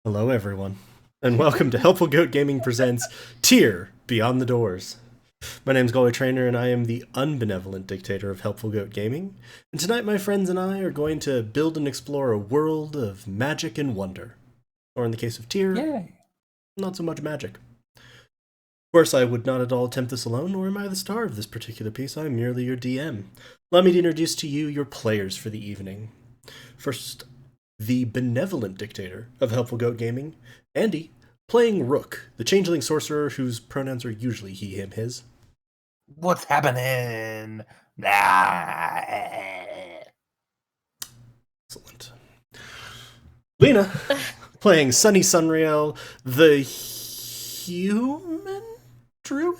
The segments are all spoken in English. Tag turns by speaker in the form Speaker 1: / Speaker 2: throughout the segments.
Speaker 1: Hello, everyone, and welcome to Helpful Goat Gaming presents Tier Beyond the Doors. My name's Galway Trainer, and I am the unbenevolent dictator of Helpful Goat Gaming. And tonight, my friends and I are going to build and explore a world of magic and wonder. Or in the case of Tier,
Speaker 2: Yay.
Speaker 1: not so much magic. Of course, I would not at all attempt this alone, nor am I the star of this particular piece. I am merely your DM. Allow me to introduce to you your players for the evening. First, the benevolent dictator of Helpful Goat Gaming, Andy, playing Rook, the changeling sorcerer whose pronouns are usually he, him, his.
Speaker 2: What's happening?
Speaker 1: Excellent. Lena, playing Sunny Sunrail, the human druid?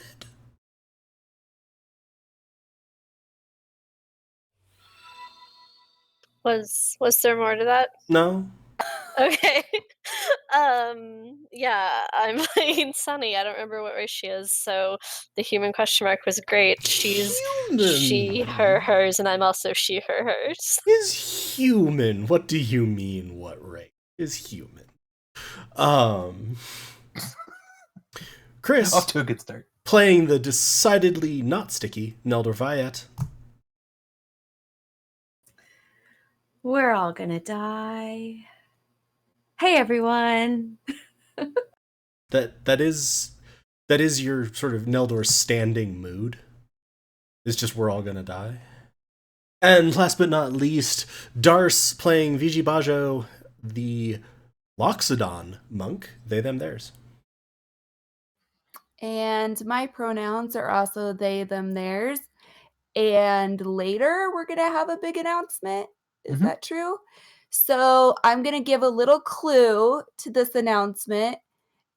Speaker 3: Was there more to that?
Speaker 1: No?
Speaker 3: Okay. Yeah, I'm playing Sunny. I don't remember what race she is, so the human question mark was great. She's
Speaker 1: Human.
Speaker 3: she, her, hers, and I'm also she, her, hers.
Speaker 1: Is human. What do you mean, what race? Is human. Chris,
Speaker 2: Off to a good start.
Speaker 1: playing the decidedly not sticky Neldor Viat.
Speaker 4: We're all gonna die. Hey everyone.
Speaker 1: That is your sort of Neldor standing mood. It's just we're all gonna die. And last but not least, Darce playing Viji Bajo, the Loxodon monk, they, them, theirs.
Speaker 4: And my pronouns are also they, them, theirs. And later we're gonna have a big announcement. Is that true? So I'm gonna give a little clue to this announcement.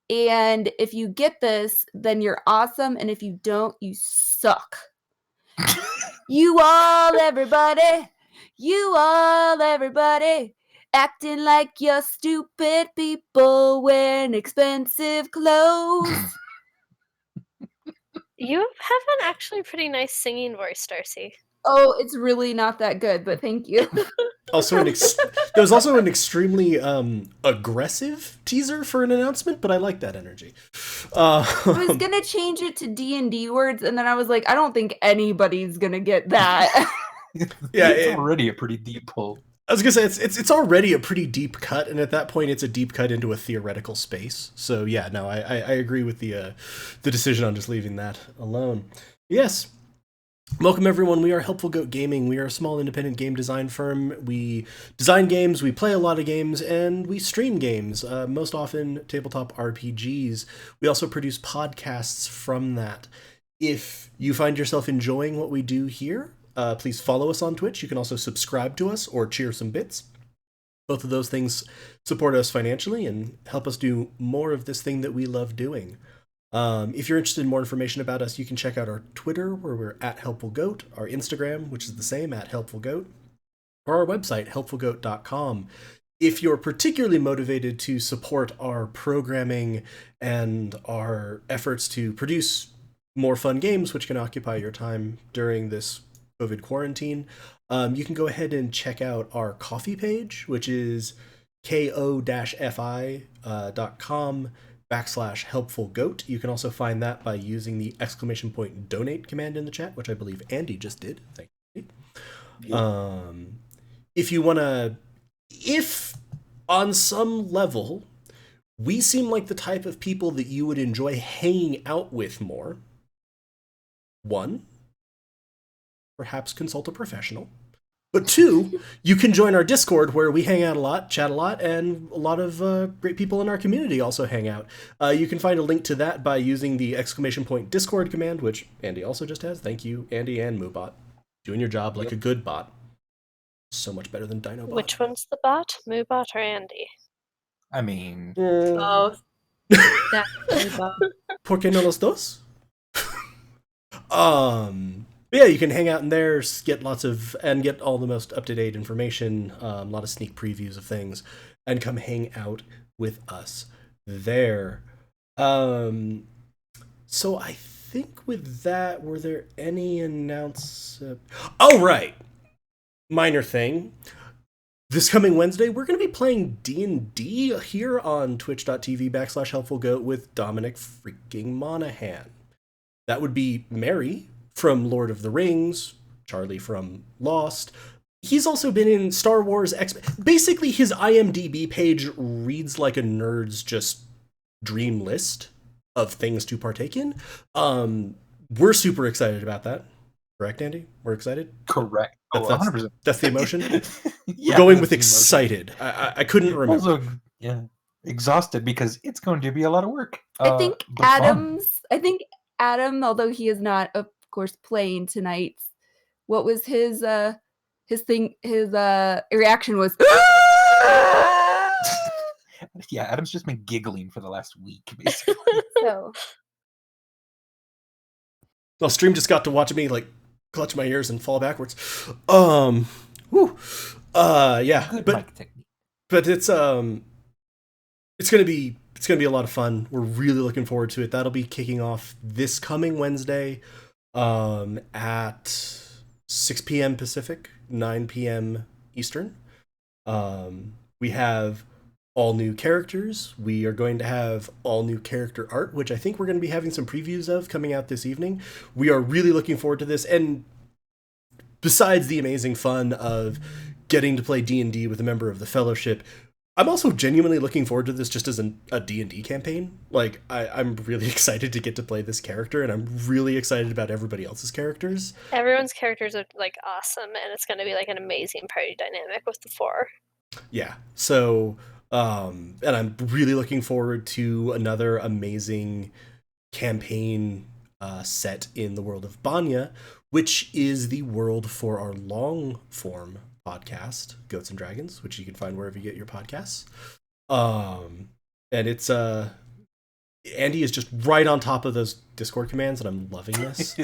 Speaker 4: And if you get this, then you're awesome. And if you don't, you suck. You all, everybody, acting like you're stupid people wearing expensive clothes.
Speaker 3: You have an actually pretty nice singing voice, Darcy.
Speaker 4: Oh, it's really not that good, but thank you.
Speaker 1: Also, there was also an extremely aggressive teaser for an announcement, but I like that energy.
Speaker 4: I was gonna change it to D&D words, and then I was like, I don't think anybody's gonna get that.
Speaker 1: Yeah,
Speaker 2: it's already a pretty deep pull.
Speaker 1: I was gonna say it's already a pretty deep cut, and at that point, it's a deep cut into a theoretical space. So yeah, no, I agree with the decision on just leaving that alone. Yes. Welcome everyone, we are Helpful Goat Gaming. We are a small independent game design firm. We design games, we play a lot of games, and we stream games, most often tabletop RPGs. We also produce podcasts from that. If you find yourself enjoying what we do here, please follow us on Twitch. You can also subscribe to us or cheer some bits. Both of those things support us financially and help us do more of this thing that we love doing. If you're interested in more information about us, you can check out our Twitter, where we're at Helpful Goat, our Instagram, which is the same, at Helpful Goat, or our website, helpfulgoat.com. If you're particularly motivated to support our programming and our efforts to produce more fun games, which can occupy your time during this COVID quarantine, you can go ahead and check out our Ko-fi page, which is ko-fi.com/helpfulgoat. You can also find that by using the !donate command in the chat, which I believe Andy just did. Thank you.
Speaker 2: Yeah.
Speaker 1: If on some level we seem like the type of people that you would enjoy hanging out with more, one, perhaps consult a professional. But two, you can join our Discord, where we hang out a lot, chat a lot, and a lot of great people in our community also hang out. You can find a link to that by using the !Discord command, which Andy also just has. Thank you, Andy and Moobot. Doing your job like a good bot. So much better than Dinobot.
Speaker 3: Which one's the bot? Moobot or Andy?
Speaker 2: I mean,
Speaker 4: Both. Definitely both.
Speaker 1: ¿Por qué no los dos? Yeah, you can hang out in there, get get all the most up-to-date information, a lot of sneak previews of things, and come hang out with us there. So I think with that, were there any Oh, right. Minor thing. this coming Wednesday, we're going to be playing D&D here on twitch.tv/helpfulgoat with Dominic freaking Monaghan. That would be Mary from Lord of the Rings, Charlie from Lost. He's also been in Star Wars X. Basically, his IMDb page reads like a nerd's just dream list of things to partake in. We're super excited about that. Correct, Andy? We're excited?
Speaker 2: Correct. Oh,
Speaker 1: That's-
Speaker 2: 100%.
Speaker 1: That's the emotion?
Speaker 2: Yeah,
Speaker 1: We're going
Speaker 2: that's
Speaker 1: with
Speaker 2: the emotion.
Speaker 1: excited. I couldn't remember.
Speaker 2: Also, yeah, exhausted because it's going to be a lot of work.
Speaker 4: I think
Speaker 2: but fun.
Speaker 4: Adam, although he is not, of course, playing tonight, what was his reaction was
Speaker 2: Yeah, Adam's just been giggling for the last week, basically.
Speaker 4: so
Speaker 1: Well, Stream just got to watch me like clutch my ears and fall backwards. Yeah,
Speaker 2: Good
Speaker 1: but
Speaker 2: mic technique.
Speaker 1: it's gonna be a lot of fun. We're really looking forward to it. That'll be kicking off this coming Wednesday, at 6 p.m. Pacific, 9 p.m. Eastern. We have all new characters. We are going to have all new character art, which I think we're going to be having some previews of coming out this evening. We are really looking forward to this. And besides the amazing fun of getting to play D&D with a member of the Fellowship, I'm also genuinely looking forward to this just as a D&D campaign. Like, I'm really excited to get to play this character, and I'm really excited about everybody else's characters.
Speaker 3: Everyone's characters are like awesome, and it's going to be like an amazing party dynamic with the 4.
Speaker 1: Yeah. So, and I'm really looking forward to another amazing campaign set in the world of Banya, which is the world for our long form podcast, Goats and Dragons, which you can find wherever you get your podcasts. And it's Andy is just right on top of those Discord commands, and I'm loving this.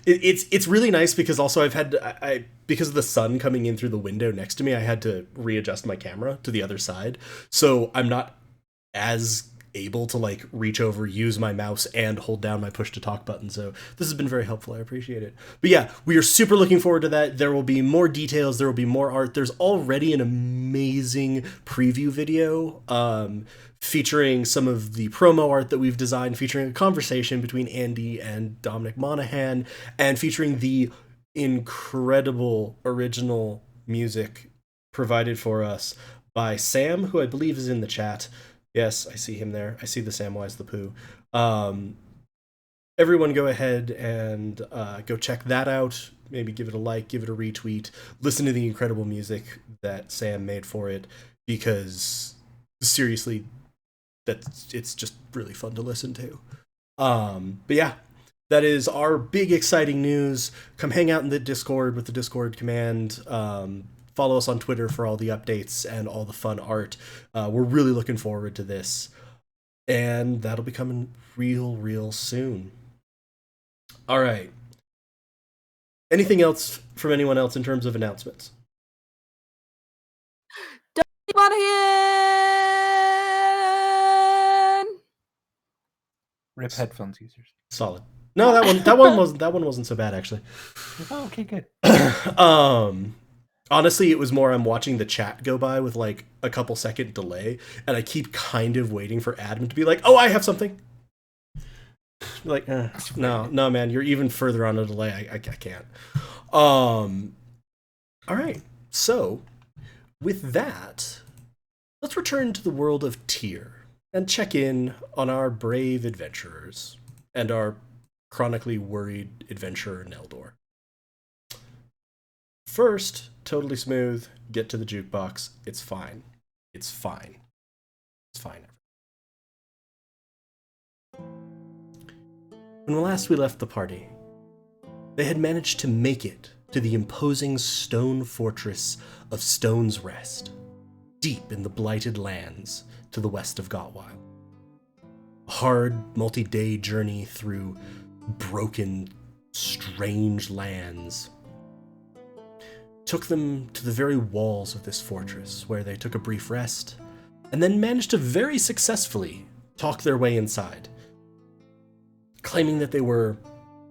Speaker 1: It's really nice because also I've had because of the sun coming in through the window next to me, I had to readjust my camera to the other side, so I'm not as able to like reach over, use my mouse, and hold down my push to talk button. So this has been very helpful. I appreciate it. But yeah, we are super looking forward to that. There will be more details. There will be more art. There's already an amazing preview video featuring some of the promo art that we've designed, featuring a conversation between Andy and Dominic Monaghan, and featuring the incredible original music provided for us by Sam, who I believe is in the chat. Yes, I see him there. I see the Samwise the Pooh. Everyone go ahead and go check that out. Maybe give it a like, give it a retweet. Listen to the incredible music that Sam made for it, because seriously, it's just really fun to listen to. But yeah, that is our big exciting news. Come hang out in the Discord with the Discord command. Follow us on Twitter for all the updates and all the fun art. We're really looking forward to this. And that'll be coming real soon. All right. Anything else from anyone else in terms of announcements?
Speaker 4: Monaghan!
Speaker 2: Rip headphones users.
Speaker 1: Solid. No, that one wasn't so bad actually.
Speaker 2: Oh, okay, good.
Speaker 1: Honestly, it was more I'm watching the chat go by with like a couple second delay, and I keep kind of waiting for Adam to be like, "Oh, I have something." Like, no, man, you're even further on a delay. I can't. All right. So, with that, let's return to the world of Tyr and check in on our brave adventurers and our chronically worried adventurer Neldor. First, totally smooth, get to the jukebox. It's fine. It's fine. It's fine. When last we left the party, they had managed to make it to the imposing stone fortress of Stone's Rest, deep in the blighted lands to the west of Gotwile. A hard, multi-day journey through broken, strange lands took them to the very walls of this fortress, where they took a brief rest, and then managed to very successfully talk their way inside, claiming that they were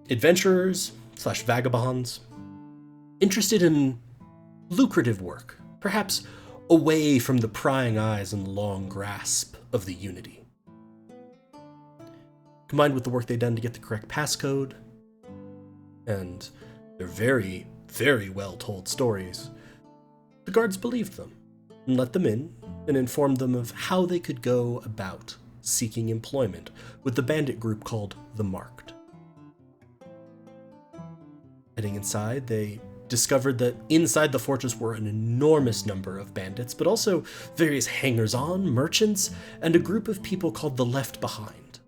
Speaker 1: adventurers / vagabonds, interested in lucrative work, perhaps away from the prying eyes and the long grasp of the Unity. Combined with the work they'd done to get the correct passcode, and their very, very well-told stories, the guards believed them and let them in and informed them of how they could go about seeking employment with the bandit group called the Marked. Heading inside, they discovered that inside the fortress were an enormous number of bandits, but also various hangers-on, merchants, and a group of people called the Left Behind.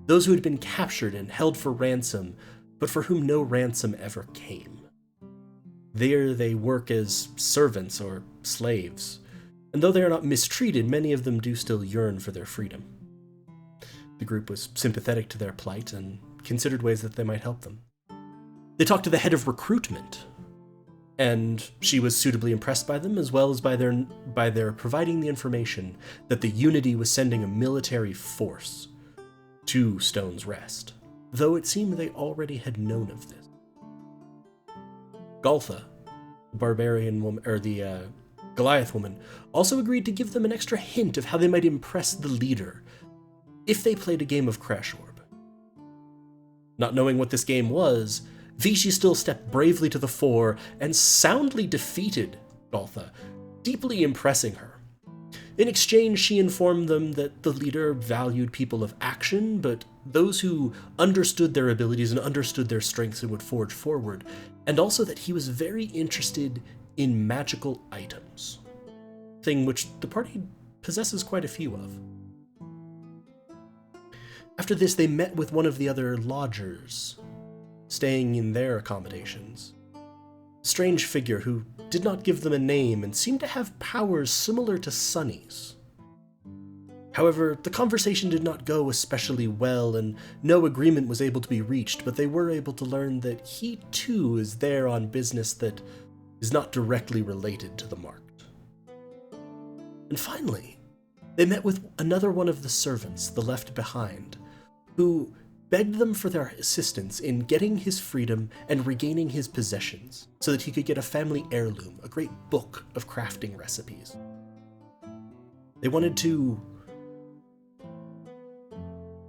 Speaker 1: Those who had been captured and held for ransom, but for whom no ransom ever came. There they work as servants or slaves, and though they are not mistreated, many of them do still yearn for their freedom. The group was sympathetic to their plight and considered ways that they might help them. They talked to the head of recruitment, and she was suitably impressed by them, as well as by their providing the information that the Unity was sending a military force to Stone's Rest, though it seemed they already had known of this. Galtha, the barbarian woman, or the Goliath woman, also agreed to give them an extra hint of how they might impress the leader if they played a game of Crash Orb. Not knowing what this game was, Vichy still stepped bravely to the fore and soundly defeated Galtha, deeply impressing her. In exchange, she informed them that the leader valued people of action, but those who understood their abilities and understood their strengths and would forge forward, and also that he was very interested in magical items, thing which the party possesses quite a few of. After this, they met with one of the other lodgers, staying in their accommodations. A strange figure who did not give them a name and seemed to have powers similar to Sunny's. However, the conversation did not go especially well, and no agreement was able to be reached, but they were able to learn that he too is there on business that is not directly related to the Marked. And finally, they met with another one of the servants, the Left Behind, who begged them for their assistance in getting his freedom and regaining his possessions, so that he could get a family heirloom, a great book of crafting recipes. They wanted to...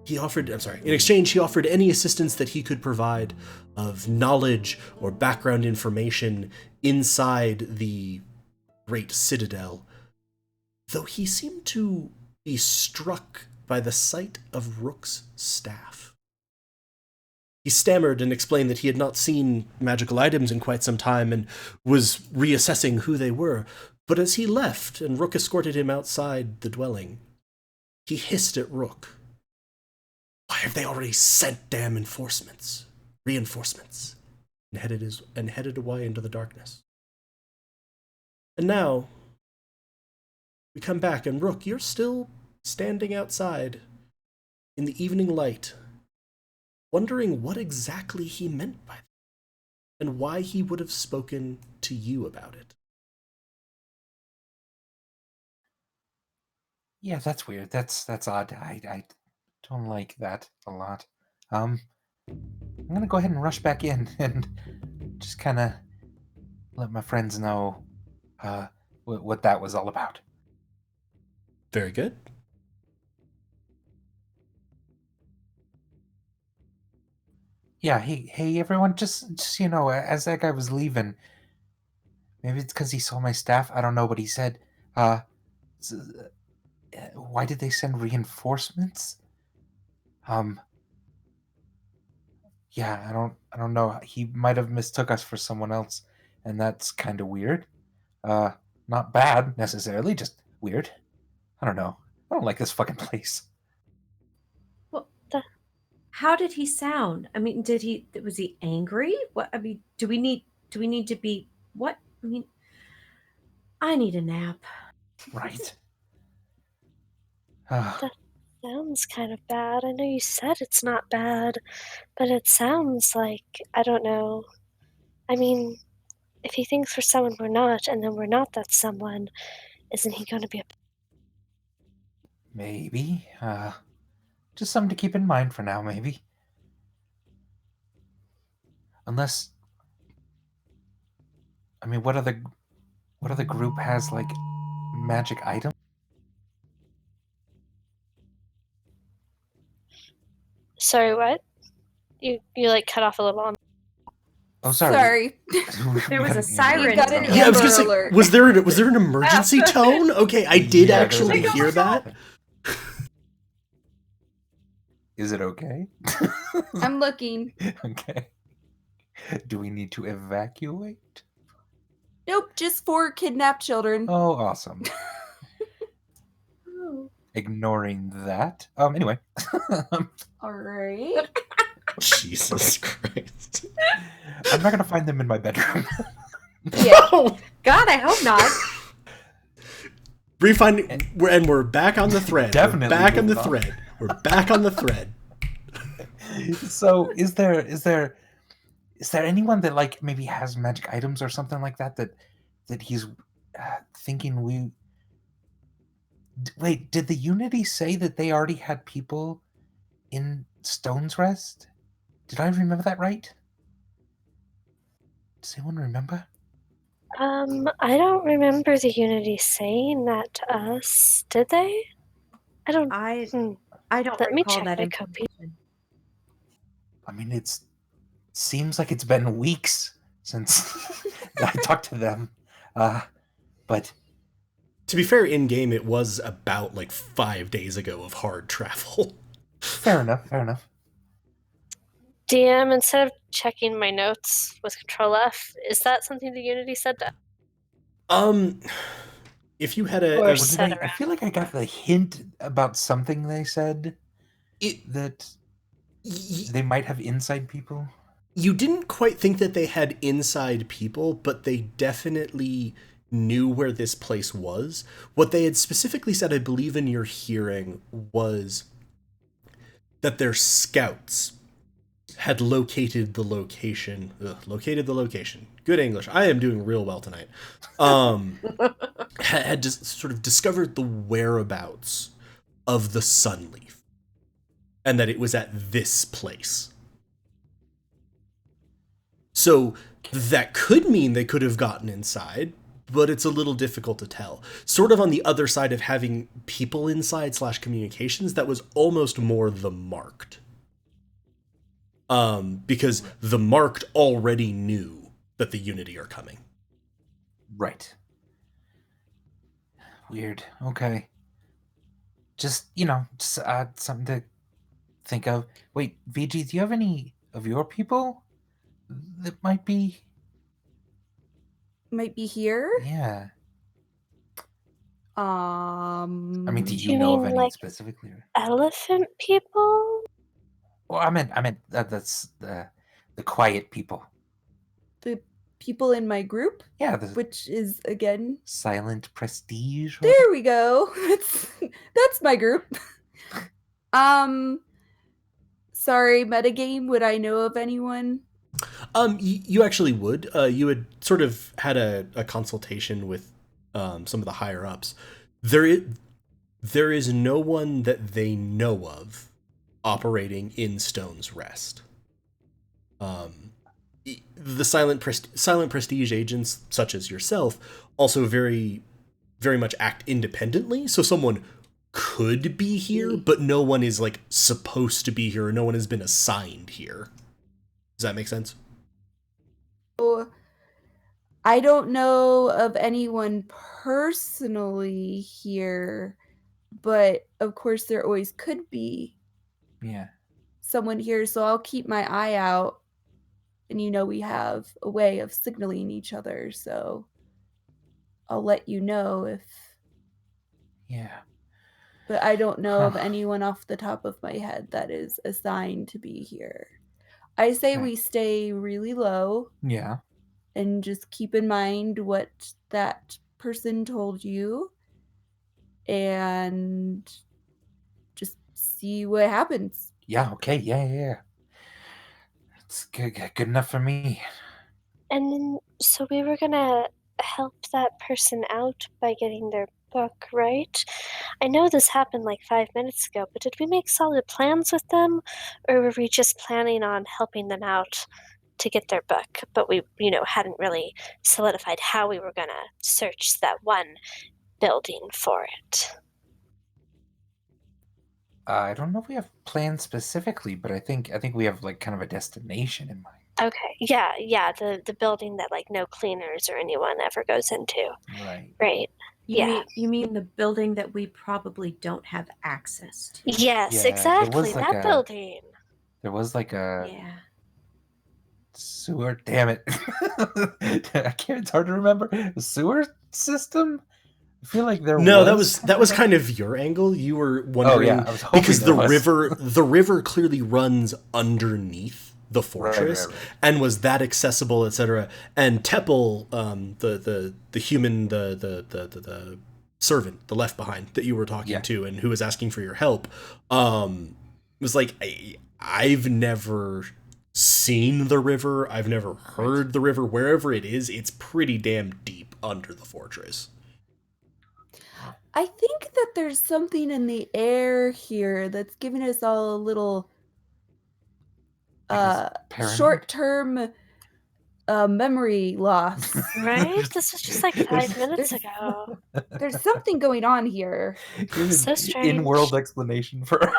Speaker 1: in exchange, he offered any assistance that he could provide of knowledge or background information inside the Great Citadel, though he seemed to be struck by the sight of Rook's staff. He stammered and explained that he had not seen magical items in quite some time and was reassessing who they were, but as he left and Rook escorted him outside the dwelling, he hissed at Rook. "Why have they already sent damn reinforcements?" And headed away into the darkness. And now, we come back, and Rook, you're still standing outside in the evening light, wondering what exactly he meant by that, and why he would have spoken to you about it.
Speaker 2: Yeah, that's weird. That's odd. I don't like that a lot. I'm gonna go ahead and rush back in and just kind of let my friends know what that was all about.
Speaker 1: Very good.
Speaker 2: Yeah, hey everyone, just as that guy was leaving, maybe it's because he saw my staff. I don't know, but he said, s- why did they send reinforcements? Yeah, I don't know. He might have mistook us for someone else, and that's kind of weird. Not bad necessarily, just weird. I don't know. I don't like this fucking place.
Speaker 5: Well, how did he sound? I mean, was he angry? What I mean, do we need to be what? I mean, I need a nap.
Speaker 2: Right.
Speaker 3: That sounds kind of bad. I know you said it's not bad, but it sounds like, I don't know. I mean, if he thinks we're someone we're not, and then we're not that someone, isn't he going to be a...
Speaker 2: Maybe. Just something to keep in mind for now, maybe. Unless, I mean, what other what other group has like magic items?
Speaker 3: Sorry, what? You like cut off a little on.
Speaker 2: Oh, sorry.
Speaker 5: There was a
Speaker 2: We
Speaker 5: siren.
Speaker 2: got
Speaker 4: an
Speaker 2: an
Speaker 1: Yeah, I was gonna
Speaker 4: Amber
Speaker 1: say,
Speaker 4: Alert.
Speaker 1: was there an emergency tone? Okay, I did
Speaker 2: Yeah,
Speaker 1: actually
Speaker 2: there's-
Speaker 1: hear that.
Speaker 2: Is it okay?
Speaker 4: I'm looking.
Speaker 2: Okay. Do we need to evacuate?
Speaker 4: Nope, just 4 kidnapped children.
Speaker 2: Oh, awesome.
Speaker 5: Oh.
Speaker 2: Ignoring that. Anyway.
Speaker 4: All right.
Speaker 1: Jesus Christ.
Speaker 2: I'm not gonna find them in my bedroom.
Speaker 4: Yeah.
Speaker 5: God, I hope not.
Speaker 1: And we're back on the thread.
Speaker 2: Definitely
Speaker 1: We're back on the
Speaker 2: moving on.
Speaker 1: thread. We're back on the thread.
Speaker 2: So is there anyone that like maybe has magic items or something like that he's thinking we wait, did the Unity say that they already had people in Stone's Rest? Did I remember that right? Does anyone remember?
Speaker 3: I don't remember the Unity saying that to us. Did they? I don't.
Speaker 5: I
Speaker 3: Hmm.
Speaker 5: don't
Speaker 3: Let me
Speaker 5: recall
Speaker 3: check
Speaker 5: that
Speaker 3: my copy.
Speaker 5: information.
Speaker 2: I mean, it seems like it's been weeks since I talked to them. But
Speaker 1: To be fair, in game it was about like 5 days ago of hard travel.
Speaker 2: fair enough.
Speaker 3: DM, instead of checking my notes with Control F, is that something the Unity said to?
Speaker 1: If you had
Speaker 3: Or
Speaker 2: What did
Speaker 3: set
Speaker 2: I
Speaker 3: around.
Speaker 2: feel like I got the hint about something they said that they might have inside people.
Speaker 1: You didn't quite think that they had inside people, but they definitely knew where this place was. What they had specifically said, I believe in your hearing, was that their scouts had located the location. Good English. I am doing real well tonight. Had just sort of discovered the whereabouts of the Sunleaf, and that it was at this place. So that could mean they could have gotten inside, but it's a little difficult to tell. Sort of on the other side of having people inside / communications, that was almost more the marked. Because the marked already knew that the Unity are coming.
Speaker 2: Right. Weird. Okay. Just something to think of. Wait, VG, do you have any of your people that might be
Speaker 4: here?
Speaker 2: Yeah. I mean, do
Speaker 3: Do you
Speaker 2: you know of
Speaker 3: mean,
Speaker 2: any
Speaker 3: like,
Speaker 2: specifically?
Speaker 3: elephant people?
Speaker 2: Well, I meant that's the quiet people.
Speaker 4: The people in my group,
Speaker 2: Yeah,
Speaker 4: which is again
Speaker 2: silent prestige.
Speaker 4: There we go. That's my group. Sorry, metagame, would I know of anyone?
Speaker 1: You actually would. You had sort of had a consultation with some of the higher ups. There is no one that they know of operating in Stone's Rest. The silent prestige agents, such as yourself, also very, very much act independently. So someone could be here, but no one is like supposed to be here, or no one has been assigned here. Does that make sense?
Speaker 4: I don't know of anyone personally here, but of course there always could be.
Speaker 2: Yeah.
Speaker 4: Someone here, so I'll keep my eye out. And we have a way of signaling each other, so I'll let you know if.
Speaker 2: Yeah.
Speaker 4: But I don't know of anyone off the top of my head that is assigned to be here. I say we stay really low.
Speaker 2: Yeah.
Speaker 4: And just keep in mind what that person told you. And just see what happens.
Speaker 2: Yeah, okay. Yeah. It's good enough for me.
Speaker 3: And then, so we were gonna help that person out by getting their book, right? I know this happened like 5 minutes ago, but did we make solid plans with them? Or were we just planning on helping them out to get their book, but we, hadn't really solidified how we were going to search that one building for it.
Speaker 2: I don't know if we have plans specifically, but I think we have like kind of a destination in mind.
Speaker 3: Okay. Yeah, the building that like no cleaners or anyone ever goes into.
Speaker 2: Right.
Speaker 3: Right.
Speaker 5: You mean the building that we probably don't have access to?
Speaker 3: Yes,
Speaker 2: Yeah,
Speaker 3: exactly. That building.
Speaker 2: There was like a
Speaker 5: Yeah.
Speaker 2: sewer. Damn it! I can't. It's hard to remember. A sewer system. I feel like there.
Speaker 1: No, that was kind of your angle. You were wondering
Speaker 2: I was hoping
Speaker 1: because
Speaker 2: there was.
Speaker 1: the river clearly runs underneath the fortress
Speaker 2: Right.
Speaker 1: and was that accessible, etc. And Teppel, the human, the servant, the left behind that you were talking to and who was asking for your help, was like, I've never seen the river. I've never heard the river. Wherever it is, it's pretty damn deep under the fortress.
Speaker 4: I think that there's something in the air here that's giving us all a little short-term memory loss.
Speaker 3: Right? This was just like 5 minutes ago.
Speaker 4: There's something going on here.
Speaker 3: So strange.
Speaker 2: In-world explanation for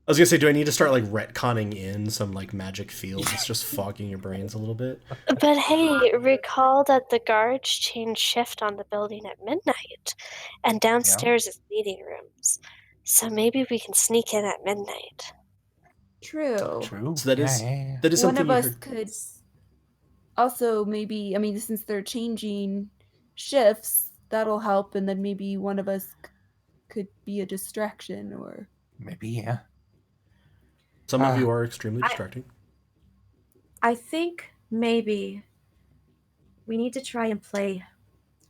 Speaker 1: I was gonna say, do I need to start like retconning in some like magic field that's just fogging your brains a little bit?
Speaker 3: But hey, recall that the guards change shift on the building at midnight, and downstairs is meeting rooms. So maybe we can sneak in at midnight.
Speaker 4: True.
Speaker 1: So that is something
Speaker 4: one of us could also maybe, I mean, since they're changing shifts, that'll help, and then maybe one of us could be a distraction, or
Speaker 2: maybe
Speaker 1: some of you are extremely distracting.
Speaker 5: I think maybe we need to try and play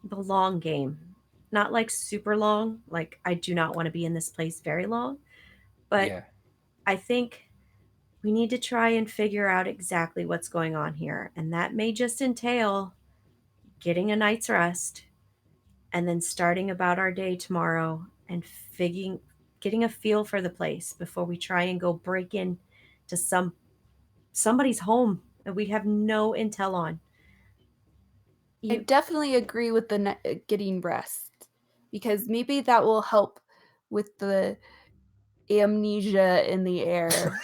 Speaker 5: the long game. Not like super long, like I do not want to be in this place very long, but I think we need to try and figure out exactly what's going on here. And that may just entail getting a night's rest and then starting about our day tomorrow and getting a feel for the place before we try and go break in to somebody's home that we have no intel on.
Speaker 4: I definitely agree with the getting rest, because maybe that will help with the amnesia in the air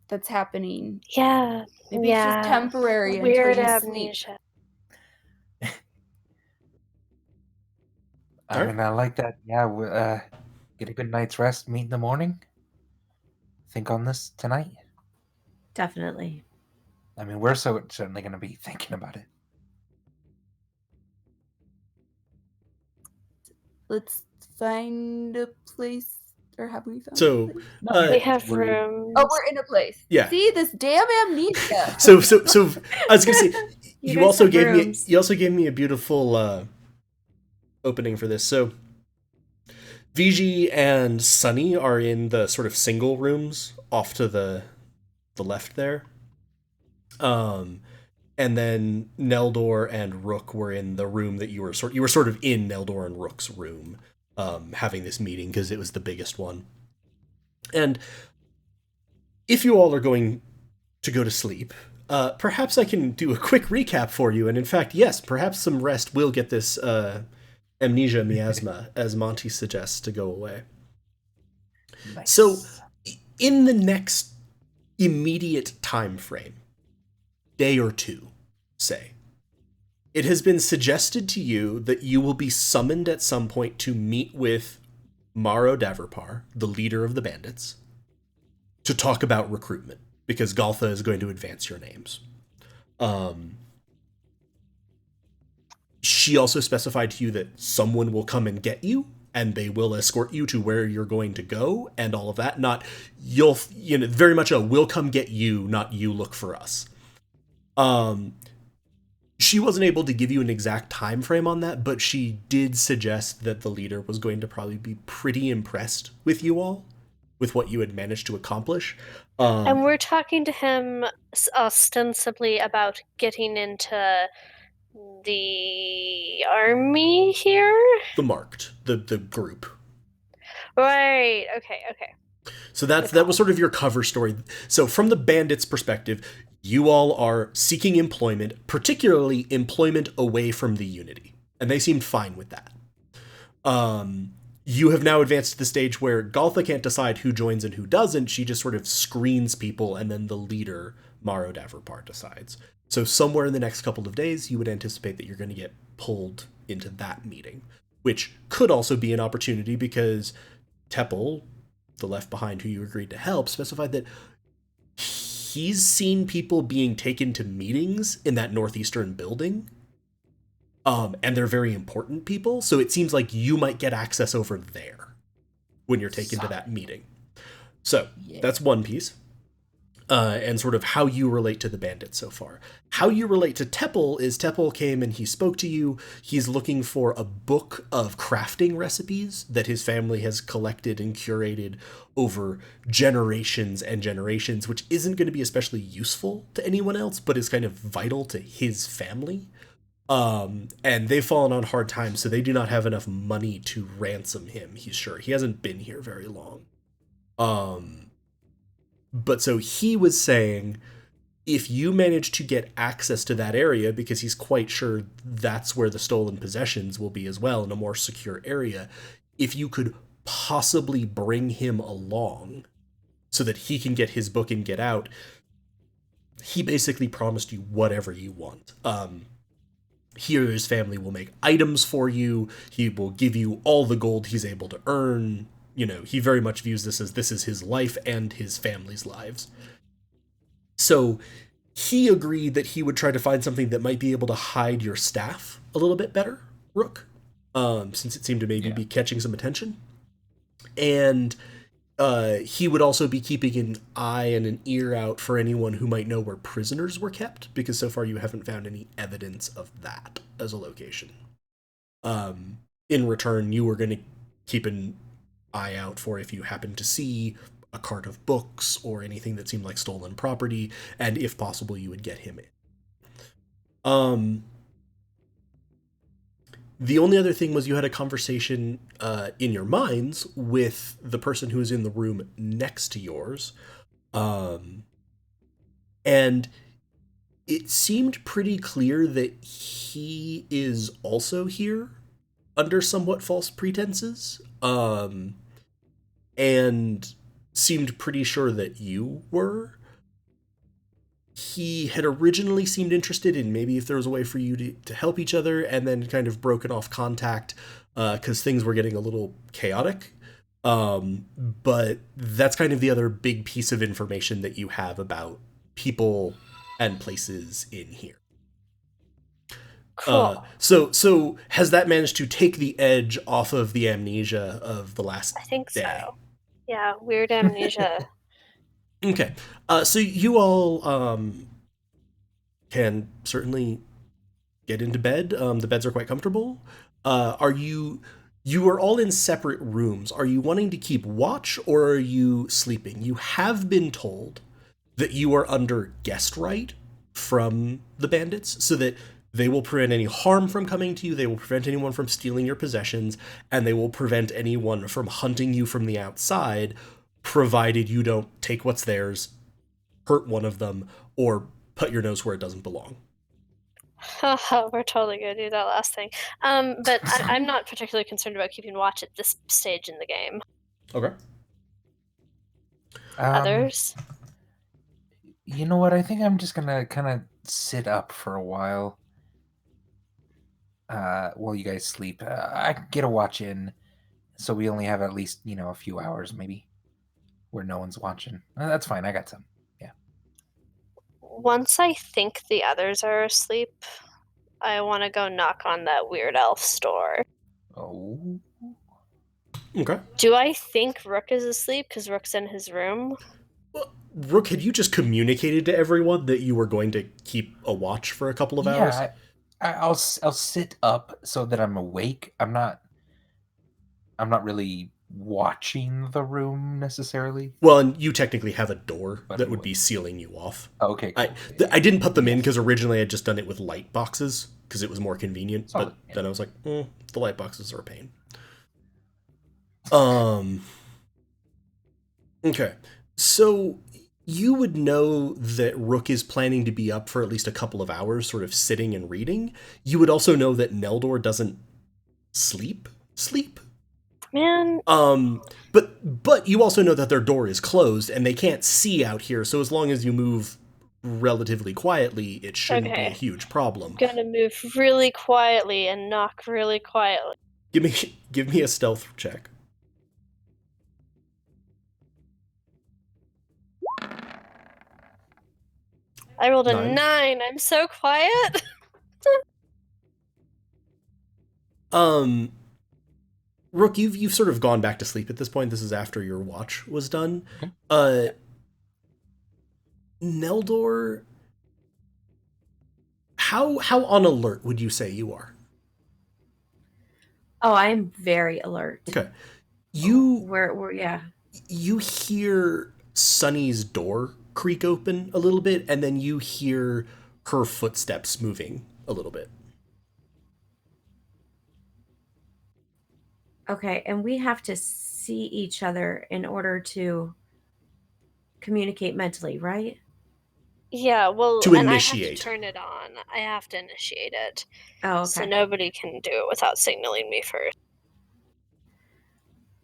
Speaker 4: that's happening.
Speaker 3: Yeah.
Speaker 4: Maybe it's just temporary.
Speaker 3: Weird
Speaker 4: until you
Speaker 3: amnesia.
Speaker 2: I mean, I like that. Yeah, get a good night's rest. Meet in the morning. Think on this tonight.
Speaker 5: Definitely.
Speaker 2: I mean, we're certainly going to be thinking about it.
Speaker 4: Let's find a place. Or have we found
Speaker 1: So,
Speaker 4: a place?
Speaker 3: We have rooms.
Speaker 4: Oh, we're in a place.
Speaker 1: Yeah.
Speaker 4: See, this damn amnesia.
Speaker 1: So I was gonna say you
Speaker 5: guys
Speaker 1: also
Speaker 5: have
Speaker 1: gave
Speaker 5: rooms.
Speaker 1: me a beautiful opening for this. So VG and Sunny are in the sort of single rooms off to the left there. And then Neldor and Rook were in the room that you were sort of in Neldor and Rook's room, having this meeting because it was the biggest one. And if you all are going to go to sleep, perhaps I can do a quick recap for you. And in fact, yes, perhaps some rest will get this amnesia miasma, as Monty suggests, to go away.
Speaker 2: Nice.
Speaker 1: So, in the next immediate time frame, day or two, say, it has been suggested to you that you will be summoned at some point to meet with Maro Daverpar, the leader of the bandits, to talk about recruitment, because Galtha is going to advance your names. She also specified to you that someone will come and get you, and they will escort you to where you're going to go, and all of that. Not very much a "we'll come get you," not "you look for us." She wasn't able to give you an exact time frame on that, but she did suggest that the leader was going to probably be pretty impressed with you all, with what you had managed to accomplish.
Speaker 3: And we're talking to him ostensibly about getting into the army here?
Speaker 1: The marked, the group.
Speaker 3: Right, okay.
Speaker 1: So that was sort of your cover story. So from the bandits' perspective, you all are seeking employment, particularly employment away from the Unity, and they seemed fine with that. You have now advanced to the stage where Galtha can't decide who joins and who doesn't. She just sort of screens people, and then the leader, Maro Davenport, decides. So somewhere in the next couple of days, you would anticipate that you're going to get pulled into that meeting, which could also be an opportunity because Teppel, the Left Behind who you agreed to help, specified that he's seen people being taken to meetings in that northeastern building. And they're very important people, so it seems like you might get access over there when you're taken to that meeting. So that's one piece. And sort of how you relate to the bandits so far. How you relate to Teppel is Teppel came and he spoke to you. He's looking for a book of crafting recipes that his family has collected and curated over generations and generations, which isn't going to be especially useful to anyone else, but is kind of vital to his family. And they've fallen on hard times, so they do not have enough money to ransom him, he's sure. He hasn't been here very long. But so he was saying, if you manage to get access to that area, because he's quite sure that's where the stolen possessions will be as well, in a more secure area, if you could possibly bring him along so that he can get his book and get out, he basically promised you whatever you want. He or his family will make items for you. He will give you all the gold he's able to earn. You know, he very much views this is his life and his family's lives. So he agreed that he would try to find something that might be able to hide your staff a little bit better, Rook, since it seemed to maybe be catching some attention. And he would also be keeping an eye and an ear out for anyone who might know where prisoners were kept, because so far you haven't found any evidence of that as a location. In return, you were going to keep an eye out for if you happen to see a cart of books or anything that seemed like stolen property, and if possible, you would get him in. The only other thing was you had a conversation in your minds with the person who was in the room next to yours. And it seemed pretty clear that he is also here under somewhat false pretenses. And seemed pretty sure that you were. He had originally seemed interested in maybe if there was a way for you to help each other, and then kind of broken off contact because things were getting a little chaotic. But that's kind of the other big piece of information that you have about people and places in here.
Speaker 3: Cool.
Speaker 1: So has that managed to take the edge off of the amnesia of the last day?
Speaker 3: I think so. Yeah, weird amnesia.
Speaker 1: Okay. So you all can certainly get into bed. The beds are quite comfortable. You are all in separate rooms. Are you wanting to keep watch, or are you sleeping? You have been told that you are under guest right from the bandits, so that they will prevent any harm from coming to you, they will prevent anyone from stealing your possessions, and they will prevent anyone from hunting you from the outside, provided you don't take what's theirs, hurt one of them, or put your nose where it doesn't belong.
Speaker 3: We're totally gonna do that last thing. But I'm not particularly concerned about keeping watch at this stage in the game.
Speaker 1: Okay.
Speaker 3: Others?
Speaker 2: You know what? I think I'm just gonna kind of sit up for a while while you guys sleep. I can get a watch in, so we only have at least, a few hours maybe where no one's watching. That's fine. I got some. Yeah.
Speaker 3: Once I think the others are asleep, I want to go knock on that weird elf's door.
Speaker 2: Oh.
Speaker 1: Okay.
Speaker 3: Do I think Rook is asleep because Rook's in his room?
Speaker 1: Well, Rook, had you just communicated to everyone that you were going to keep a watch for a couple of hours?
Speaker 2: Yeah, I'll sit up so that I'm awake. I'm not really watching the room necessarily.
Speaker 1: Well, and you technically have a door
Speaker 2: But
Speaker 1: that would be sealing you off.
Speaker 2: Okay, cool.
Speaker 1: I didn't put them in because originally I'd just done it with light boxes because it was more convenient.
Speaker 2: Solid,
Speaker 1: But then I was like, the light boxes are a pain. Okay. So you would know that Rook is planning to be up for at least a couple of hours, sort of sitting and reading. You would also know that Neldor doesn't sleep.
Speaker 3: Man,
Speaker 1: But you also know that their door is closed and they can't see out here. So as long as you move relatively quietly, it shouldn't be a
Speaker 3: okay.
Speaker 1: huge problem.
Speaker 3: Gonna move really quietly and knock really quietly.
Speaker 1: Give me a stealth check.
Speaker 3: I rolled a
Speaker 1: 9.
Speaker 3: 9. I'm so quiet.
Speaker 1: Rook, you've sort of gone back to sleep at this point. This is after your watch was done.
Speaker 2: Okay.
Speaker 1: Neldor, how on alert would you say you are?
Speaker 5: Oh, I am very alert.
Speaker 1: Okay.
Speaker 5: Yeah.
Speaker 1: You hear Sunny's door creak open a little bit, and then you hear her footsteps moving a little bit.
Speaker 5: Okay, and we have to see each other in order to communicate mentally, right?
Speaker 3: Yeah, well,
Speaker 1: To
Speaker 3: and I have to
Speaker 1: initiate.
Speaker 3: turn it on. I have to initiate it.
Speaker 5: Oh,
Speaker 3: So
Speaker 5: okay.
Speaker 3: nobody can do it without signaling me first.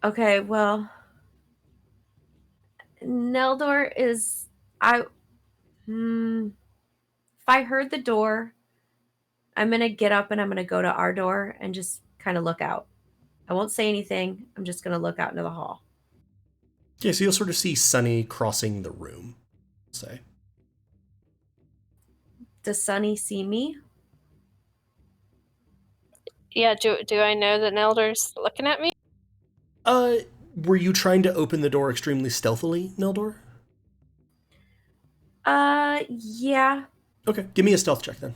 Speaker 5: Okay, well, Neldor is if I heard the door, I'm gonna get up and I'm gonna go to our door and just kind of look out. I won't say anything. I'm just gonna look out into the hall.
Speaker 1: Yeah, so you'll sort of see Sunny crossing the room, say.
Speaker 5: Does Sunny see me?
Speaker 3: Yeah, do I know that Neldor's looking at me?
Speaker 1: Were you trying to open the door extremely stealthily, Neldor?
Speaker 5: Yeah.
Speaker 1: Okay, give me a stealth check then.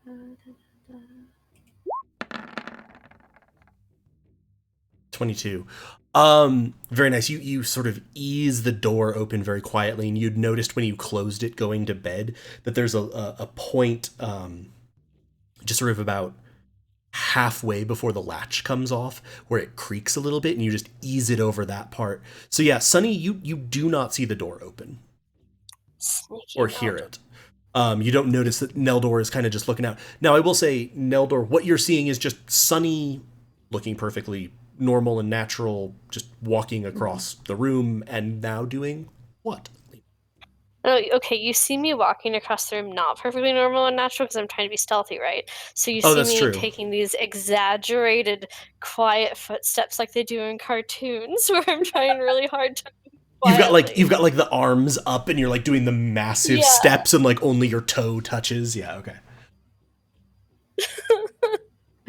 Speaker 5: Uh,
Speaker 1: 22. Very nice. You sort of ease the door open very quietly, and you'd noticed when you closed it going to bed that there's a point, just sort of about halfway before the latch comes off, where it creaks a little bit, and you just ease it over that part. So yeah, Sunny, you do not see the door open
Speaker 3: Sneaky
Speaker 1: or hear
Speaker 3: Neldor.
Speaker 1: it. You don't notice that Neldor is kind of just looking out. Now, I will say, Neldor, what you're seeing is just Sunny looking perfectly normal and natural, just walking across the room, and now doing what?
Speaker 3: Oh, okay, you see me walking across the room not perfectly normal and natural because I'm trying to be stealthy, right? So you
Speaker 1: Oh,
Speaker 3: see
Speaker 1: that's
Speaker 3: me
Speaker 1: true.
Speaker 3: taking these exaggerated, quiet footsteps like they do in cartoons, where I'm trying really hard to move quietly.
Speaker 1: You've got like the arms up, and you're like doing the massive
Speaker 3: Yeah.
Speaker 1: steps, and like only your toe touches. Yeah, okay.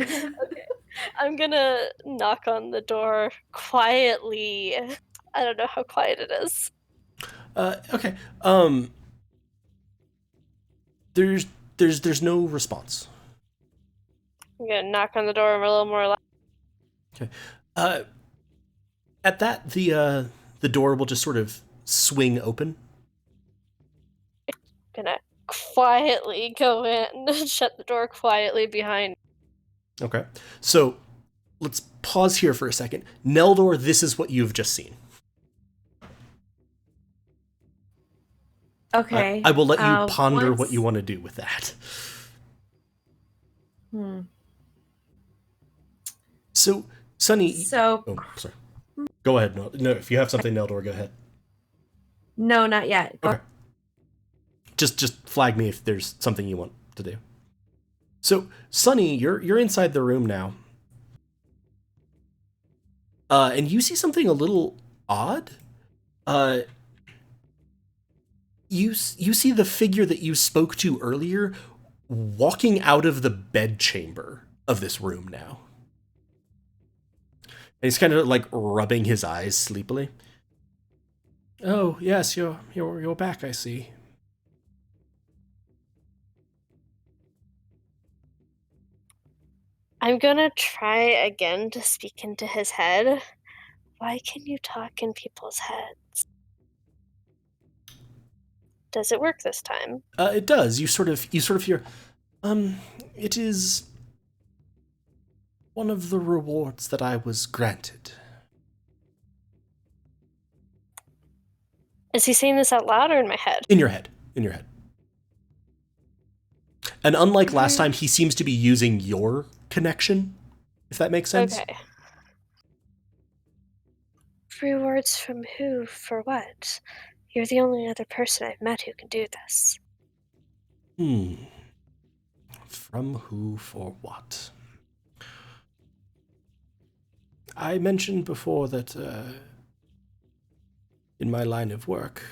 Speaker 3: Okay, I'm gonna knock on the door quietly. I don't know how quiet it is.
Speaker 1: Okay. There's no response.
Speaker 3: I'm gonna knock on the door a little more loud.
Speaker 1: Okay. At that, the door will just sort of swing open.
Speaker 3: Gonna quietly go in and shut the door quietly behind.
Speaker 1: Okay. So let's pause here for a second. Neldor, this is what you've just seen.
Speaker 5: Okay.
Speaker 1: I will let you ponder
Speaker 5: once-
Speaker 1: what you want to do with that. So, Sunny.
Speaker 5: So
Speaker 1: Oh, sorry. Go ahead. No, if you have something, Neldor, go ahead.
Speaker 5: no, not yet.
Speaker 1: Okay. Just flag me if there's something you want to do. So, Sunny, you're inside the room now. And you see something a little odd. You see the figure that you spoke to earlier walking out of the bedchamber of this room now. And he's kind of like rubbing his eyes sleepily. Oh, yes, you're back, I see.
Speaker 3: I'm gonna try again to speak into his head. Why can you talk in people's heads? Does it work this time?
Speaker 1: It does. You sort of hear, It is one of the rewards that I was granted.
Speaker 3: Is he saying this out loud or in my head?
Speaker 1: In your head. In your head. And unlike last time, he seems to be using your connection, if that makes sense.
Speaker 3: Okay. Rewards from who for what? You're the only other person I've met who can do this.
Speaker 1: From who for what? I mentioned before that in my line of work,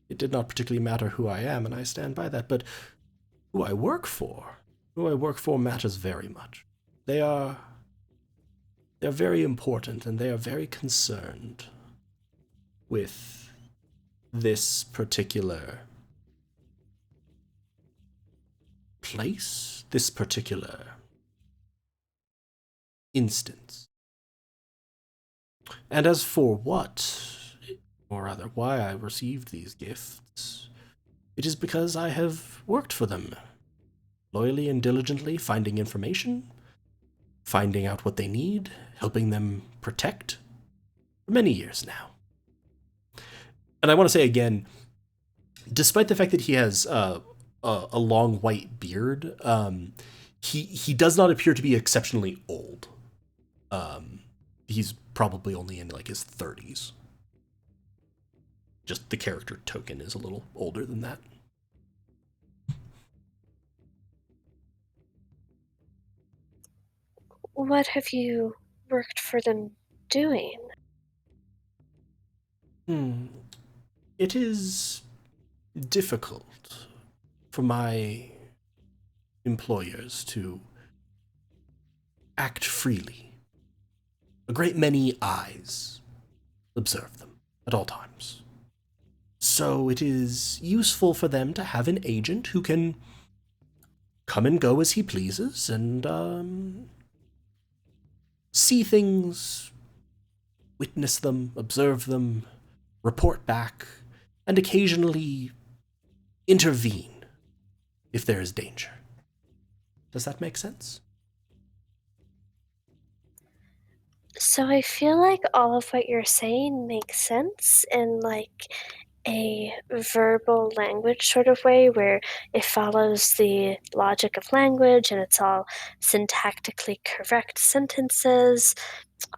Speaker 1: it did not particularly matter who I am, and I stand by that, but who I work for matters very much. They're very important, and they are very concerned with this particular place, this particular instance. And as for what, or rather why I received these gifts, it is because I have worked for them, loyally and diligently, finding information, finding out what they need, helping them protect, for many years now. And I want to say again, despite the fact that he has a long white beard, he does not appear to be exceptionally old. He's probably only in like his 30s. Just the character token is a little older than that.
Speaker 3: What have you worked for them doing?
Speaker 1: It is difficult for my employers to act freely. A great many eyes observe them at all times. So it is useful for them to have an agent who can come and go as he pleases and see things, witness them, observe them, report back, and occasionally intervene if there is danger. Does that make sense?
Speaker 3: So I feel like all of what you're saying makes sense in like a verbal language sort of way where it follows the logic of language and it's all syntactically correct sentences.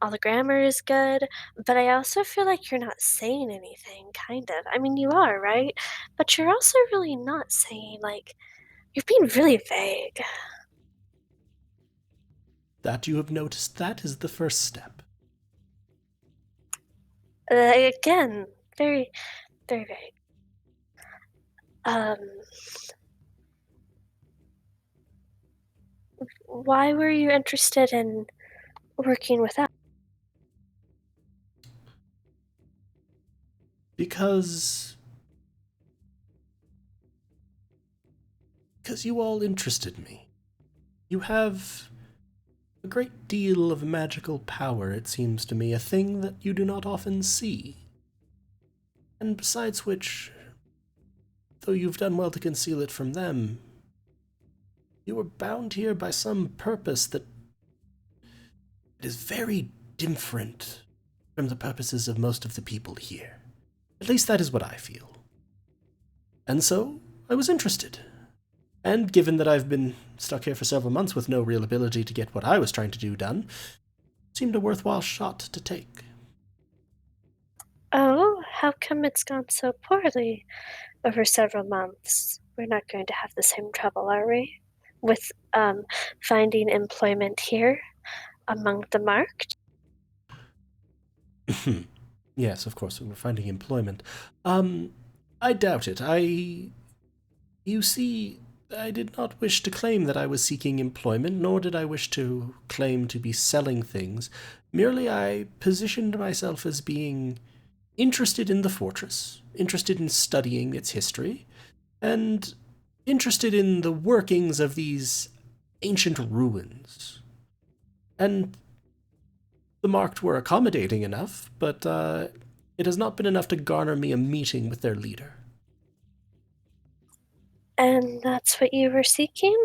Speaker 3: All the grammar is good, but I also feel like you're not saying anything, kind of. I mean, you are, right? But you're also really not saying, like, you're being really vague.
Speaker 1: That you have noticed, that is the first step.
Speaker 3: Again, very, very vague. Why were you interested in working with us?
Speaker 1: Because you all interested me. You have a great deal of magical power, it seems to me, a thing that you do not often see. And besides which, though you've done well to conceal it from them, you were bound here by some purpose that is very different from the purposes of most of the people here. At least that is what I feel. And so, I was interested. And given that I've been stuck here for several months with no real ability to get what I was trying to do done, it seemed a worthwhile shot to take.
Speaker 3: Oh, how come it's gone so poorly over several months? We're not going to have the same trouble, are we? With finding employment here among the marked?
Speaker 1: Yes, of course, we're finding employment. I doubt it. You see, I did not wish to claim that I was seeking employment, nor did I wish to claim to be selling things. Merely I positioned myself as being interested in the fortress, interested in studying its history, and interested in the workings of these ancient ruins. And the marked were accommodating enough, but it has not been enough to garner me a meeting with their leader.
Speaker 3: And that's what you were seeking?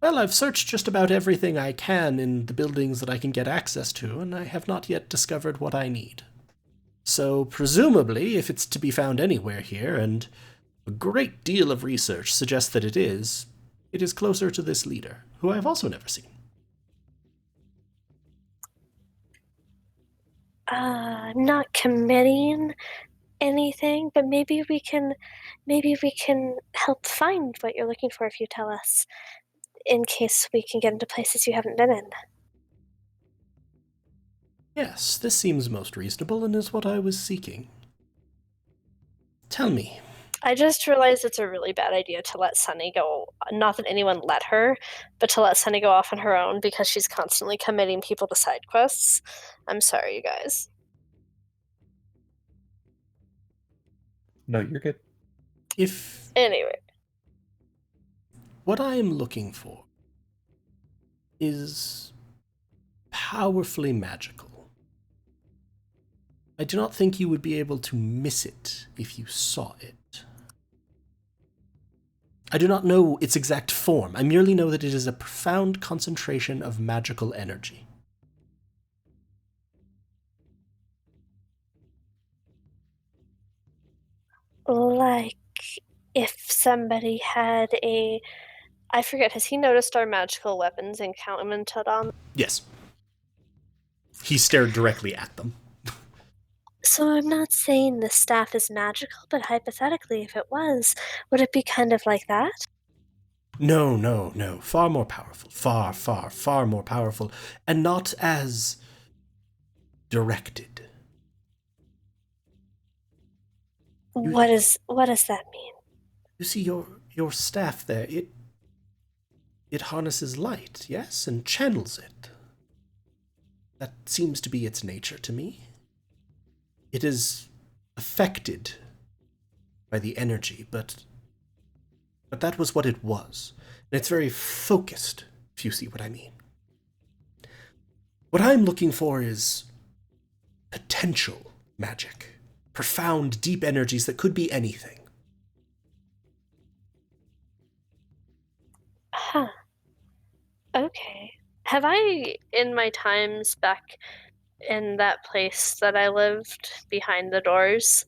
Speaker 1: Well, I've searched just about everything I can in the buildings that I can get access to, and I have not yet discovered what I need. So, presumably, if it's to be found anywhere here, and a great deal of research suggests that it is closer to this leader, who I have also never seen.
Speaker 3: I'm not committing anything, but maybe we can help find what you're looking for if you tell us, in case we can get into places you haven't been in.
Speaker 1: Yes, this seems most reasonable and is what I was seeking. Tell me.
Speaker 3: I just realized it's a really bad idea to let Sunny go. Not that anyone let her, but to let Sunny go off on her own because she's constantly committing people to side quests. I'm sorry, you guys.
Speaker 2: No, you're good.
Speaker 3: Anyway.
Speaker 1: What I am looking for is powerfully magical. I do not think you would be able to miss it if you saw it. I do not know its exact form. I merely know that it is a profound concentration of magical energy.
Speaker 3: Like, if somebody had I forget, has he noticed our magical weapons and commented on?
Speaker 1: Yes. He stared directly at them.
Speaker 3: So I'm not saying the staff is magical, but hypothetically, if it was, would it be kind of like that?
Speaker 1: No. Far more powerful. Far more powerful. And not as directed.
Speaker 3: What does that mean?
Speaker 1: You see, your staff there, it harnesses light, yes, and channels it. That seems to be its nature to me. It is affected by the energy, but that was what it was. And it's very focused, if you see what I mean. What I'm looking for is potential magic. Profound, deep energies that could be anything.
Speaker 3: Huh. Okay. Have I, in my times back in that place that I lived behind the doors,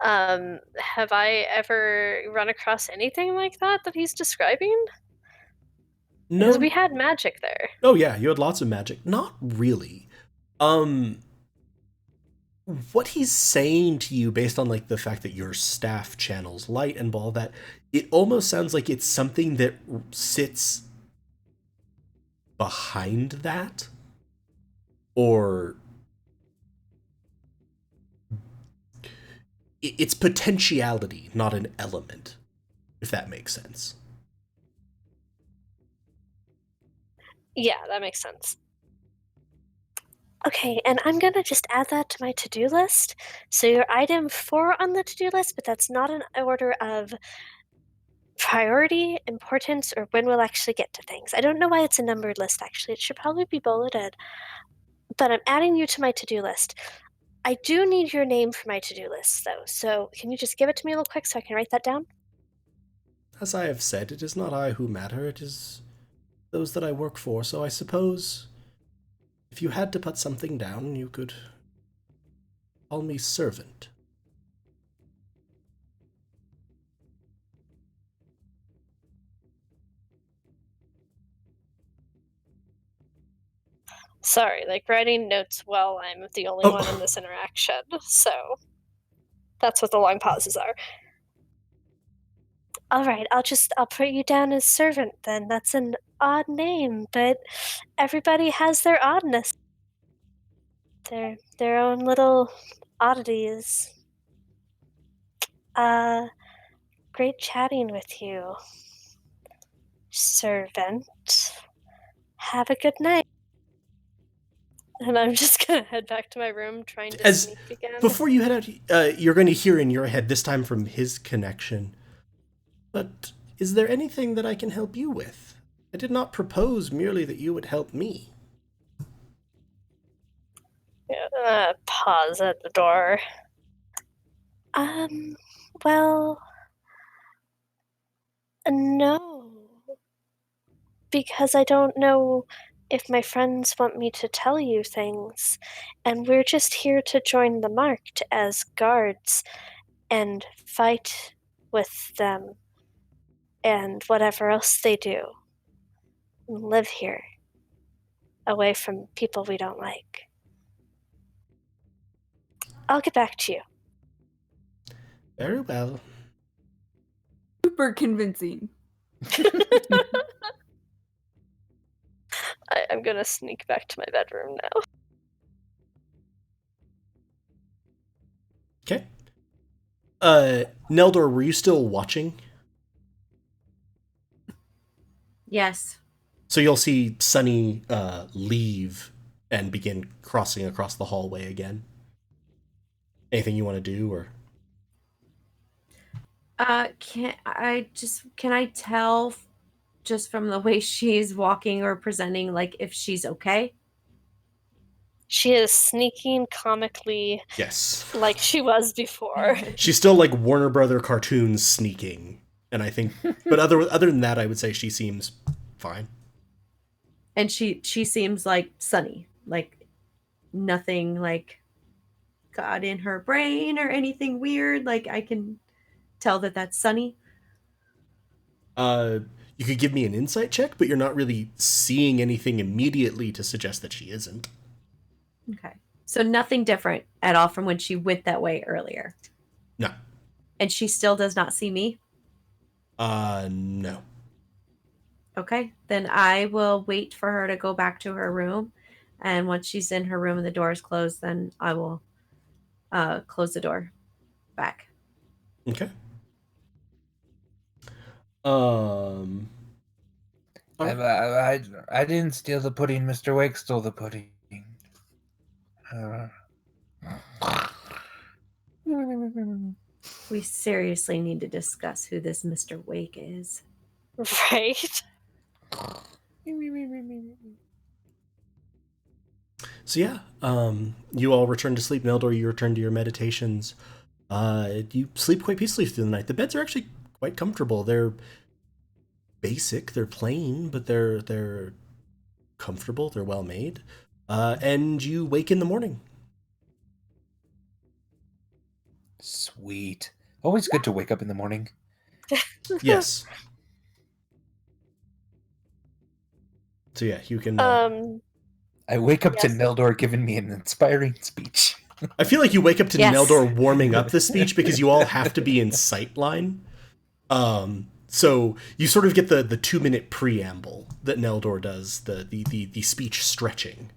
Speaker 3: have I ever run across anything like that he's describing?
Speaker 1: No.
Speaker 3: Because we had magic there.
Speaker 1: Oh yeah, you had lots of magic. Not really. What he's saying to you based on like the fact that your staff channels light and all that, it almost sounds like it's something that sits behind that, or it's potentiality, not an element, if that makes sense.
Speaker 3: Yeah, that makes sense. Okay, and I'm gonna just add that to my to-do list. So you're item 4 on the to-do list, but that's not an order of priority, importance, or when we'll actually get to things. I don't know why it's a numbered list, actually. It should probably be bulleted. But I'm adding you to my to-do list. I do need your name for my to-do list, though. So can you just give it to me real quick so I can write that down?
Speaker 1: As I have said, it is not I who matter, it is those that I work for, so I suppose if you had to put something down, you could call me servant.
Speaker 3: Sorry, like writing notes while I'm the only one in this interaction. So that's what the long pauses are. All right, I'll put you down as servant then. That's an odd name, but everybody has their oddness. Their own little oddities. Great chatting with you, servant. Have a good night. And I'm just gonna head back to my room, trying to sneak again.
Speaker 1: Before you head out, you're going to hear in your head, this time from his connection, but is there anything that I can help you with? I did not propose merely that you would help me.
Speaker 3: Pause at the door. Well, no. because I don't know if my friends want me to tell you things, and we're just here to join the marked as guards and fight with them and whatever else they do. And live here, away from people we don't like. I'll get back to you.
Speaker 1: Very well.
Speaker 4: Super convincing.
Speaker 3: I'm gonna sneak back to my bedroom now.
Speaker 1: Okay. Neldor, were you still watching?
Speaker 5: Yes.
Speaker 1: So you'll see Sunny leave and begin crossing across the hallway again. Anything you want to do, or?
Speaker 5: Can I tell just from the way she's walking or presenting, like, if she's okay?
Speaker 3: She is sneaking comically
Speaker 1: Yes.
Speaker 3: like she was before.
Speaker 1: She's still like Warner Brother cartoons sneaking, and I think, but other than that, I would say she seems fine.
Speaker 5: And she seems like Sunny, like nothing like got in her brain or anything weird. Like I can tell that that's Sunny.
Speaker 1: You could give me an insight check, but you're not really seeing anything immediately to suggest that she isn't.
Speaker 5: Okay. So nothing different at all from when she went that way earlier.
Speaker 1: No.
Speaker 5: And she still does not see me?
Speaker 1: No.
Speaker 5: Okay. Then I will wait for her to go back to her room. And once she's in her room and the door is closed, then I will close the door back.
Speaker 1: Okay.
Speaker 2: I didn't steal the pudding. Mr. Wake stole the pudding.
Speaker 5: We seriously need to discuss who this Mr. Wake is.
Speaker 3: Right?
Speaker 1: So yeah, you all return to sleep. Neldor, you return to your meditations. You sleep quite peacefully through the night. The beds are actually quite comfortable. They're basic, they're plain, but they're comfortable. They're well made. And you wake in the morning.
Speaker 2: Sweet. Always good to wake up in the morning.
Speaker 1: Yes. So yeah, you can.
Speaker 2: I wake up to
Speaker 3: Yes.
Speaker 2: Neldor giving me an inspiring speech.
Speaker 1: I feel like you wake up to
Speaker 5: Yes.
Speaker 1: Neldor warming up the speech because you all have to be in sight line. So you sort of get the 2-minute preamble that Neldor does, the speech stretching.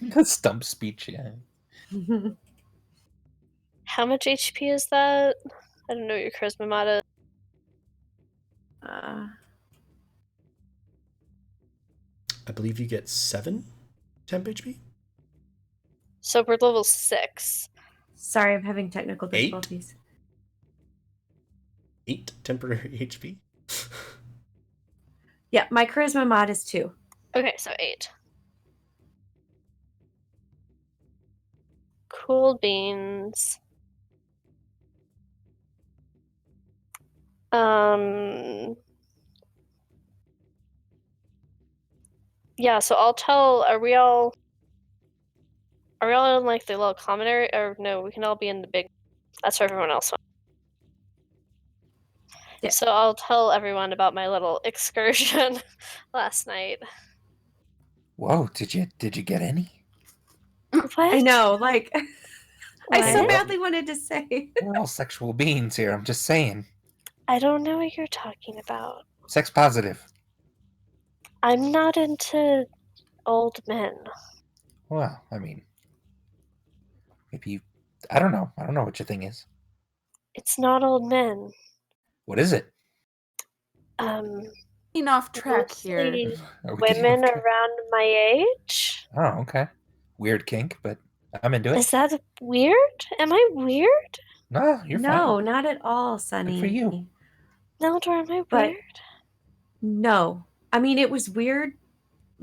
Speaker 2: The stump speech, yeah.
Speaker 3: How much HP is that? I don't know what your charisma mod is.
Speaker 1: I believe you get 7 temp HP.
Speaker 3: So we're level 6.
Speaker 5: Sorry, I'm having technical
Speaker 1: 8?
Speaker 5: difficulties.
Speaker 1: 8 temporary HP.
Speaker 5: Yeah, my charisma mod is 2.
Speaker 3: Okay, so 8. Cool beans. Yeah, so I'll tell, are we all in like the little common area, or no, we can all be in the big, that's where everyone else went.
Speaker 5: Yeah.
Speaker 3: So I'll tell everyone about my little excursion last night.
Speaker 2: Whoa, did you get any?
Speaker 3: What?
Speaker 5: I know, like I so
Speaker 3: What?
Speaker 5: badly wanted to say.
Speaker 2: We're all sexual beings here, I'm just saying.
Speaker 3: I don't know what you're talking about.
Speaker 2: Sex positive.
Speaker 3: I'm not into old men.
Speaker 2: Well, I mean, maybe you... I don't know what your thing is.
Speaker 3: It's not old men.
Speaker 2: What is it?
Speaker 4: Getting off track here.
Speaker 3: Mostly
Speaker 2: Are we getting
Speaker 3: women
Speaker 2: off track?
Speaker 3: around my age.
Speaker 2: Oh, okay. Weird kink, but I'm into it.
Speaker 3: Is that weird? Am I weird?
Speaker 2: No, you're
Speaker 5: No,
Speaker 2: fine.
Speaker 5: not at all, Sunny.
Speaker 2: Good for you.
Speaker 3: Neldor, am I
Speaker 5: But-
Speaker 3: weird?
Speaker 5: No. I mean, it was weird.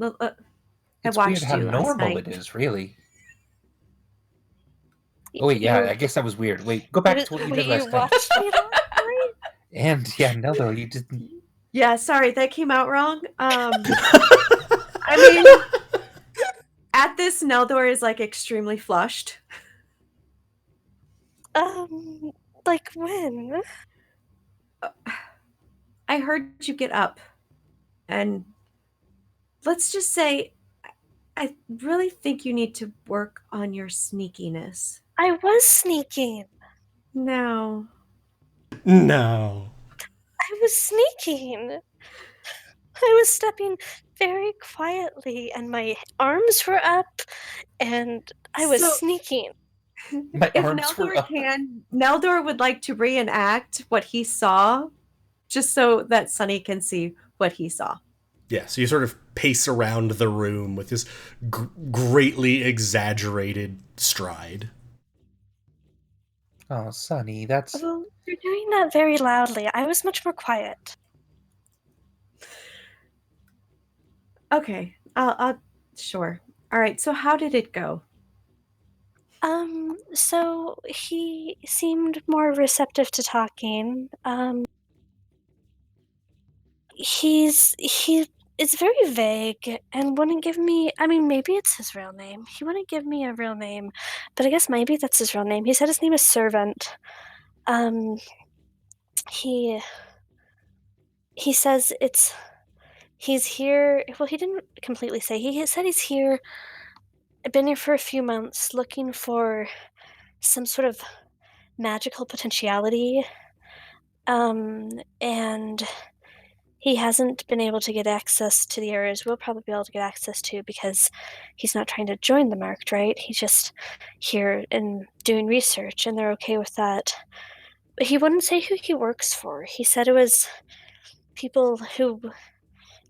Speaker 5: I
Speaker 2: It's
Speaker 5: watched
Speaker 2: weird how
Speaker 5: you last
Speaker 2: normal
Speaker 5: night.
Speaker 2: it is, really. Oh wait, yeah, I guess that was weird. Wait, go back to what you did last
Speaker 3: You
Speaker 2: night.
Speaker 3: watched me last night?
Speaker 2: And yeah, Neldor, you didn't.
Speaker 5: Yeah, sorry, that came out wrong. I mean, at this, Neldor is like extremely flushed.
Speaker 3: Like when?
Speaker 5: I heard you get up, and let's just say, I really think you need to work on your sneakiness.
Speaker 3: I was sneaking.
Speaker 5: No.
Speaker 1: No.
Speaker 3: I was sneaking. I was stepping very quietly, and my arms were up, and I was
Speaker 5: So-
Speaker 3: sneaking.
Speaker 2: My
Speaker 5: If
Speaker 2: arms were
Speaker 5: Neldor
Speaker 2: up.
Speaker 5: can, Neldor would like to reenact what he saw, just so that Sunny can see what he saw.
Speaker 1: Yeah, so you sort of pace around the room with this greatly exaggerated stride.
Speaker 2: Oh, Sunny, that's...
Speaker 3: Well, you're doing that very loudly. I was much more quiet.
Speaker 5: Okay, I'll sure. All right, so how did it go?
Speaker 3: So he seemed more receptive to talking. He is very vague and wouldn't give me, I mean, maybe it's his real name. He wouldn't give me a real name, but I guess maybe that's his real name. He said his name is Servant. Um, he says he's here. Well, he didn't completely say. He said he's here, been here for a few months looking for some sort of magical potentiality. And he hasn't been able to get access to the areas we'll probably be able to get access to because he's not trying to join the marked, right? He's just here and doing research, and they're okay with that. But he wouldn't say who he works for. He said it was people who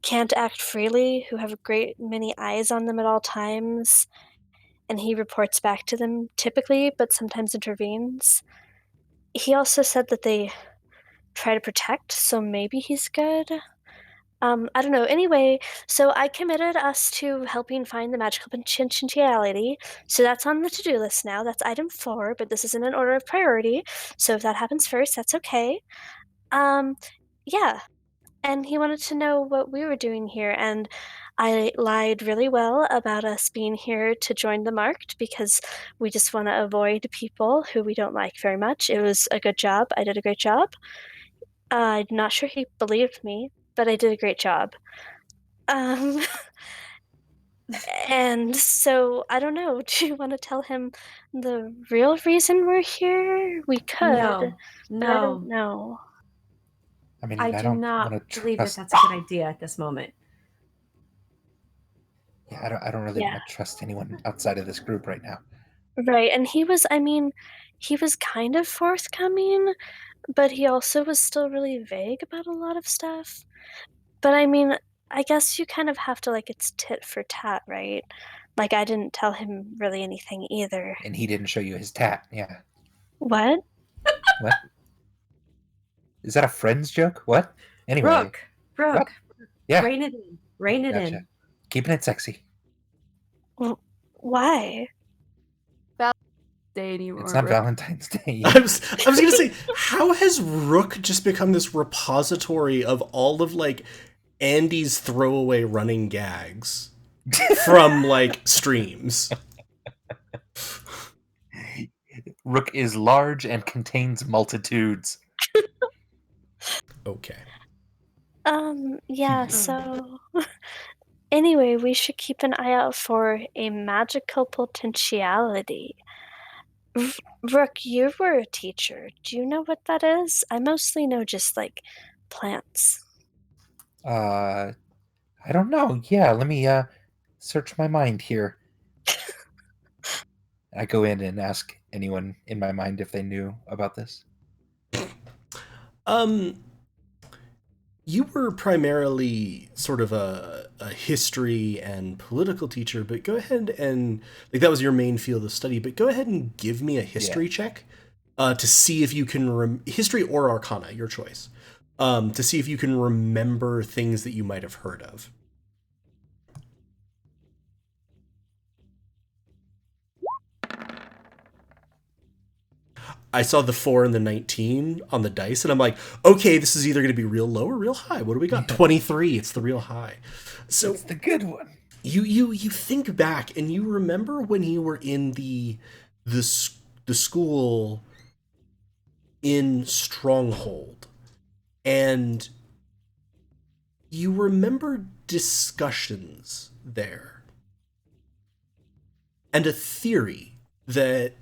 Speaker 3: can't act freely, who have a great many eyes on them at all times, and he reports back to them typically, but sometimes intervenes. He also said that they try to protect, so maybe he's good. I don't know. Anyway, so I committed us to helping find the magical potentiality. So that's on the to-do list now. That's item 4, but this isn't an order of priority. So if that happens first, that's okay. Yeah. And he wanted to know what we were doing here, and I lied really well about us being here to join the marked because we just want to avoid people who we don't like very much. It was a good job. I did a great job. I'm not sure he believed me, but I did a great job. Um, and so I don't know. Do you want to tell him the real reason we're here? We could,
Speaker 5: No,
Speaker 3: but I don't
Speaker 5: no.
Speaker 3: know.
Speaker 2: I mean,
Speaker 5: I
Speaker 2: I
Speaker 5: do
Speaker 2: don't
Speaker 5: not
Speaker 2: want to
Speaker 5: believe that
Speaker 2: trust...
Speaker 5: that's a good idea at this moment.
Speaker 2: Yeah, I don't really
Speaker 3: Yeah.
Speaker 2: want to trust anyone outside of this group right now.
Speaker 3: Right, and he was, I mean, he was kind of forthcoming, but he also was still really vague about a lot of stuff. But I mean, I guess you kind of have to, like, it's tit for tat, right? Like, I didn't tell him really anything either.
Speaker 2: And he didn't show you his tat. Yeah.
Speaker 3: What?
Speaker 2: What? Is that a Friends joke? What? Anyway.
Speaker 5: Brooke,
Speaker 2: What? Yeah.
Speaker 5: rein it in. Rein it
Speaker 2: Gotcha.
Speaker 5: in.
Speaker 2: Keeping it sexy.
Speaker 3: Why?
Speaker 4: Day anymore.
Speaker 2: It's not Valentine's Day.
Speaker 1: I was gonna say, how has Rook just become this repository of all of like Andy's throwaway running gags from like streams?
Speaker 2: Rook is large and contains multitudes.
Speaker 1: Okay.
Speaker 3: Yeah, so anyway, we should keep an eye out for a magical potentiality. Rook, you were a teacher. Do you know what that is? I mostly know just like plants.
Speaker 2: I don't know. Yeah, let me search my mind here. I go in and ask anyone in my mind if they knew about this.
Speaker 1: You were primarily sort of a history and political teacher, but go ahead and, like, that was your main field of study, but go ahead and give me a history check to see if you can, history or arcana, your choice, to see if you can remember things that you might have heard of. I saw the 4 and the 19 on the dice, and I'm like, okay, this is either going to be real low or real high. What do we got? 23. It's the real high. So
Speaker 2: it's the good one.
Speaker 1: You think back, and you remember when you were in the school in Stronghold, and you remember discussions there, and a theory that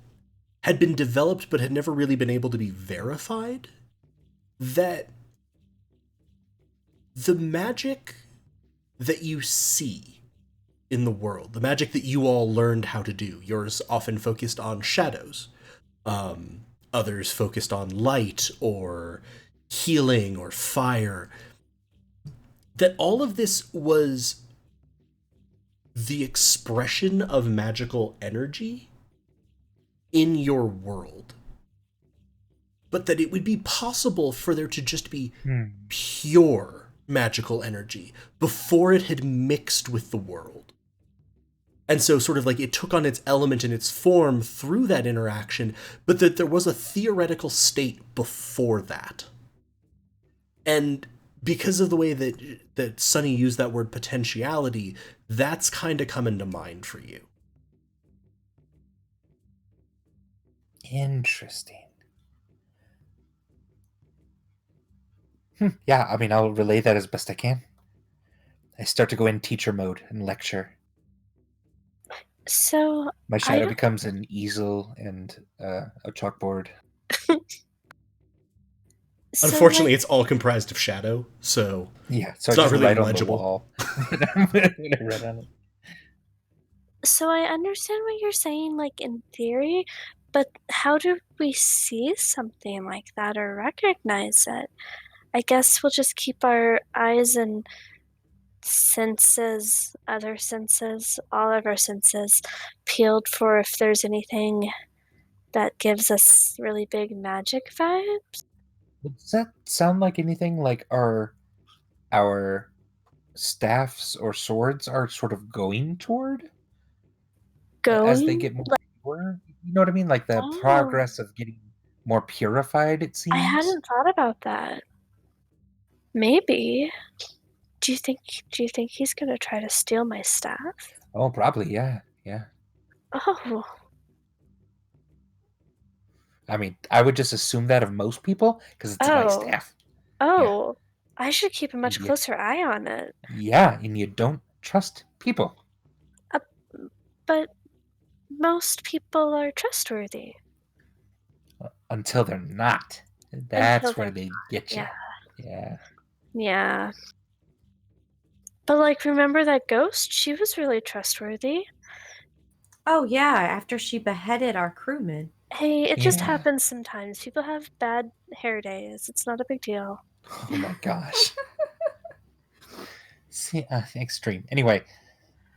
Speaker 1: had been developed but had never really been able to be verified, that the magic that you see in the world, the magic that you all learned how to do, yours often focused on shadows, others focused on light or healing or fire, that all of this was the expression of magical energy in your world, but that it would be possible for there to just be pure magical energy before it had mixed with the world. And so sort of like it took on its element and its form through that interaction, but that there was a theoretical state before that. And because of the way that Sunny used that word potentiality, that's kind of coming to mind for you.
Speaker 2: Interesting. Yeah, I mean, I'll relay that as best I can. I start to go in teacher mode and lecture.
Speaker 3: So
Speaker 2: My shadow becomes an easel and a chalkboard.
Speaker 1: Unfortunately, it's all comprised of shadow, so
Speaker 2: yeah, so
Speaker 1: it's
Speaker 2: I
Speaker 1: not
Speaker 2: just
Speaker 1: really
Speaker 2: write
Speaker 1: legible.
Speaker 2: On the wall when I write on it.
Speaker 3: So I understand what you're saying, like in theory, but how do we see something like that or recognize it? I guess we'll just keep our eyes and senses, other senses, all of our senses peeled for if there's anything that gives us really big magic vibes.
Speaker 2: Does that sound like anything like our staffs or swords are sort of going toward? As they get more pure? You know what I mean? Like the progress of getting more purified, it seems.
Speaker 3: I hadn't thought about that. Maybe. Do you think he's gonna try to steal my staff?
Speaker 2: Oh, probably, yeah.
Speaker 3: Oh.
Speaker 2: I mean, I would just assume that of most people because it's a nice staff.
Speaker 3: Oh. Yeah. I should keep a much closer eye on it.
Speaker 2: Yeah, and you don't trust people.
Speaker 3: But most people are trustworthy.
Speaker 2: Until they're not. That's where they get you.
Speaker 3: Yeah. But like, remember that ghost? She was really trustworthy.
Speaker 5: Oh yeah, after she beheaded our crewman.
Speaker 3: Hey, it just happens sometimes. People have bad hair days. It's not a big deal.
Speaker 2: Oh my gosh. See, extreme. Anyway,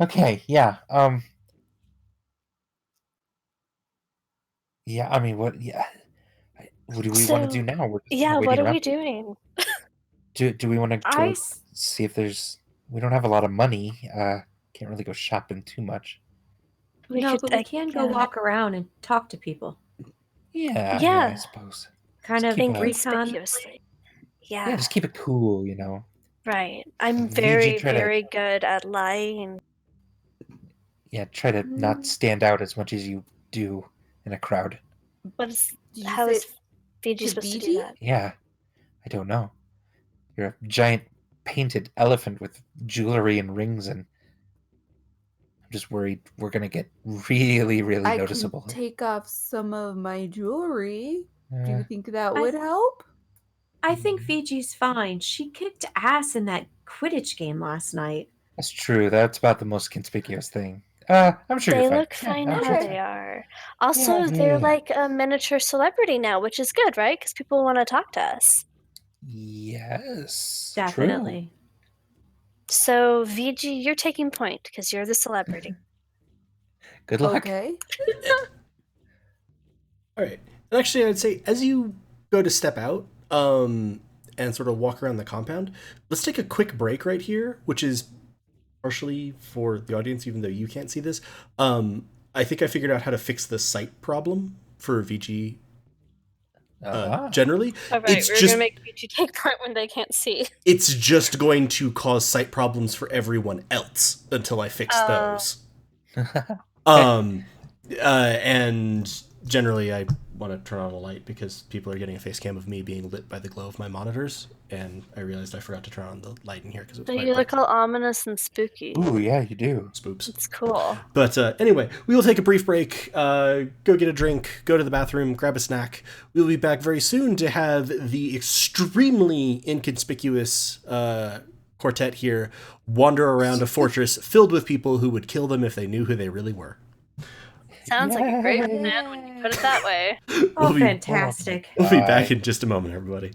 Speaker 2: okay, yeah. Yeah, I mean, what? Yeah, what do we want to do now? We're just
Speaker 3: what are we doing?
Speaker 2: Do we want to go see if there's? We don't have a lot of money. Can't really go shopping too much.
Speaker 5: We can go walk around and talk to people.
Speaker 2: Yeah, I suppose.
Speaker 5: Kind of
Speaker 3: inconspicuously.
Speaker 2: Yeah, just keep it cool, you know.
Speaker 3: Right. I'm very, very good at lying.
Speaker 2: Yeah, try to not stand out as much as you do in a crowd.
Speaker 3: How is Fiji supposed to do that?
Speaker 2: Yeah, I don't know. You're a giant painted elephant with jewelry and rings, and I'm just worried we're gonna get really, really noticeable.
Speaker 4: I can take off some of my jewelry. Do you think that would help?
Speaker 5: I think Fiji's fine. She kicked ass in that Quidditch game last night.
Speaker 2: That's true. That's about the most conspicuous thing. I'm sure
Speaker 3: they
Speaker 2: you're fine.
Speaker 3: Look fine how they are. Also, they're like a miniature celebrity now, which is good, right? Because people want to talk to us.
Speaker 2: Yes.
Speaker 5: Definitely.
Speaker 2: True.
Speaker 3: So, VG, you're taking point because you're the celebrity.
Speaker 2: Good luck.
Speaker 4: Okay.
Speaker 1: All right. And actually, I'd say as you go to step out and sort of walk around the compound, let's take a quick break right here, which is partially for the audience, even though you can't see this. I think I figured out how to fix the sight problem for VG Generally,
Speaker 3: All right,
Speaker 1: it's
Speaker 3: we're
Speaker 1: just
Speaker 3: gonna make BT take part when they can't see.
Speaker 1: it's just going to cause sight problems for everyone else until I fix those. And generally, I want to turn on a light because people are getting a face cam of me being lit by the glow of my monitors, and I realized I forgot to turn on the light in here because it was
Speaker 3: So
Speaker 1: quite
Speaker 3: you
Speaker 1: bright.
Speaker 3: look all ominous and spooky.
Speaker 2: Ooh, yeah, you do.
Speaker 1: Spoops.
Speaker 3: It's cool.
Speaker 1: But anyway, we will take a brief break, go get a drink, go to the bathroom, grab a snack. We'll be back very soon to have the extremely inconspicuous quartet here wander around a fortress filled with people who would kill them if they knew who they really were.
Speaker 3: Sounds like a great plan when you put it that way.
Speaker 5: Oh,
Speaker 1: We'll be-
Speaker 5: fantastic.
Speaker 1: We'll be back in just a moment, everybody.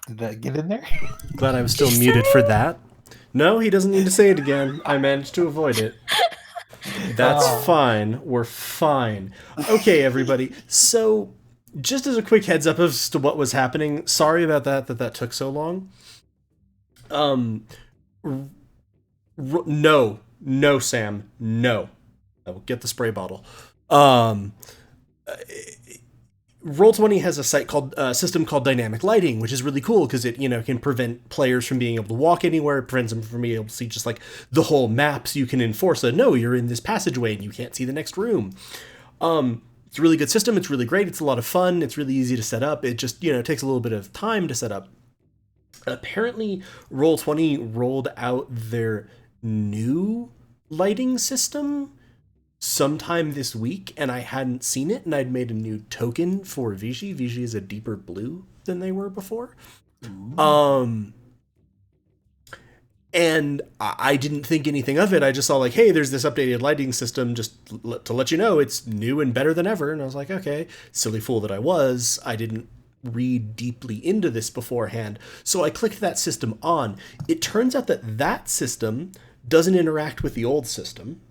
Speaker 2: Did that get in there?
Speaker 1: Glad I was still muted for that. No, he doesn't need to say it again. I managed to avoid it. That's fine. We're fine. Okay, everybody. So, just as a quick heads up as to what was happening, sorry about that took so long. No, Sam, no. I will get the spray bottle. Roll20 has a system called dynamic lighting, which is really cool because it, can prevent players from being able to walk anywhere. It prevents them from being able to see just like the whole map, so you can enforce that, no, you're in this passageway and you can't see the next room. It's a really good system. It's really great. It's a lot of fun. It's really easy to set up. It just, takes a little bit of time to set up. Apparently, Roll20 rolled out their new lighting system sometime this week, and I hadn't seen it, and I'd made a new token for Vici. Vici is a deeper blue than they were before. And I didn't think anything of it. I just saw like, hey, there's this updated lighting system, just to let you know it's new and better than ever. And I was like, okay, silly fool that I was. I didn't read deeply into this beforehand. So I clicked that system on. It turns out that system doesn't interact with the old system.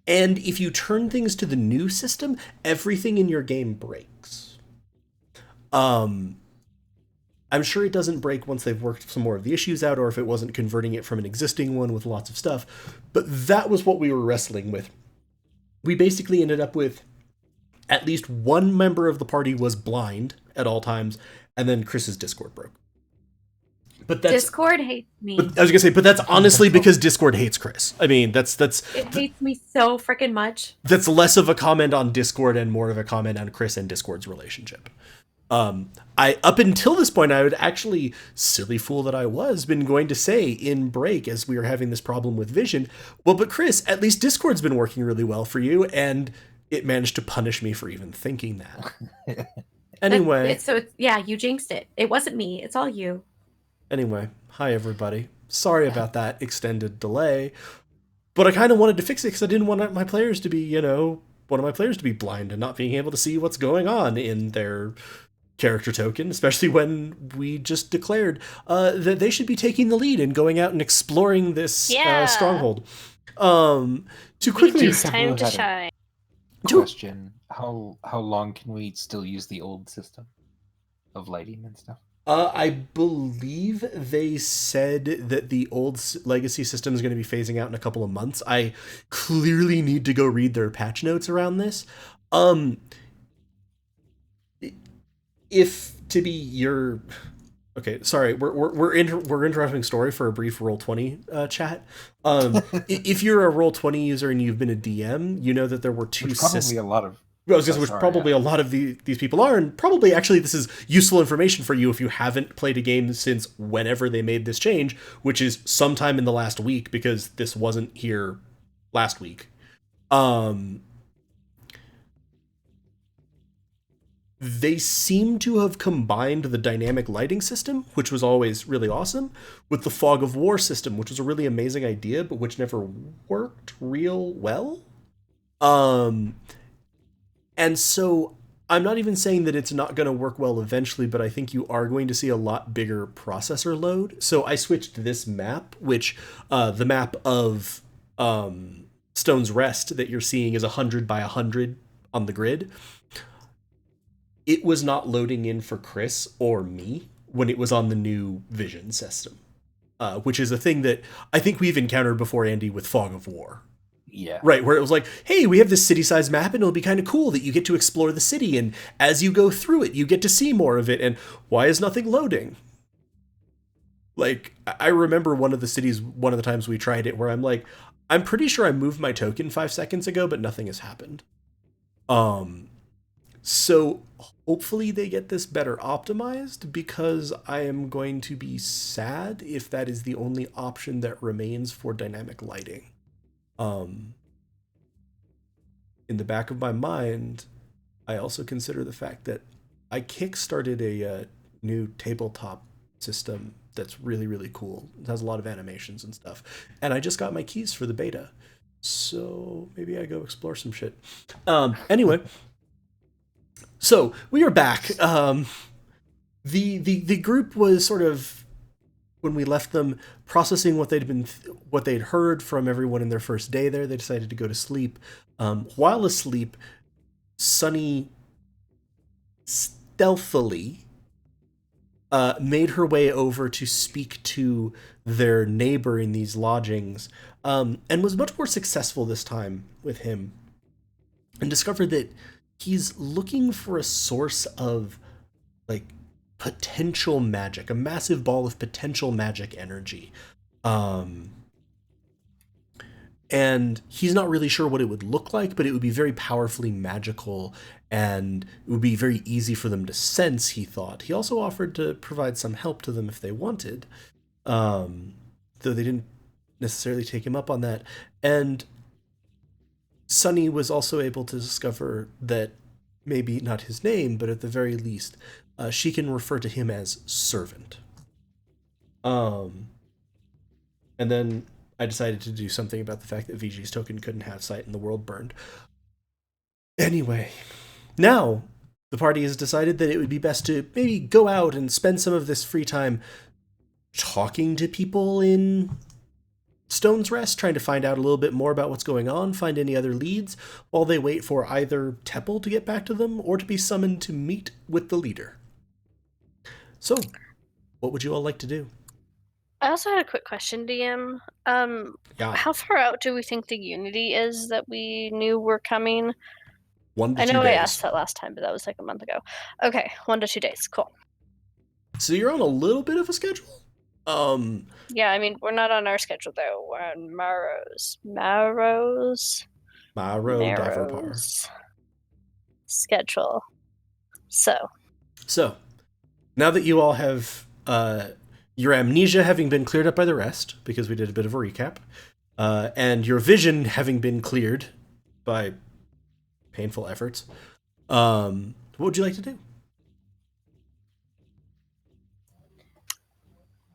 Speaker 1: And if you turn things to the new system, everything in your game breaks. I'm sure it doesn't break once they've worked some more of the issues out, or if it wasn't converting it from an existing one with lots of stuff. But that was what we were wrestling with. We basically ended up with at least one member of the party was blind at all times, and then Chris's Discord broke. But
Speaker 5: Discord hates me.
Speaker 1: I was gonna say, but that's honestly because Discord hates Chris. I mean, it
Speaker 5: hates me so freaking much.
Speaker 1: That's less of a comment on Discord and more of a comment on Chris and Discord's relationship. Up until this point, I would actually, silly fool that I was, been going to say in break as we were having this problem with Vision, well, but Chris, at least Discord's been working really well for you, and it managed to punish me for even thinking that. Anyway.
Speaker 5: You jinxed it. It wasn't me. It's all you.
Speaker 1: Anyway, hi everybody. Sorry about that extended delay, but I kind of wanted to fix it because I didn't want my players to be, one of my players to be blind and not being able to see what's going on in their character token, especially when we just declared that they should be taking the lead and going out and exploring this stronghold. To quickly,
Speaker 3: it's time to shine.
Speaker 2: Question: How long can we still use the old system of lighting and stuff?
Speaker 1: I believe they said that the old legacy system is going to be phasing out in a couple of months. I clearly need to go read their patch notes around this. If to be your... Okay, sorry, we're interrupting story for a brief Roll20 chat. If you're a Roll20 user and you've been a DM, you know that there were two systems.
Speaker 2: Probably a lot of...
Speaker 1: a lot of these people are, and probably actually this is useful information for you if you haven't played a game since whenever they made this change, which is sometime in the last week, because this wasn't here last week. They seem to have combined the dynamic lighting system, which was always really awesome, with the fog of war system, which was a really amazing idea, but which never worked real well. And so I'm not even saying that it's not going to work well eventually, but I think you are going to see a lot bigger processor load. So I switched this map, which the map of Stone's Rest that you're seeing is 100 by 100 on the grid. It was not loading in for Chris or me when it was on the new Vision system, which is a thing that I think we've encountered before, Andy, with Fog of War.
Speaker 2: Yeah.
Speaker 1: Right, where it was like, hey, we have this city-sized map, and it'll be kind of cool that you get to explore the city, and as you go through it, you get to see more of it, and why is nothing loading? Like, I remember one of the times we tried it, where I'm like, I'm pretty sure I moved my token 5 seconds ago, but nothing has happened. So hopefully they get this better optimized, because I am going to be sad if that is the only option that remains for dynamic lighting. In the back of my mind, I also consider the fact that I kickstarted a new tabletop system that's really, really cool. It has a lot of animations and stuff. And I just got my keys for the beta. So maybe I go explore some shit. Anyway, so we are back. The group was sort of, when we left them, processing what they'd heard from everyone in their first day there. They decided to go to sleep. While asleep, Sunny stealthily made her way over to speak to their neighbor in these lodgings, and was much more successful this time with him, and discovered that he's looking for a source of, like, potential magic, a massive ball of potential magic energy. And he's not really sure what it would look like, but it would be very powerfully magical, and it would be very easy for them to sense, he thought. He also offered to provide some help to them if they wanted, though they didn't necessarily take him up on that. And Sunny was also able to discover that maybe not his name, but at the very least, she can refer to him as servant. And then I decided to do something about the fact that VG's token couldn't have sight and the world burned. Anyway, now the party has decided that it would be best to maybe go out and spend some of this free time talking to people in Stone's Rest, trying to find out a little bit more about what's going on, find any other leads, while they wait for either Teppel to get back to them or to be summoned to meet with the leader. So, what would you all like to do?
Speaker 3: I also had a quick question, DM.
Speaker 1: Yeah,
Speaker 3: How far out do we think the Unity is that we knew were coming?
Speaker 1: 1 to
Speaker 3: I
Speaker 1: 2
Speaker 3: know
Speaker 1: days.
Speaker 3: I asked that last time, but that was like a month ago. Okay, 1 to 2 days. Cool.
Speaker 1: So you're on a little bit of a schedule?
Speaker 3: Yeah, I mean, we're not on our schedule, though. We're on Marrow's schedule. So,
Speaker 1: now that you all have your amnesia having been cleared up by the rest, because we did a bit of a recap, and your vision having been cleared by painful efforts, what would you like to do?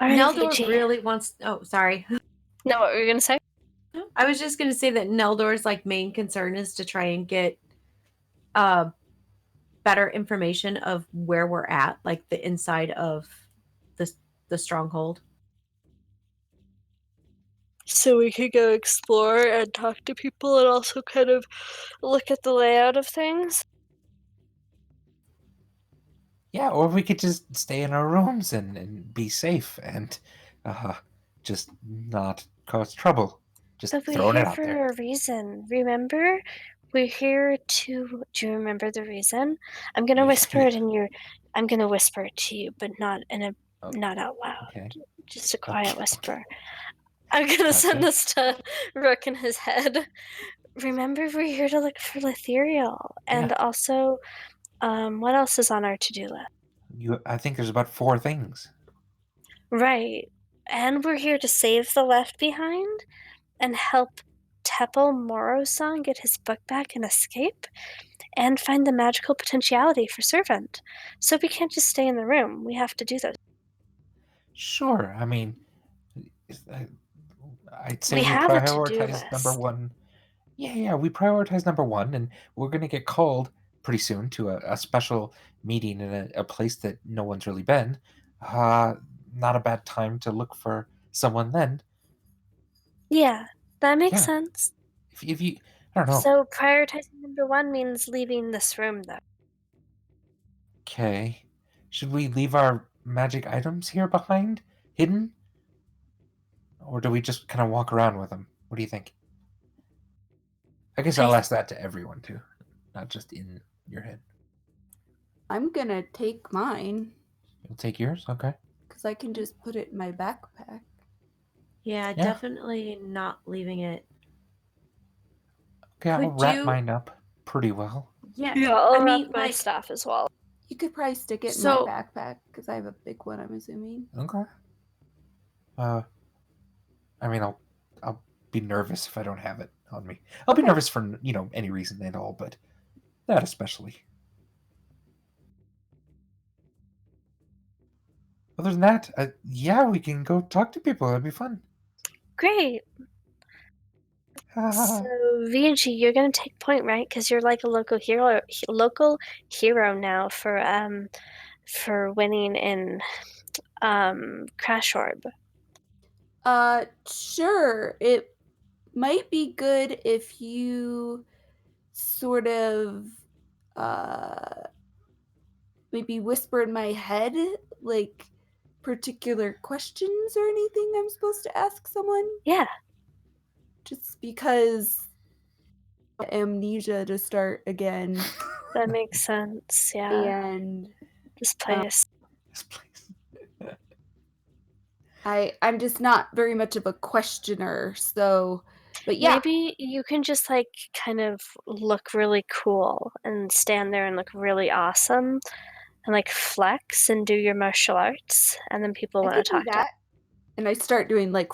Speaker 5: Neldor really wants. Oh, sorry.
Speaker 3: No, what were you gonna say?
Speaker 5: I was just gonna say that Neldor's like main concern is to try and get better information of where we're at, like the inside of the stronghold.
Speaker 3: So we could go explore and talk to people and also kind of look at the layout of things?
Speaker 2: Yeah, or we could just stay in our rooms and be safe and just not cause trouble. Just
Speaker 3: But we're
Speaker 2: throwing it
Speaker 3: here
Speaker 2: out
Speaker 3: for
Speaker 2: there.
Speaker 3: a reason. Remember? We're here to... Do you remember the reason? I'm gonna whisper it in your... I'm gonna whisper it to you, but not in a... not out loud.
Speaker 2: Okay.
Speaker 3: Just a quiet whisper. I'm gonna send this to Rook in his head. Remember, we're here to look for Letherial. And also, what else is on our to-do list?
Speaker 2: I think there's about 4 things.
Speaker 3: Right. And we're here to save the Left Behind and help Teppel Moro-san get his book back and escape, and find the magical potentiality for Servant. So we can't just stay in the room. We have to do those.
Speaker 2: Sure. I mean, I'd say
Speaker 3: We
Speaker 2: we
Speaker 3: have a to-do
Speaker 2: prioritize number
Speaker 3: list.
Speaker 2: 1. Yeah, we prioritize number 1, and we're going to get called pretty soon to a special meeting in a place that no one's really been. Not a bad time to look for someone then.
Speaker 3: Yeah, that makes sense.
Speaker 2: If you, I don't know.
Speaker 3: So prioritizing number 1 means leaving this room, though.
Speaker 2: Okay. Should we leave our magic items here behind, hidden? Or do we just kind of walk around with them? What do you think? I guess I'll ask that to everyone, too. Not just in your head.
Speaker 4: I'm gonna take mine.
Speaker 2: You'll take yours? Okay.
Speaker 4: Because I can just put it in my backpack.
Speaker 5: Yeah, definitely not leaving it.
Speaker 2: Okay, I'll wrap mine up pretty well.
Speaker 5: Yeah,
Speaker 3: I'll wrap my staff as well.
Speaker 4: You could probably stick it in my backpack, because I have a big one, I'm assuming.
Speaker 2: Okay. I mean, I'll be nervous if I don't have it on me. I'll be nervous for, any reason at all, but that especially. Other than that, we can go talk to people. That'd be fun.
Speaker 3: Great. So, VG, you're gonna take point, right? Because you're like a local hero now for for winning in Crash Orb?
Speaker 4: Sure. It might be good if you sort of maybe whisper in my head, like particular questions or anything I'm supposed to ask someone.
Speaker 3: Yeah,
Speaker 4: Just because amnesia to start again.
Speaker 3: that makes sense. Yeah,
Speaker 4: And
Speaker 3: this place.
Speaker 2: This place.
Speaker 4: I'm just not very much of a questioner, so but yeah.
Speaker 3: Maybe you can just like kind of look really cool and stand there and look really awesome and like flex and do your martial arts, and then people
Speaker 4: I
Speaker 3: want
Speaker 4: could
Speaker 3: to
Speaker 4: do
Speaker 3: talk to.
Speaker 4: that. And I start doing like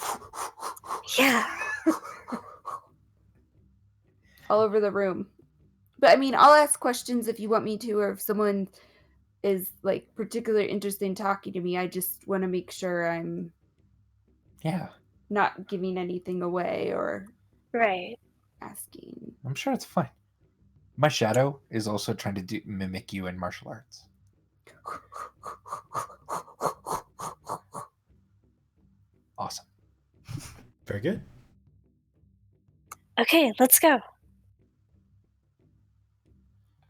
Speaker 3: Yeah.
Speaker 4: all over the room. But I mean, I'll ask questions if you want me to, or if someone is like particularly interested in talking to me. I just want to make sure I'm not giving anything away or
Speaker 3: Right.
Speaker 4: asking.
Speaker 2: I'm sure it's fine. My shadow is also trying to mimic you in martial arts. Awesome.
Speaker 1: Very good.
Speaker 3: Okay, let's go.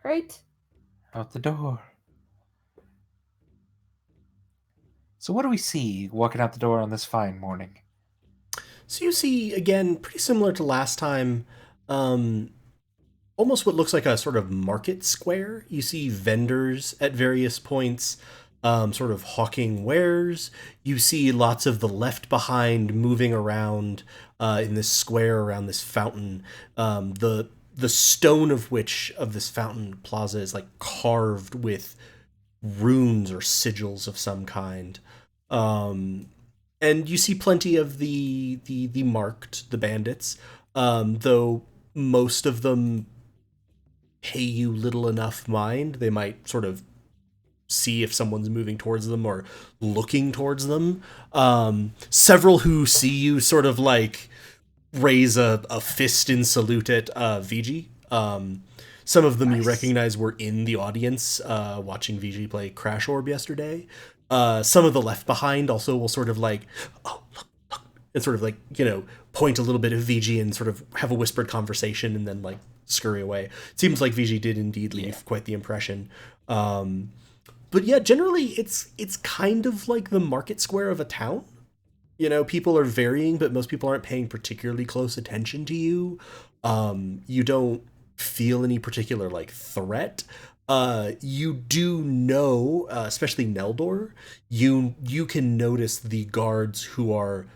Speaker 4: Right?
Speaker 2: Out the door. So what do we see walking out the door on this fine morning?
Speaker 1: So you see, again, pretty similar to last time, almost what looks like a sort of market square. You see vendors at various points, sort of hawking wares. You see lots of the left behind moving around in this square around this fountain. The stone of this fountain plaza is like carved with runes or sigils of some kind. And you see plenty of the marked, the bandits, though most of them pay you little enough mind. They might sort of see if someone's moving towards them or looking towards them. Several who see you sort of like raise a fist in salute at VG. Some of them you recognize were in the audience watching VG play Crash Orb yesterday. Some of the left behind also will sort of like, oh, look, and sort of like, point a little bit at VG and sort of have a whispered conversation and then like scurry away. It seems like VG did indeed leave quite the impression. But yeah, generally it's kind of like the market square of a town. People are varying, but most people aren't paying particularly close attention to you. You don't feel any particular like threat. You do know, especially Neldor, you can notice the guards who are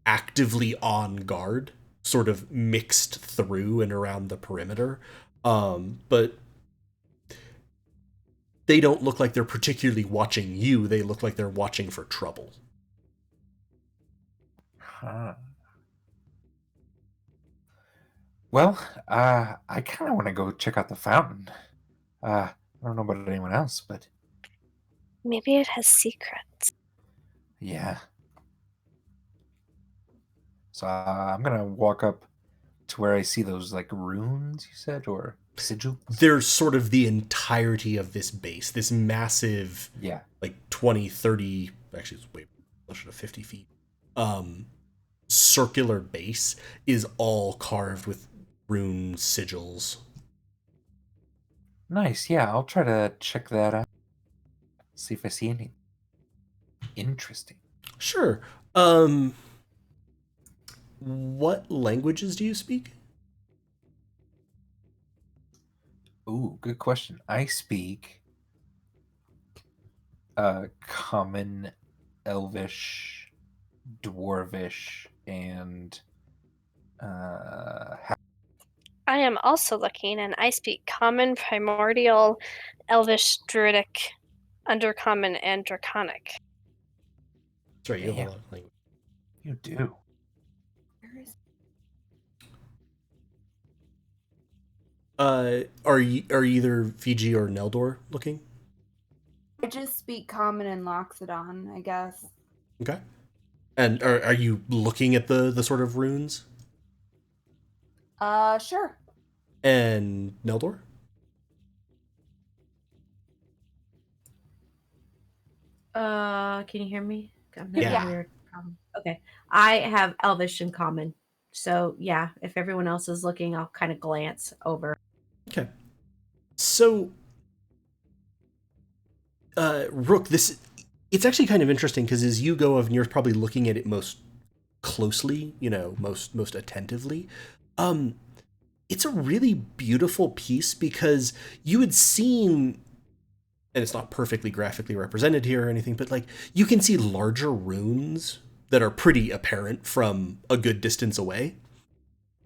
Speaker 1: actively on guard, sort of mixed through and around the perimeter. But they don't look like they're particularly watching you. They look like they're watching for trouble.
Speaker 2: Huh. Well, I kind of want to go check out the fountain. I don't know about anyone else, but
Speaker 3: Maybe it has secrets.
Speaker 2: yeah. So I'm gonna walk up to where I see those like runes you said, or sigils.
Speaker 1: There's sort of the entirety of this base, this massive, like 20, 30, actually it's way closer to 50 feet, circular base is all carved with rune sigils.
Speaker 2: Nice, yeah, I'll try to check that out. See if I see anything interesting.
Speaker 1: Sure. What languages do you speak?
Speaker 2: Ooh, good question. I speak Common, Elvish, Dwarvish, and
Speaker 3: I am also looking, and I speak Common, Primordial, Elvish, Druidic, Undercommon, and Draconic.
Speaker 1: That's right, you have a lot of language.
Speaker 2: You do.
Speaker 1: Are either Fiji or Neldor looking?
Speaker 4: I just speak Common and Loxodon, I guess.
Speaker 1: Okay. And are you looking at the sort of runes?
Speaker 4: Sure.
Speaker 1: And Neldor?
Speaker 5: Can you hear me? I'm having
Speaker 1: Yeah.
Speaker 5: a weird problem. Okay. I have Elvish in common. So yeah, if everyone else is looking, I'll kind of glance over.
Speaker 1: Okay. So, Rook, it's actually kind of interesting because as you go of, and you're probably looking at it most closely, most attentively. It's a really beautiful piece because you had seen, and it's not perfectly graphically represented here or anything, but like you can see larger runes that are pretty apparent from a good distance away.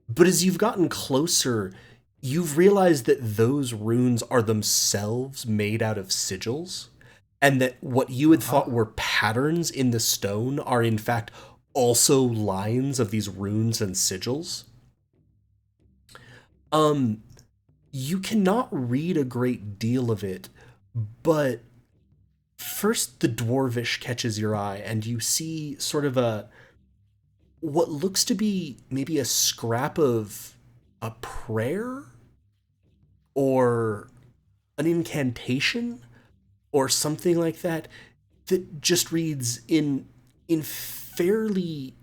Speaker 1: But as you've gotten closer, you've realized that those runes are themselves made out of sigils, and that what you had thought were patterns in the stone are in fact also lines of these runes and sigils. You cannot read a great deal of it, but first the dwarvish catches your eye, and you see sort of what looks to be maybe a scrap of a prayer or an incantation or something like that just reads in fairly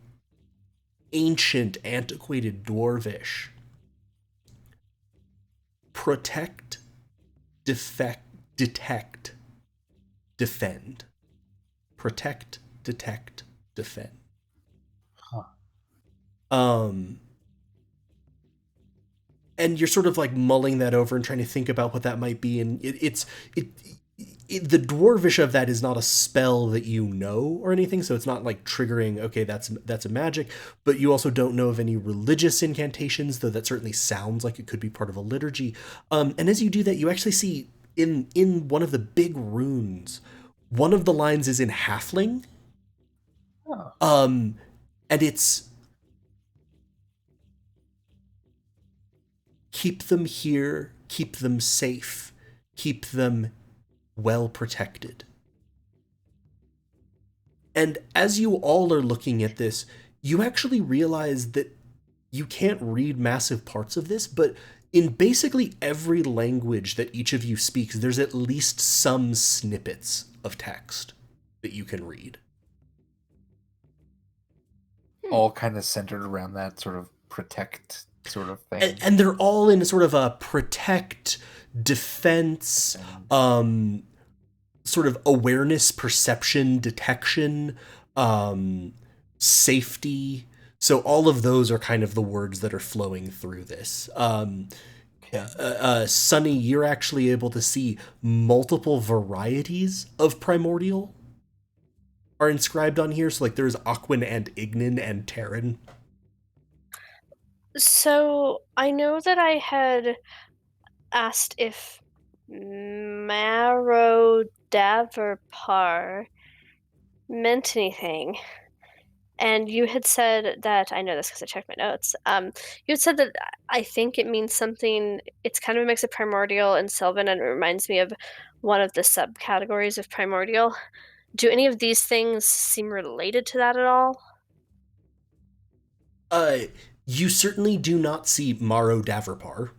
Speaker 1: ancient, antiquated dwarvish. Protect, detect, defend. Protect, detect, defend. And you're sort of like mulling that over and trying to think about what that might be, and the dwarvish of that is not a spell that you know or anything, so it's not like triggering, okay, that's a magic, but you also don't know of any religious incantations, though that certainly sounds like it could be part of a liturgy. And as you do that, you actually see in one of the big runes, one of the lines is in halfling. And it's keep them here, keep them safe, keep them well protected. And as you all are looking at this, you actually realize that you can't read massive parts of this, but in basically every language that each of you speaks, there's at least some snippets of text that you can read.
Speaker 2: All kind of centered around that sort of protect sort of thing.
Speaker 1: And they're all in sort of a protect, defense, sort of awareness, perception, detection, safety. So all of those are kind of the words that are flowing through this. Sunny, you're actually able to see multiple varieties of primordial are inscribed on here. So like there's Aquan and Ignin and Terran.
Speaker 3: So I know that I had asked if Marodaverpar meant anything. And you had said that, I know this because I checked my notes. You had said that I think it means something, it's kind of a mix of primordial and sylvan, and it reminds me of one of the subcategories of primordial. Do any of these things seem related to that at all?
Speaker 1: You certainly do not see Marodaverpar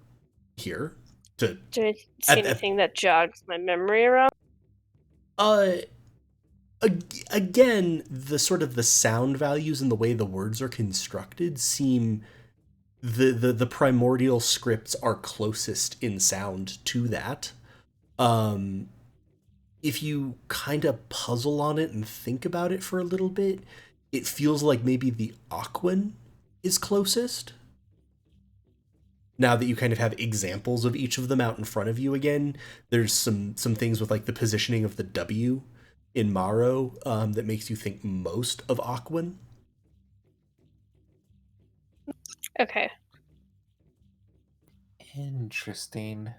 Speaker 1: here.
Speaker 3: Do I see anything that jogs my memory around?
Speaker 1: Again, the sort of the sound values and the way the words are constructed seem the primordial scripts are closest in sound to that. If you kind of puzzle on it and think about it for a little bit, it feels like maybe the Aquan is closest. Now that you kind of have examples of each of them out in front of you again, there's some things with like the positioning of the W in Maro that makes you think most of Aquan.
Speaker 3: Okay.
Speaker 2: Interesting.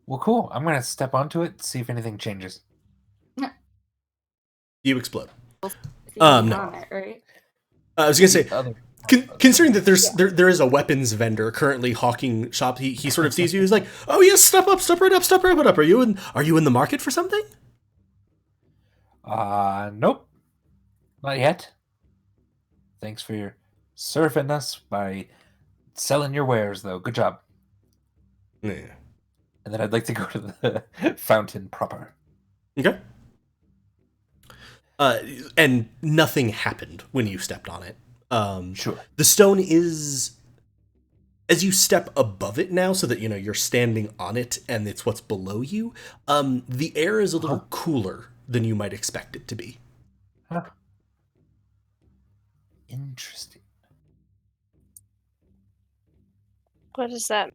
Speaker 2: Well, cool. I'm going to step onto it, see if anything changes.
Speaker 1: You explode.
Speaker 4: No.
Speaker 5: On it, right?
Speaker 1: I was going to say, considering that there is a weapons vendor currently hawking shop, he sort of sees you. He's like, "Oh yes, step right up. Are you in the market for something?"
Speaker 2: Nope, not yet. Thanks for serving us by selling your wares, though. Good job.
Speaker 1: Yeah.
Speaker 2: And then I'd like to go to the fountain proper.
Speaker 1: Okay. And nothing happened when you stepped on it.
Speaker 2: Sure.
Speaker 1: The stone is, as you step above it now, so that you're standing on it and it's what's below you. The air is a little cooler than you might expect it to be.
Speaker 2: Huh. Interesting.
Speaker 3: What is that?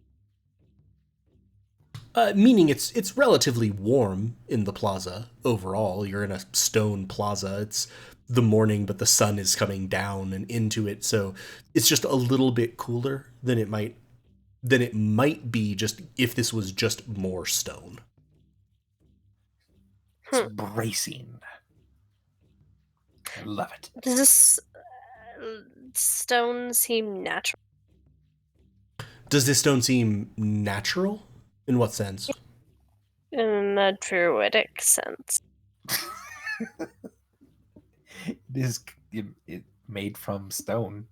Speaker 1: Meaning it's relatively warm in the plaza overall. You're in a stone plaza. It's the morning, but the sun is coming down and into it, so it's just a little bit cooler than it might be just if this was just more stone.
Speaker 2: It's bracing. I love it.
Speaker 3: Does this stone seem natural?
Speaker 1: Does this stone seem natural? In what sense?
Speaker 3: In a druidic sense.
Speaker 2: It made from stone,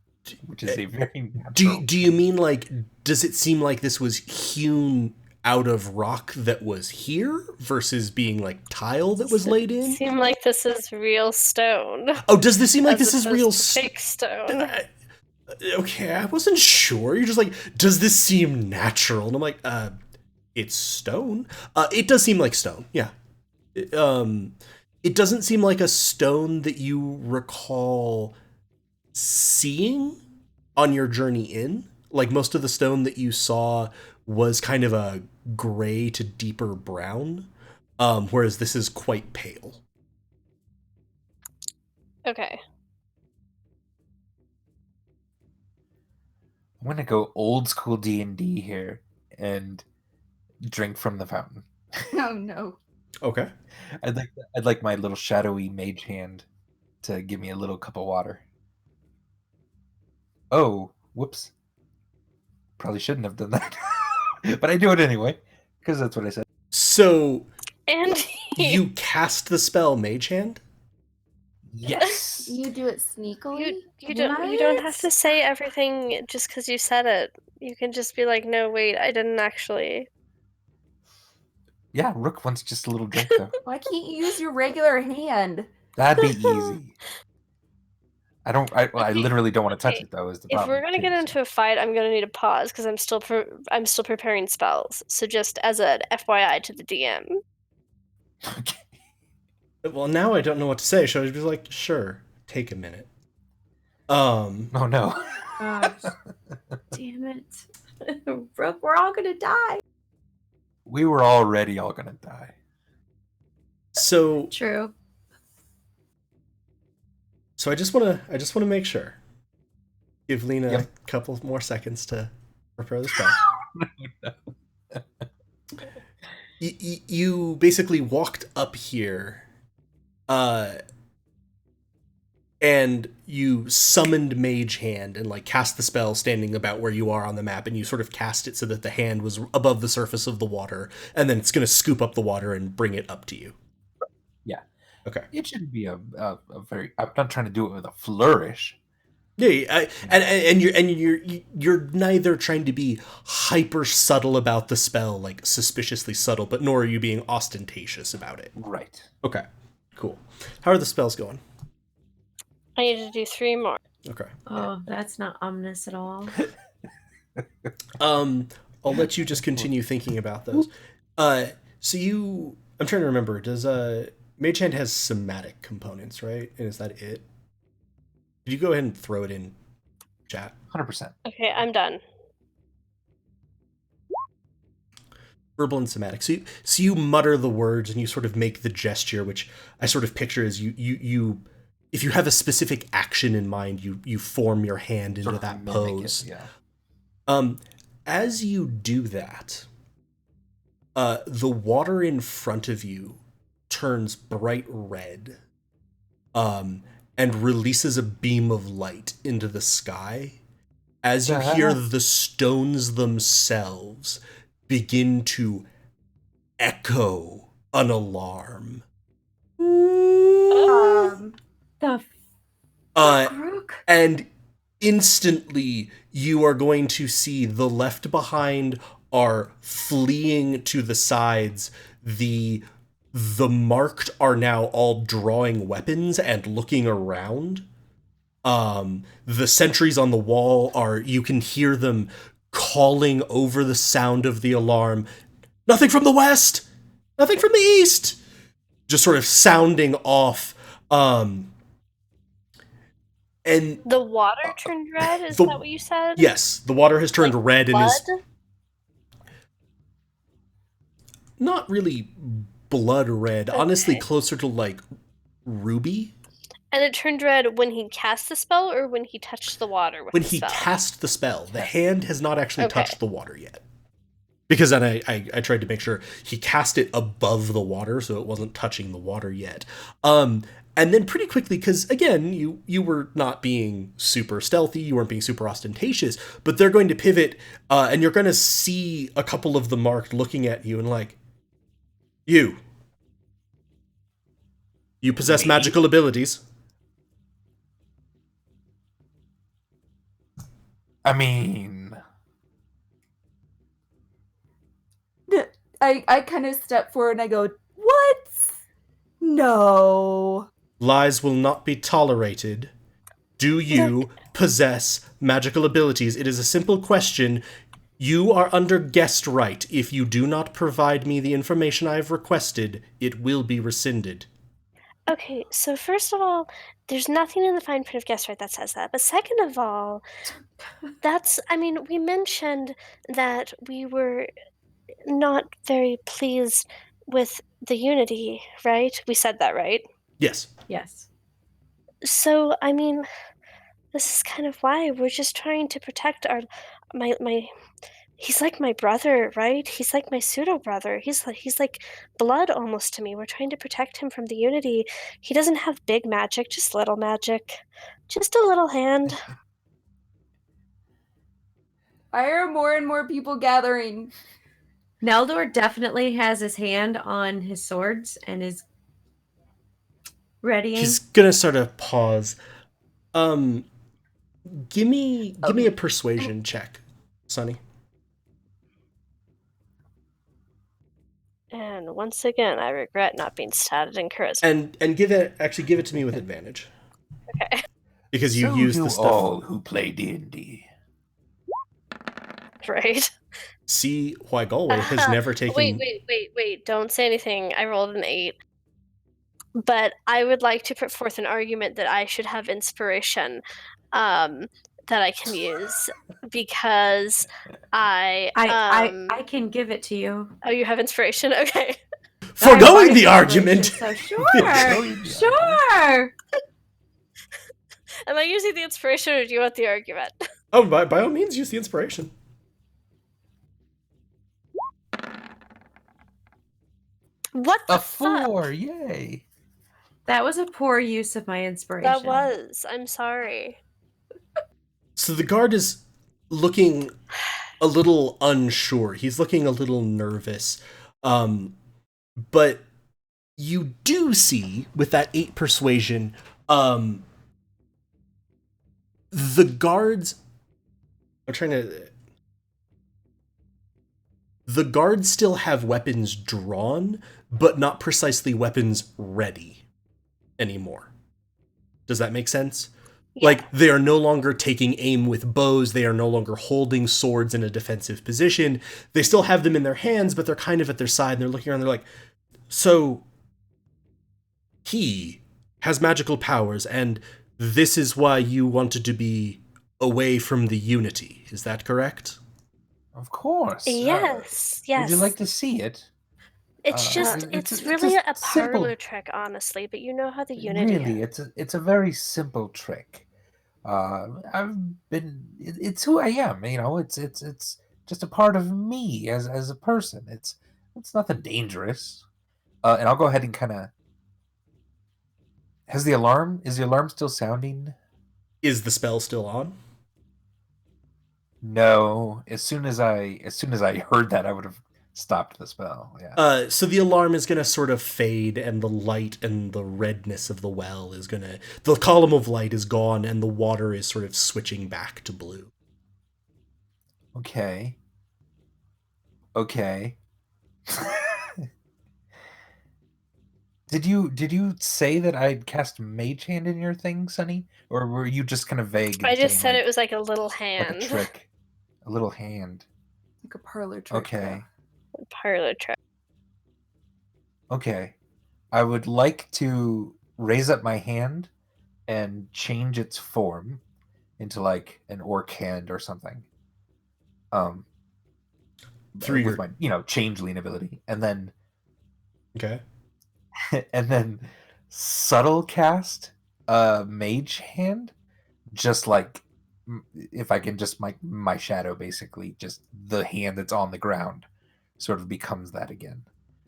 Speaker 2: which is a very natural.
Speaker 1: Do you mean like, does it seem like this was hewn out of rock that was here versus being like tile that was laid in?
Speaker 3: Seem like this is real stone.
Speaker 1: Oh, does this seem like this is real
Speaker 3: fake stone?
Speaker 1: Okay, I wasn't sure. You're just like, does this seem natural? And I'm like, it's stone. It does seem like stone, yeah. It doesn't seem like a stone that you recall seeing on your journey in. Like, most of the stone that you saw was kind of a gray to deeper brown, whereas this is quite pale.
Speaker 3: Okay.
Speaker 2: I'm gonna go old school D&D here and drink from the fountain.
Speaker 4: Oh no.
Speaker 1: Okay.
Speaker 2: I'd like my little shadowy mage hand to give me a little cup of water. Oh, whoops. Probably shouldn't have done that. But I do it anyway, because that's what I said.
Speaker 1: So,
Speaker 3: And
Speaker 1: you cast the spell Mage Hand?
Speaker 2: Yes.
Speaker 4: You do it sneakily?
Speaker 3: you don't have to say everything just because you said it. You can just be like, no, wait, I didn't actually.
Speaker 2: Yeah, Rook wants just a little drink, though.
Speaker 4: Why can't you use your regular hand?
Speaker 2: That'd be easy. I literally don't want to touch
Speaker 3: Okay,
Speaker 2: it, though, is the
Speaker 3: If
Speaker 2: problem.
Speaker 3: we're gonna get into a fight, I'm gonna need a pause because I'm still preparing spells. So just as an FYI to the DM.
Speaker 2: Okay.
Speaker 1: Well, now I don't know what to say. Should I be like, sure, take a minute?
Speaker 2: Oh, no.
Speaker 5: Gosh. Damn it. Brooke, we're all gonna die.
Speaker 2: We were already all gonna die.
Speaker 1: So
Speaker 5: True.
Speaker 1: I just wanna make sure. Give Lena
Speaker 2: Yep.
Speaker 1: a couple more seconds to prepare the spell.
Speaker 2: No.
Speaker 1: You basically walked up here, and you summoned Mage Hand and like cast the spell standing about where you are on the map, and you sort of cast it so that the hand was above the surface of the water, and then it's going to scoop up the water and bring it up to you.
Speaker 2: Yeah.
Speaker 1: Okay.
Speaker 2: It shouldn't be a very. I'm not trying to do it with a flourish.
Speaker 1: Yeah, and you're neither trying to be hyper subtle about the spell, like suspiciously subtle, but nor are you being ostentatious about it.
Speaker 2: Right.
Speaker 1: Okay, cool. How are the spells going?
Speaker 3: I need to do 3 more.
Speaker 1: Okay.
Speaker 5: Oh, that's not ominous at all.
Speaker 1: I'll let you just continue thinking about those. So I'm trying to remember. Does Mage Hand has somatic components, right? And is that it? Did you go ahead and throw it in chat?
Speaker 2: 100%.
Speaker 3: Okay, I'm done.
Speaker 1: Verbal and somatic. So you mutter the words and you sort of make the gesture, which I sort of picture as you if you have a specific action in mind, you form your hand into
Speaker 2: Sort of
Speaker 1: that
Speaker 2: mimic
Speaker 1: pose.
Speaker 2: it, yeah.
Speaker 1: As you do that, the water in front of you turns bright red, and releases a beam of light into the sky as you hear the stones themselves begin to echo an alarm.
Speaker 5: The Rook?
Speaker 1: And instantly you are going to see the left behind are fleeing to the sides. The the marked are now all drawing weapons and looking around. The sentries on the wall you can hear them calling over the sound of the alarm. Nothing from the west! Nothing from the east! Just sort of sounding off. And
Speaker 3: the water turned red, is that what you said?
Speaker 1: Yes, the water has turned red and is not really blood red, honestly closer to like ruby.
Speaker 3: And it turned red when he cast the spell or when he touched the water with
Speaker 1: when
Speaker 3: the
Speaker 1: he
Speaker 3: spell?
Speaker 1: cast the spell. The hand has not actually touched the water yet. Because then I tried to make sure he cast it above the water, so it wasn't touching the water yet. And then pretty quickly, because again, you were not being super stealthy, you weren't being super ostentatious, but they're going to pivot, and you're going to see a couple of the marked looking at you and like, you possess magical abilities.
Speaker 2: I mean,
Speaker 4: I kind of step forward and I go, "What? No.
Speaker 1: Lies will not be tolerated. Do you possess magical abilities? It is a simple question. You are under guest right. If you do not provide me the information I have requested, it will be rescinded."
Speaker 3: Okay, so first of all, there's nothing in the fine print of guest right that says that. But second of all, we mentioned that we were not very pleased with the unity, right? We said that, right?
Speaker 1: Yes.
Speaker 5: Yes.
Speaker 3: So, this is kind of why we're just trying to protect my he's like my brother, right? He's like my pseudo brother. He's like blood almost to me. We're trying to protect him from the unity. He doesn't have big magic, just little magic. Just a little hand.
Speaker 4: I hear more and more people gathering.
Speaker 5: Neldor definitely has his hand on his swords and is readying.
Speaker 1: He's gonna sort of pause. Give me a persuasion check, Sonny.
Speaker 3: And once again, I regret not being statted in charisma.
Speaker 1: And give it to me with advantage.
Speaker 3: Okay.
Speaker 1: Because you
Speaker 2: so
Speaker 1: use
Speaker 2: do
Speaker 1: the stuff.
Speaker 2: all who play D&D.
Speaker 3: Right.
Speaker 1: See why Galway has never taken.
Speaker 3: Wait! Don't say anything. I rolled an 8. But I would like to put forth an argument that I should have inspiration, that I can use because I
Speaker 5: can give it to you.
Speaker 3: Oh, you have inspiration? Okay.
Speaker 1: Foregoing the argument.
Speaker 5: So sure.
Speaker 3: Am I using the inspiration or do you want the argument?
Speaker 1: Oh, by all means, use the inspiration.
Speaker 3: What the
Speaker 2: A
Speaker 3: fuck?
Speaker 2: 4, yay.
Speaker 5: That was a poor use of my inspiration.
Speaker 3: That was. I'm sorry.
Speaker 1: So the guard is looking a little unsure. He's looking a little nervous. But you do see, with that 8 persuasion, the guards are trying to... The guards still have weapons drawn, but not precisely weapons ready anymore. Does that make sense? Yeah. Like, they are no longer taking aim with bows, they are no longer holding swords in a defensive position. They still have them in their hands, but they're kind of at their side, and they're looking around, they're like, so he has magical powers, and this is why you wanted to be away from the unity. Is that correct?
Speaker 2: Of course.
Speaker 3: Yes.
Speaker 2: Would you like to see it?
Speaker 3: It's it's really a parlor trick, honestly, but you know how the unity
Speaker 2: really is. It's a very simple trick. It's who I am, it's just a part of me as a person. It's nothing dangerous. And I'll go ahead and kind of... is the alarm still sounding?
Speaker 1: Is the spell still on?
Speaker 2: No. As soon as I heard that, I would have stopped the spell. Yeah.
Speaker 1: So the alarm is going to sort of fade, and the light and the redness of the well is going to... The column of light is gone, and the water is sort of switching back to blue.
Speaker 2: Okay. Did you say that I'd cast Mage Hand in your thing, Sunny? Or were you just kind of vague?
Speaker 3: I just said
Speaker 2: saying,
Speaker 3: it was like a little
Speaker 2: like
Speaker 3: hand.
Speaker 2: a trick, a little hand.
Speaker 4: Like a parlor trick.
Speaker 2: Okay.
Speaker 3: Parlor trick.
Speaker 2: Okay. I would like to raise up my hand and change its form into like an orc hand or something.
Speaker 1: Through
Speaker 2: with
Speaker 1: your
Speaker 2: my changeling ability, and then
Speaker 1: okay.
Speaker 2: and then subtle cast a mage hand, just like if I can just my shadow, basically just the hand that's on the ground sort of becomes that again.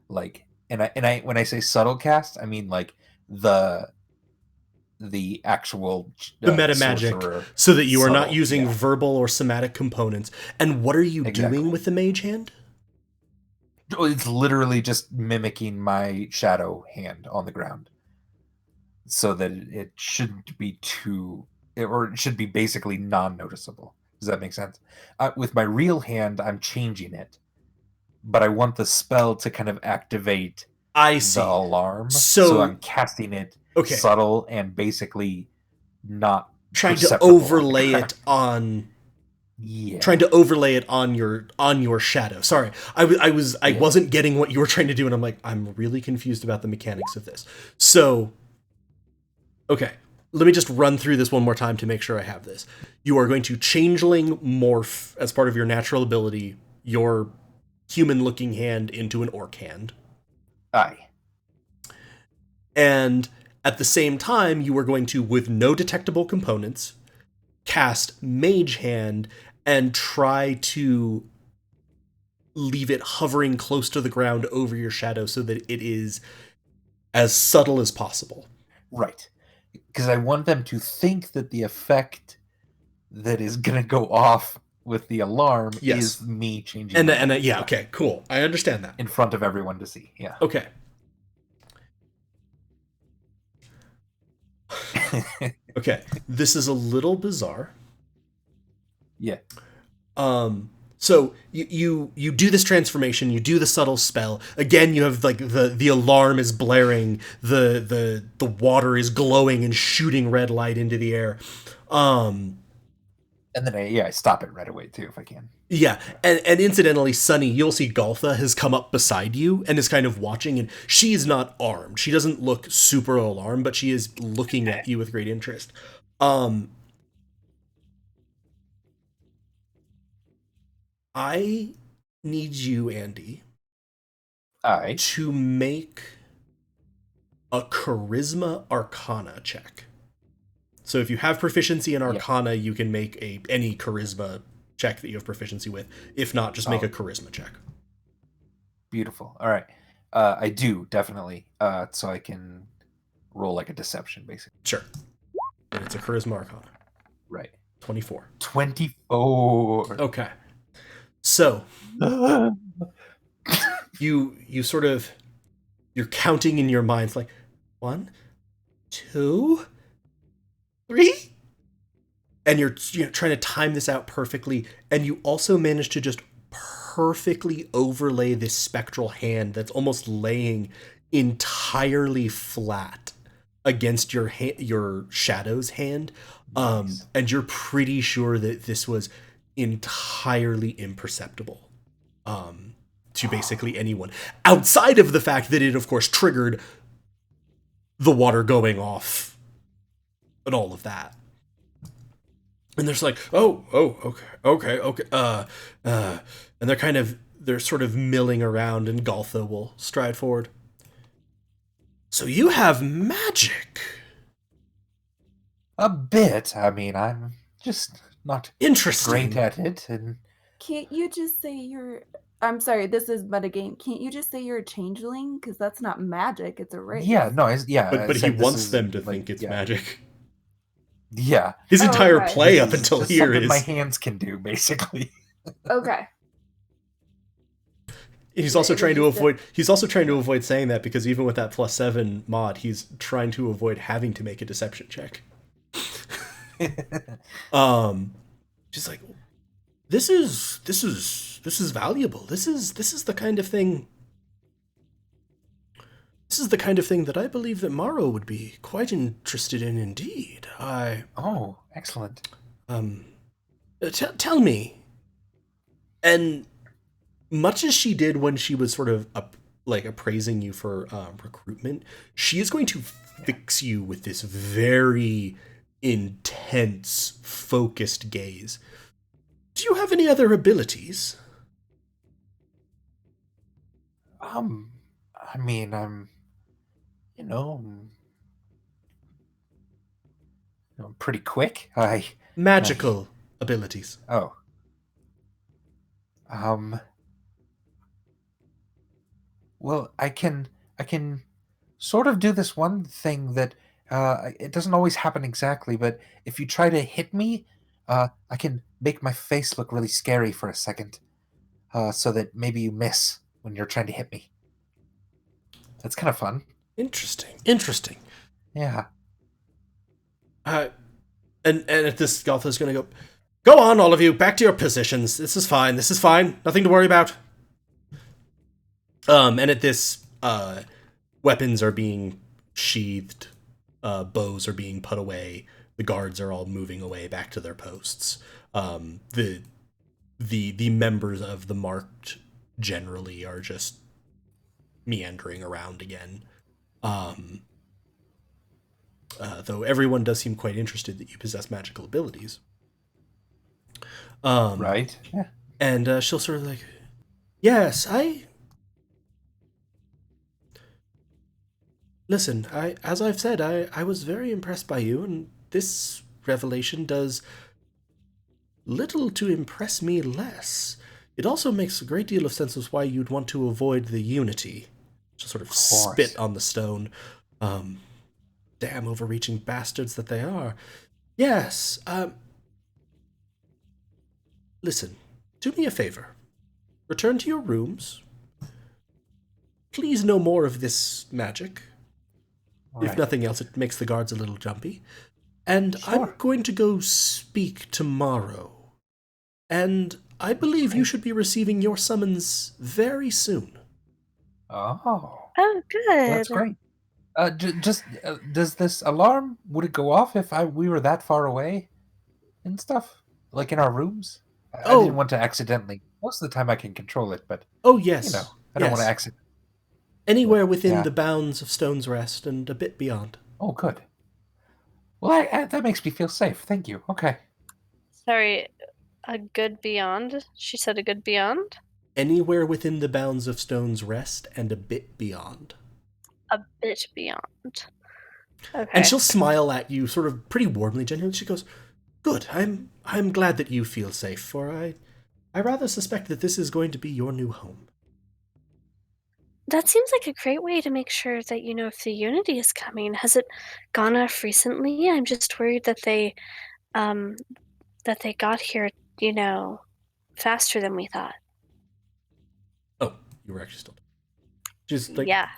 Speaker 2: Like, and I when I say subtle cast, I mean like the actual
Speaker 1: The meta magic,
Speaker 2: sorcerer,
Speaker 1: so that you are not
Speaker 2: subtle,
Speaker 1: using
Speaker 2: yeah.
Speaker 1: verbal or somatic components. And what are you
Speaker 2: Exactly.
Speaker 1: doing with the mage hand?
Speaker 2: It's literally just mimicking my shadow hand on the ground, so that it shouldn't be or it should be basically non-noticeable. Does that make sense? With my real hand, I'm changing it, but I want the spell to kind of activate
Speaker 1: I see.
Speaker 2: the alarm.
Speaker 1: So
Speaker 2: I'm casting it
Speaker 1: okay.
Speaker 2: subtle and basically not
Speaker 1: trying to
Speaker 2: perceptible
Speaker 1: overlay it on.
Speaker 2: Yeah.
Speaker 1: Trying to overlay it on your shadow. Sorry, I wasn't getting what you were trying to do, and I'm like, I'm really confused about the mechanics of this. So, okay, let me just run through this one more time to make sure I have this. You are going to changeling morph as part of your natural ability your human-looking hand into an orc hand.
Speaker 2: Aye.
Speaker 1: And at the same time, you are going to, with no detectable components, cast Mage Hand and try to leave it hovering close to the ground over your shadow so that it is as subtle as possible.
Speaker 2: Right. Because I want them to think that the effect that is going to go off with the alarm is me changing.
Speaker 1: And yeah, okay, cool. I understand that.
Speaker 2: In front of everyone to see. Yeah.
Speaker 1: Okay. Okay. This is a little bizarre.
Speaker 2: Yeah.
Speaker 1: So you do this transformation, you do the subtle spell. Again, you have like the alarm is blaring, the water is glowing and shooting red light into the air.
Speaker 2: And then I stop it right away too if I can.
Speaker 1: Yeah, and incidentally, Sunny, you'll see Galtha has come up beside you and is kind of watching, and she's not armed. She doesn't look super alarmed, but she is looking at you with great interest. I need you, Andy, to make a Charisma Arcana check. So if you have proficiency in Arcana, you can make any Charisma check that you have proficiency with. If not, just make a Charisma check.
Speaker 2: Beautiful. All right. I do, definitely. So I can roll like a deception, basically.
Speaker 1: Sure. And it's a Charisma Arcana.
Speaker 2: Right.
Speaker 1: 24.
Speaker 2: 24.
Speaker 1: Okay. So you sort of, you're counting in your mind, like 1, 2, 3, and you're trying to time this out perfectly, and you also manage to just perfectly overlay this spectral hand that's almost laying entirely flat against your shadow's hand.
Speaker 2: Nice.
Speaker 1: And you're pretty sure that this was entirely imperceptible to basically anyone, outside of the fact that it of course triggered the water going off and all of that. And there's like, okay. And they're sort of milling around, and Galtha will stride forward. So you have magic.
Speaker 2: A bit. I mean, I'm just not
Speaker 1: interesting.
Speaker 2: Great at it. And
Speaker 4: can't you just say you're... I'm sorry, this is metagame. Can't you just say you're a changeling? Because that's not magic, it's a race.
Speaker 2: Yeah, no,
Speaker 1: But he wants them to think it's magic.
Speaker 2: Yeah.
Speaker 1: His entire play up until here is
Speaker 2: my hands can do, basically.
Speaker 4: Okay.
Speaker 1: He's also trying to avoid saying that, because even with that +7 mod, he's trying to avoid having to make a deception check. Just like, this is valuable. This is the kind of thing This is the kind of thing that I believe that Morrow would be quite interested in indeed.
Speaker 2: Oh, excellent.
Speaker 1: Tell me, and much as she did when she was sort of appraising you for recruitment, she is going to fix you with this very intense, focused gaze. Do you have any other abilities?
Speaker 2: I mean, I'm pretty quick.
Speaker 1: Magical abilities.
Speaker 2: Oh. Well, I can sort of do this one thing that it doesn't always happen exactly, but if you try to hit me, I can make my face look really scary for a second, so that maybe you miss when you're trying to hit me. That's kind of fun.
Speaker 1: Interesting.
Speaker 2: Yeah.
Speaker 1: And at this, Gotha's going to go on, all of you, back to your positions. This is fine. Nothing to worry about. And at this, weapons are being sheathed, bows are being put away, the guards are all moving away back to their posts. The members of the marked generally are just meandering around again. Though everyone does seem quite interested that you possess magical abilities.
Speaker 2: Right. Yeah.
Speaker 1: And she'll sort of yes, Listen, as I've said, I was very impressed by you, and this revelation does little to impress me less. It also makes a great deal of sense as why you'd want to avoid the unity. Just sort of spit on the stone. Damn overreaching bastards that they are. Yes, listen, do me a favor. Return to your rooms. Please no more of this magic. Right. If nothing else, it makes the guards a little jumpy. And sure. I'm going to go speak tomorrow. And I believe you should be receiving your summons very soon.
Speaker 2: Oh.
Speaker 3: Oh, good.
Speaker 2: Well, that's great. Does this alarm, would it go off if we were that far away and stuff? Like in our rooms? I didn't want to accidentally. Most of the time I can control it, but...
Speaker 1: Oh, yes.
Speaker 2: I don't want to accidentally.
Speaker 1: Anywhere within the bounds of Stone's Rest and a bit beyond.
Speaker 2: Oh, good. Well, that makes me feel safe. Thank you. Okay.
Speaker 3: Sorry, a good beyond? She said a good beyond?
Speaker 1: Anywhere within the bounds of Stone's Rest and a bit beyond.
Speaker 3: A bit beyond. Okay.
Speaker 1: And she'll smile at you sort of pretty warmly, genuinely. She goes, good, I'm glad that you feel safe, for I rather suspect that this is going to be your new home.
Speaker 3: That seems like a great way to make sure that you know if the Unity is coming. Has it gone off recently? I'm just worried that they got here, faster than we thought.
Speaker 1: Oh, you were actually still. She's like,
Speaker 3: yeah.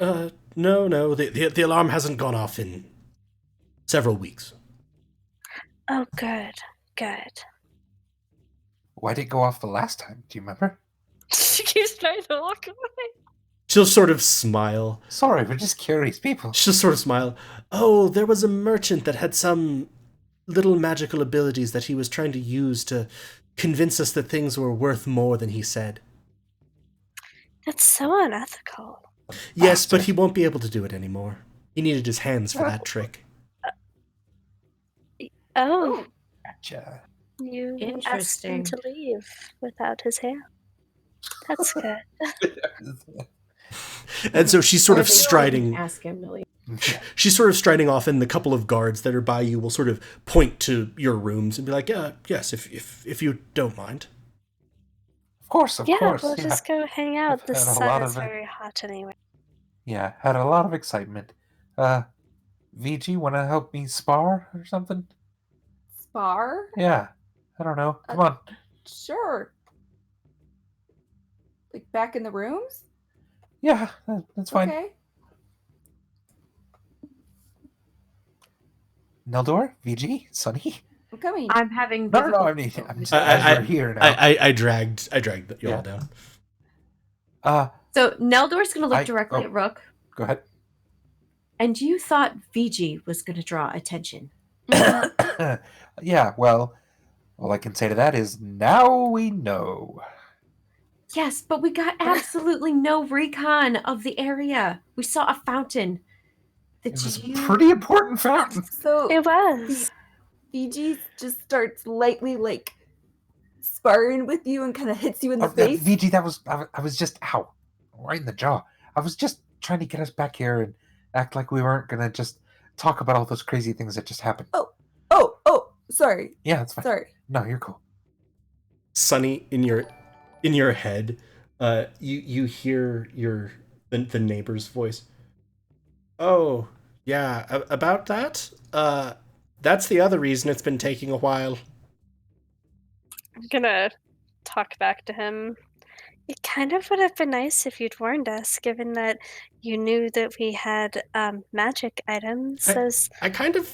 Speaker 1: No, the alarm hasn't gone off in several weeks.
Speaker 3: Oh, good.
Speaker 2: Why did it go off the last time? Do you remember?
Speaker 3: She keeps trying to walk away.
Speaker 1: She'll sort of smile.
Speaker 2: Sorry, we're just curious people.
Speaker 1: She'll sort of smile. Oh, there was a merchant that had some little magical abilities that he was trying to use to convince us that things were worth more than he said.
Speaker 3: That's so unethical.
Speaker 1: Yes, but he won't be able to do it anymore. He needed his hands for that trick.
Speaker 3: Oh.
Speaker 2: Gotcha.
Speaker 3: You asked him to leave without his hand. That's good.
Speaker 1: And so she's sort of striding.
Speaker 5: Ask him to leave.
Speaker 1: She's sort of striding off, and the couple of guards that are by you will sort of point to your rooms and be like, yes, if you don't mind.
Speaker 2: Of course.
Speaker 3: Yeah, we'll just go hang out. The sun is very hot anyway.
Speaker 2: Yeah, had a lot of excitement. VG, want to help me spar or something?
Speaker 4: Spar?
Speaker 2: Yeah, I don't know. Come on.
Speaker 4: Sure. Like back in the rooms?
Speaker 2: Yeah, that's fine.
Speaker 4: Okay.
Speaker 2: Neldor, VG, Sunny.
Speaker 4: I'm coming.
Speaker 5: I'm having
Speaker 2: No, I'm just we're here now.
Speaker 1: I dragged you all down.
Speaker 5: So Neldor's going to look directly at Rook.
Speaker 2: Go ahead.
Speaker 5: And you thought Fiji was going to draw attention.
Speaker 2: Yeah, well, all I can say to that is now we know.
Speaker 5: Yes, but we got absolutely no recon of the area. We saw a fountain.
Speaker 2: It was a pretty important fountain.
Speaker 4: So
Speaker 3: It was.
Speaker 4: Fiji just starts lightly like sparring with you and kind of hits you in the
Speaker 2: Oh,
Speaker 4: face.
Speaker 2: VG, I was just right in the jaw. I was just trying to get us back here and act like we weren't gonna just talk about all those crazy things that just happened.
Speaker 4: Oh, sorry.
Speaker 2: Yeah, that's fine.
Speaker 4: Sorry.
Speaker 2: No, you're cool.
Speaker 1: Sunny, in your head, you hear the neighbor's voice. Oh, yeah, about that? That's the other reason it's been taking a while.
Speaker 3: I'm gonna talk back to him. It kind of would have been nice if you'd warned us, given that you knew that we had magic items. Those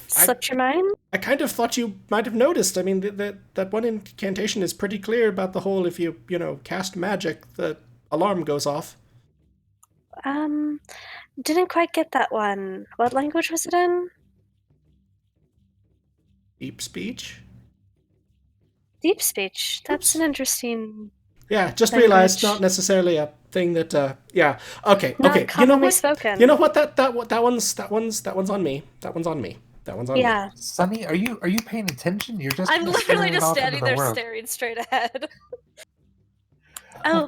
Speaker 3: slipped your mind?
Speaker 1: I kind of thought you might have noticed. I mean, that one incantation is pretty clear about the whole, if you cast magic, the alarm goes off.
Speaker 3: Didn't quite get that one. What language was it in?
Speaker 1: Deep speech?
Speaker 3: Deep speech. That's an interesting...
Speaker 1: Yeah, just
Speaker 3: language.
Speaker 1: realized not necessarily a thing that, yeah. Okay,
Speaker 3: Not
Speaker 1: okay.
Speaker 3: commonly spoken.
Speaker 1: You know what? That one's on me. That one's on me.
Speaker 3: Yeah.
Speaker 2: Sunny, are you paying attention? You're just
Speaker 3: I'm literally
Speaker 2: staring
Speaker 3: just
Speaker 2: off into
Speaker 3: standing
Speaker 2: the
Speaker 3: there
Speaker 2: world.
Speaker 3: staring straight ahead.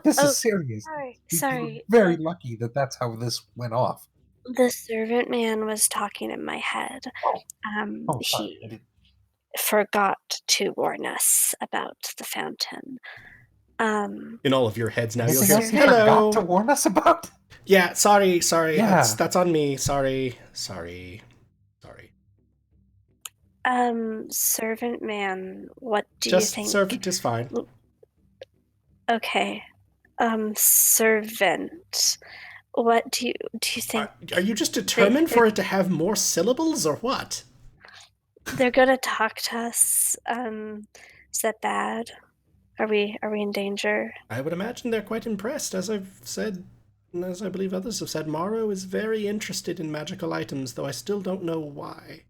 Speaker 2: This is serious.
Speaker 3: Sorry.
Speaker 2: You're very lucky that that's how this went off.
Speaker 3: The servant man was talking in my head.
Speaker 2: Sorry.
Speaker 3: He forgot to warn us about the fountain.
Speaker 1: In all of your heads now, you'll
Speaker 2: Anything
Speaker 1: hear,
Speaker 2: else he
Speaker 1: hello.
Speaker 2: forgot to warn us about?
Speaker 1: Yeah, sorry.
Speaker 2: Yeah.
Speaker 1: That's on me. Sorry.
Speaker 3: Servant man, what do you
Speaker 1: Just
Speaker 3: think?
Speaker 1: servant is fine.
Speaker 3: Okay. Servant. What do you think?
Speaker 1: Are you just determined for it to have more syllables or what?
Speaker 3: They're gonna talk to us. Is that bad? Are we in danger?
Speaker 1: I would imagine they're quite impressed. As I've said, and as I believe others have said, Morrow is very interested in magical items, though I still don't know why.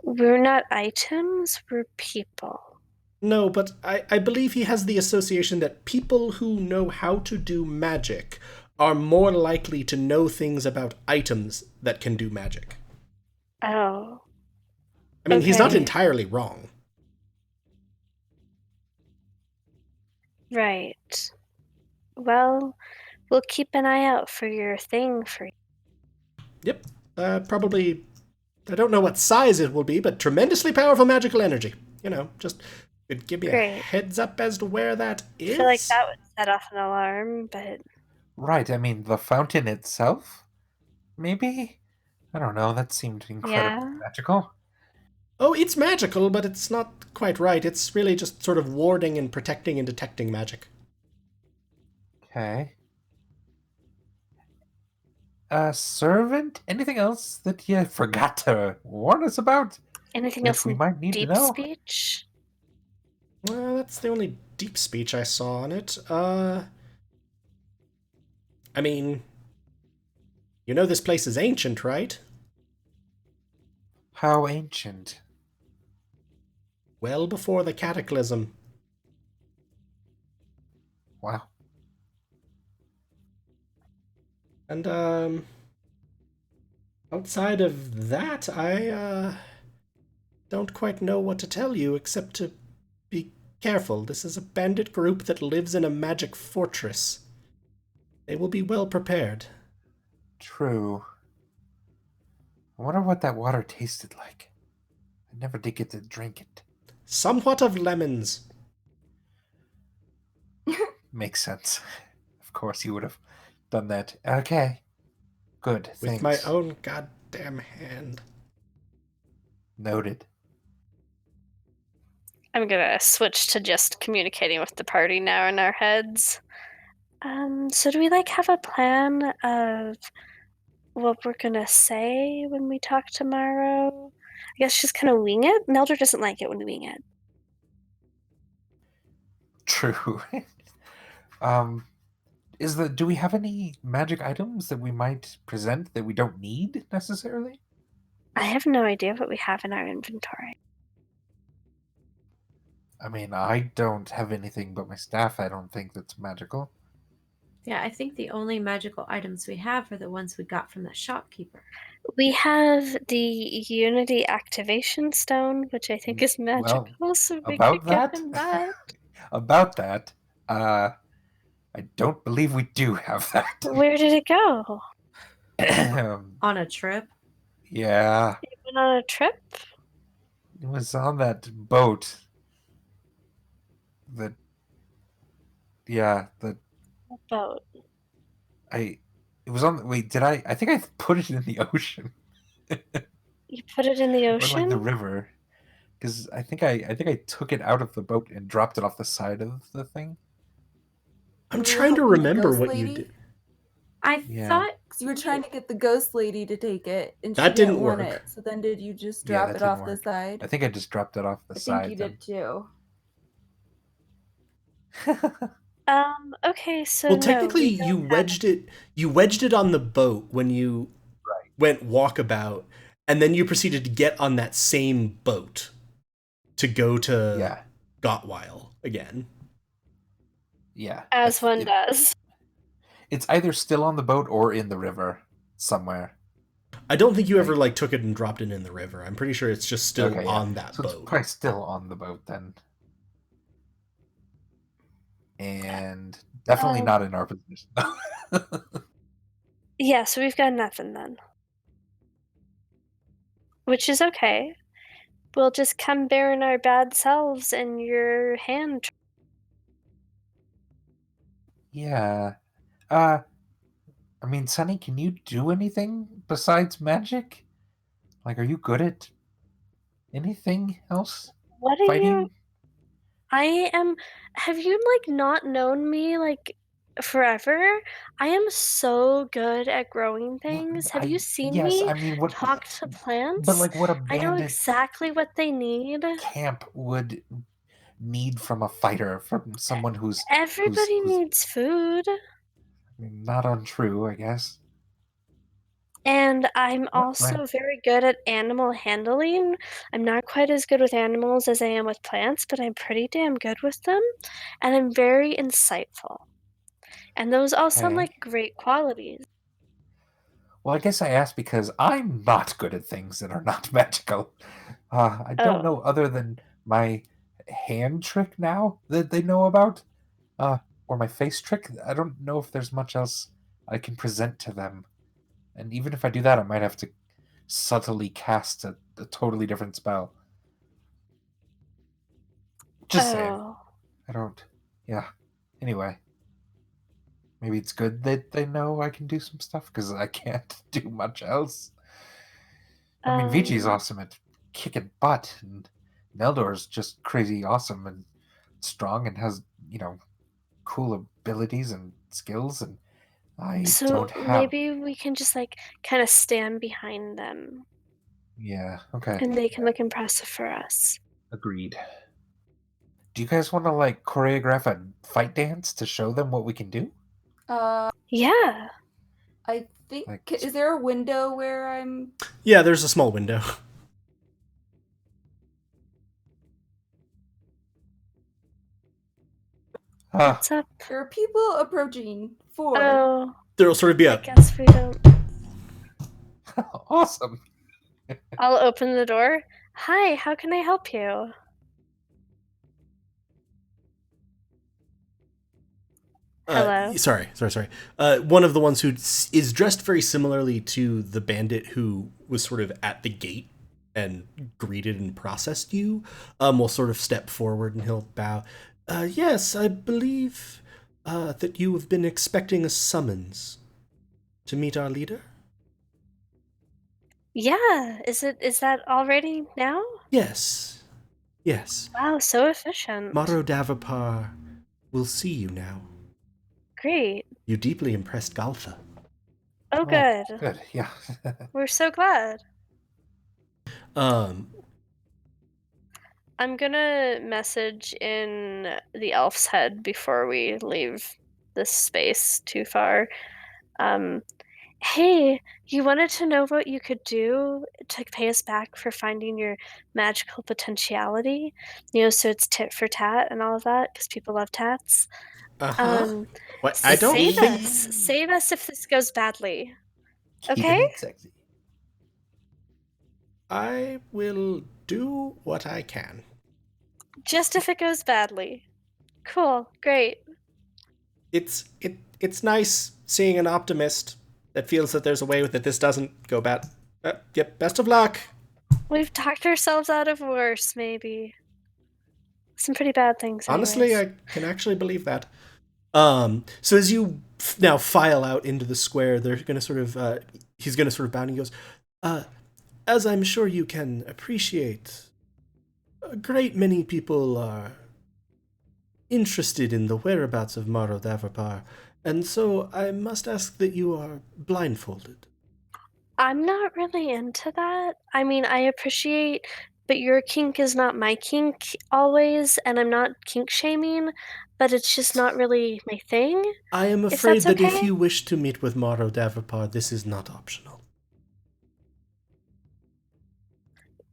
Speaker 3: We're not items, we're people.
Speaker 1: No, but I believe he has the association that people who know how to do magic are more likely to know things about items that can do magic.
Speaker 3: Oh.
Speaker 1: I mean, he's not
Speaker 3: Okay.
Speaker 1: entirely wrong.
Speaker 3: Right. Well, we'll keep an eye out for your thing for you.
Speaker 1: Yep. Probably, I don't know what size it will be, but tremendously powerful magical energy. Just could give me a heads up as to where that is.
Speaker 3: I feel like that would set off an alarm, but...
Speaker 2: Right, I mean, the fountain itself? Maybe? I don't know, that seemed incredibly magical.
Speaker 1: Oh, it's magical, but it's not quite right. It's really just sort of warding and protecting and detecting magic.
Speaker 2: Okay. Servant? Anything else that you forgot to warn us about?
Speaker 3: Anything else
Speaker 2: we might need
Speaker 3: deep
Speaker 2: to know?
Speaker 3: speech?
Speaker 1: Well, that's the only deep speech I saw on it. I mean, this place is ancient, right?
Speaker 2: How ancient?
Speaker 1: Well before the cataclysm.
Speaker 2: Wow.
Speaker 1: And, outside of that, I, don't quite know what to tell you, except to be careful. This is a bandit group that lives in a magic fortress. They will be well prepared.
Speaker 2: True. I wonder what that water tasted like. I never did get to drink it.
Speaker 1: Somewhat of lemons.
Speaker 2: Makes sense. Of course you would have done that. Okay. Good,
Speaker 1: With
Speaker 2: thanks.
Speaker 1: my own goddamn hand.
Speaker 2: Noted.
Speaker 3: I'm gonna switch to just communicating with the party now in our heads. So do we have a plan of what we're gonna say when we talk tomorrow? I guess just kind of wing it. Nelder doesn't like it when we wing it.
Speaker 2: True. Do we have any magic items that we might present that we don't need necessarily?
Speaker 3: I have no idea what we have in our inventory.
Speaker 2: I mean, I don't have anything but my staff. I don't think that's magical.
Speaker 5: Yeah, I think the only magical items we have are the ones we got from the shopkeeper.
Speaker 3: We have the Unity Activation Stone, which I think is magical,
Speaker 2: Well,
Speaker 3: so we
Speaker 2: about
Speaker 3: could give
Speaker 2: that,
Speaker 3: him that.
Speaker 2: about that, I don't believe we do have that.
Speaker 3: Where did it go?
Speaker 5: On a trip?
Speaker 2: Yeah,
Speaker 3: It went on a trip?
Speaker 2: it was on that boat. That, yeah, that
Speaker 3: What boat?
Speaker 2: it was on. Wait, did I? I think I put it in the ocean
Speaker 3: You put it in the
Speaker 2: or like the
Speaker 3: ocean?
Speaker 2: river, because I think I took it out of the boat and dropped it off the side of the thing.
Speaker 1: I'm
Speaker 4: When you were
Speaker 1: trying to
Speaker 4: helping the
Speaker 1: remember
Speaker 4: ghost
Speaker 1: what you
Speaker 4: lady?
Speaker 1: did.
Speaker 5: I
Speaker 2: Yeah.
Speaker 5: thought
Speaker 4: 'Cause you were trying to get the ghost lady to take it, and she
Speaker 1: That
Speaker 4: didn't
Speaker 1: didn't
Speaker 4: want
Speaker 1: work.
Speaker 4: it. So then did you just
Speaker 2: Yeah,
Speaker 4: drop
Speaker 2: that
Speaker 4: it
Speaker 2: didn't
Speaker 4: off the
Speaker 2: work.
Speaker 4: side?
Speaker 2: I think I just dropped it off the
Speaker 4: I
Speaker 2: side.
Speaker 4: think you did too.
Speaker 3: Okay, so
Speaker 1: Well,
Speaker 3: no,
Speaker 1: technically,
Speaker 3: we don't have it.
Speaker 1: You wedged it on the boat when you
Speaker 2: Right.
Speaker 1: went walkabout, and then you proceeded to get on that same boat to go to
Speaker 2: Yeah.
Speaker 1: Gotwile again.
Speaker 2: Yeah.
Speaker 3: As one does.
Speaker 2: It's either still on the boat or in the river somewhere.
Speaker 1: I don't think you ever like took it and dropped it in the river. I'm pretty sure it's just still
Speaker 2: Okay, yeah.
Speaker 1: on that
Speaker 2: So
Speaker 1: boat.
Speaker 2: it's probably still on the boat then. And definitely not in our position.
Speaker 3: Yeah, so we've got nothing then. Which is okay. We'll just come bearing our bad selves in your hand.
Speaker 2: Yeah. I mean, Sunny, can you do anything besides magic? Like, are you good at anything else?
Speaker 3: What are
Speaker 2: Fighting?
Speaker 3: you? I am. Have you like not known me like forever? I am so good at growing things. Have you seen
Speaker 2: Yes,
Speaker 3: me
Speaker 2: I mean, what?
Speaker 3: talk to
Speaker 2: But
Speaker 3: plants?
Speaker 2: like, what a
Speaker 3: I know
Speaker 2: bandit
Speaker 3: exactly what they need.
Speaker 2: camp would need from a fighter, from someone who's
Speaker 3: Everybody
Speaker 2: who's
Speaker 3: needs food.
Speaker 2: not untrue, I guess.
Speaker 3: And I'm
Speaker 2: Yeah, fine.
Speaker 3: also very good at animal handling. I'm not quite as good with animals as I am with plants, but I'm pretty damn good with them. And I'm very insightful. And those all sound
Speaker 2: Okay.
Speaker 3: like great qualities.
Speaker 2: Well, I guess I asked because I'm not good at things that are not magical. I don't
Speaker 3: Oh,
Speaker 2: know other than my hand trick now that they know about, or my face trick. I don't know if there's much else I can present to them. And even if I do that, I might have to subtly cast a totally different spell. Just saying.
Speaker 3: oh.
Speaker 2: I don't. Yeah. Anyway, maybe it's good that they know I can do some stuff because I can't do much else. I mean, Vigi's awesome at kicking butt, and Neldor's just crazy awesome and strong and has, cool abilities and skills, and I
Speaker 3: So
Speaker 2: don't have.
Speaker 3: maybe we can just like kind of stand behind them
Speaker 2: Yeah, okay.
Speaker 3: and they can look impressive for us.
Speaker 2: Agreed. Do you guys want to, like, choreograph a fight dance to show them what we can do?
Speaker 3: Yeah.
Speaker 4: I think.
Speaker 2: Like,
Speaker 4: Is there a window where I'm?
Speaker 1: Yeah, there's a small window.
Speaker 3: What's up?
Speaker 4: There are people approaching. 4.
Speaker 3: Oh,
Speaker 1: There'll sort of be
Speaker 3: I
Speaker 1: a
Speaker 3: guess we don't.
Speaker 2: awesome.
Speaker 3: I'll open the door. Hi, how can I help you? Hello.
Speaker 1: Sorry. One of the ones who is dressed very similarly to the bandit who was sort of at the gate and greeted and processed you, will sort of step forward and he'll bow. Yes, I believe that you have been expecting a summons to meet our leader.
Speaker 3: Yeah, is that already now?
Speaker 1: Yes.
Speaker 3: Wow, so efficient.
Speaker 1: Maro Davapar will see you now.
Speaker 3: Great.
Speaker 1: You deeply impressed Galtha.
Speaker 3: Oh, good.
Speaker 2: Good, yeah.
Speaker 3: We're so glad.
Speaker 1: Um,
Speaker 3: I'm gonna message in the elf's head before we leave this space too far. Hey, you wanted to know what you could do to pay us back for finding your magical potentiality? So it's tit for tat and all of that, because people love tats.
Speaker 1: What? I don't
Speaker 3: Save
Speaker 1: think.
Speaker 3: us. Save us if this goes badly.
Speaker 2: Keeping
Speaker 3: Okay?
Speaker 2: it sexy.
Speaker 1: I will do what I can.
Speaker 3: Just if it goes badly. Cool. Great.
Speaker 1: It's nice seeing an optimist that feels that there's a way that this doesn't go bad. Yep. Best of luck.
Speaker 3: We've talked ourselves out of worse, maybe. Some pretty bad things,
Speaker 1: Honestly,
Speaker 3: anyways.
Speaker 1: I can actually believe that. So as you now file out into the square, they're gonna sort of he's gonna sort of bow and he goes, as I'm sure you can appreciate, a great many people are interested in the whereabouts of Maro Davapar, and so I must ask that you are blindfolded.
Speaker 3: I'm not really into that. I mean, I appreciate, but your kink is not my kink always, and I'm not kink shaming, but it's just not really my thing.
Speaker 1: I am
Speaker 3: If
Speaker 1: afraid
Speaker 3: that's
Speaker 1: that if
Speaker 3: okay?
Speaker 1: you wish to meet with Maro Davapar, this is not optional.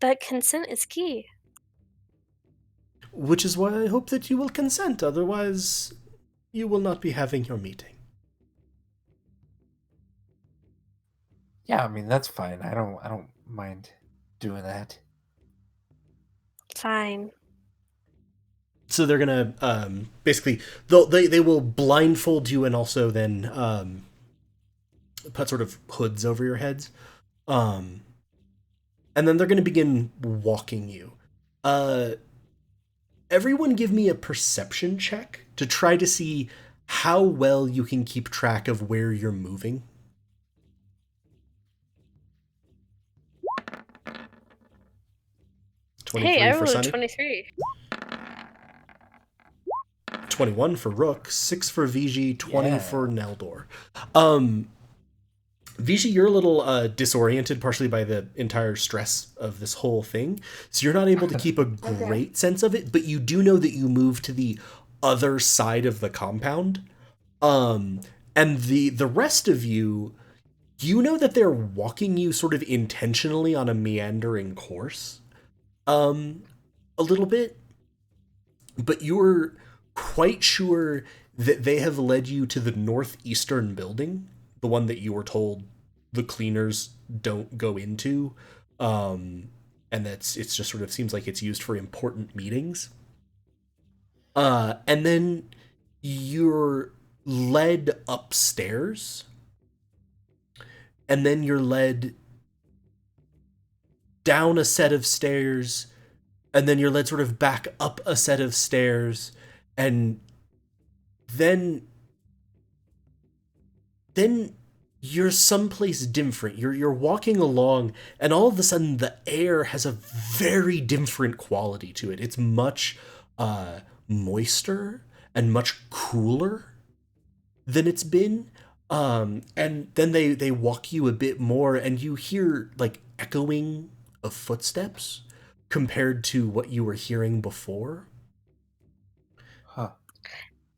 Speaker 3: But consent is key.
Speaker 1: Which is why I hope that you will consent, otherwise you will not be having your meeting.
Speaker 2: Yeah, I mean that's fine. I don't mind doing that.
Speaker 3: Fine.
Speaker 1: So they're gonna basically they will blindfold you and also then put sort of hoods over your heads, and then they're gonna begin walking you. Everyone, give me a perception check to try to see how well you can keep track of where you're moving.
Speaker 3: Hey, I
Speaker 1: For
Speaker 3: rolled a
Speaker 1: Sunny.
Speaker 3: 23.
Speaker 1: 21 for Rook, 6 for VG, 20
Speaker 2: Yeah.
Speaker 1: for Neldor. VG, you're a little disoriented, partially by the entire stress of this whole thing, so you're not able to keep a great sense of it, but you do know that you moved to the other side of the compound. And the rest of you know that they're walking you sort of intentionally on a meandering course, a little bit, but you're quite sure that they have led you to the northeastern building, the one that you were told the cleaners don't go into, and it's just sort of seems like it's used for important meetings. And then you're led upstairs, and then you're led down a set of stairs, and then you're led sort of back up a set of stairs, and then you're someplace different. You're walking along, and all of a sudden the air has a very different quality to it. It's much moister and much cooler than it's been. And then they walk you a bit more, and you hear like echoing of footsteps compared to what you were hearing before.
Speaker 2: Huh.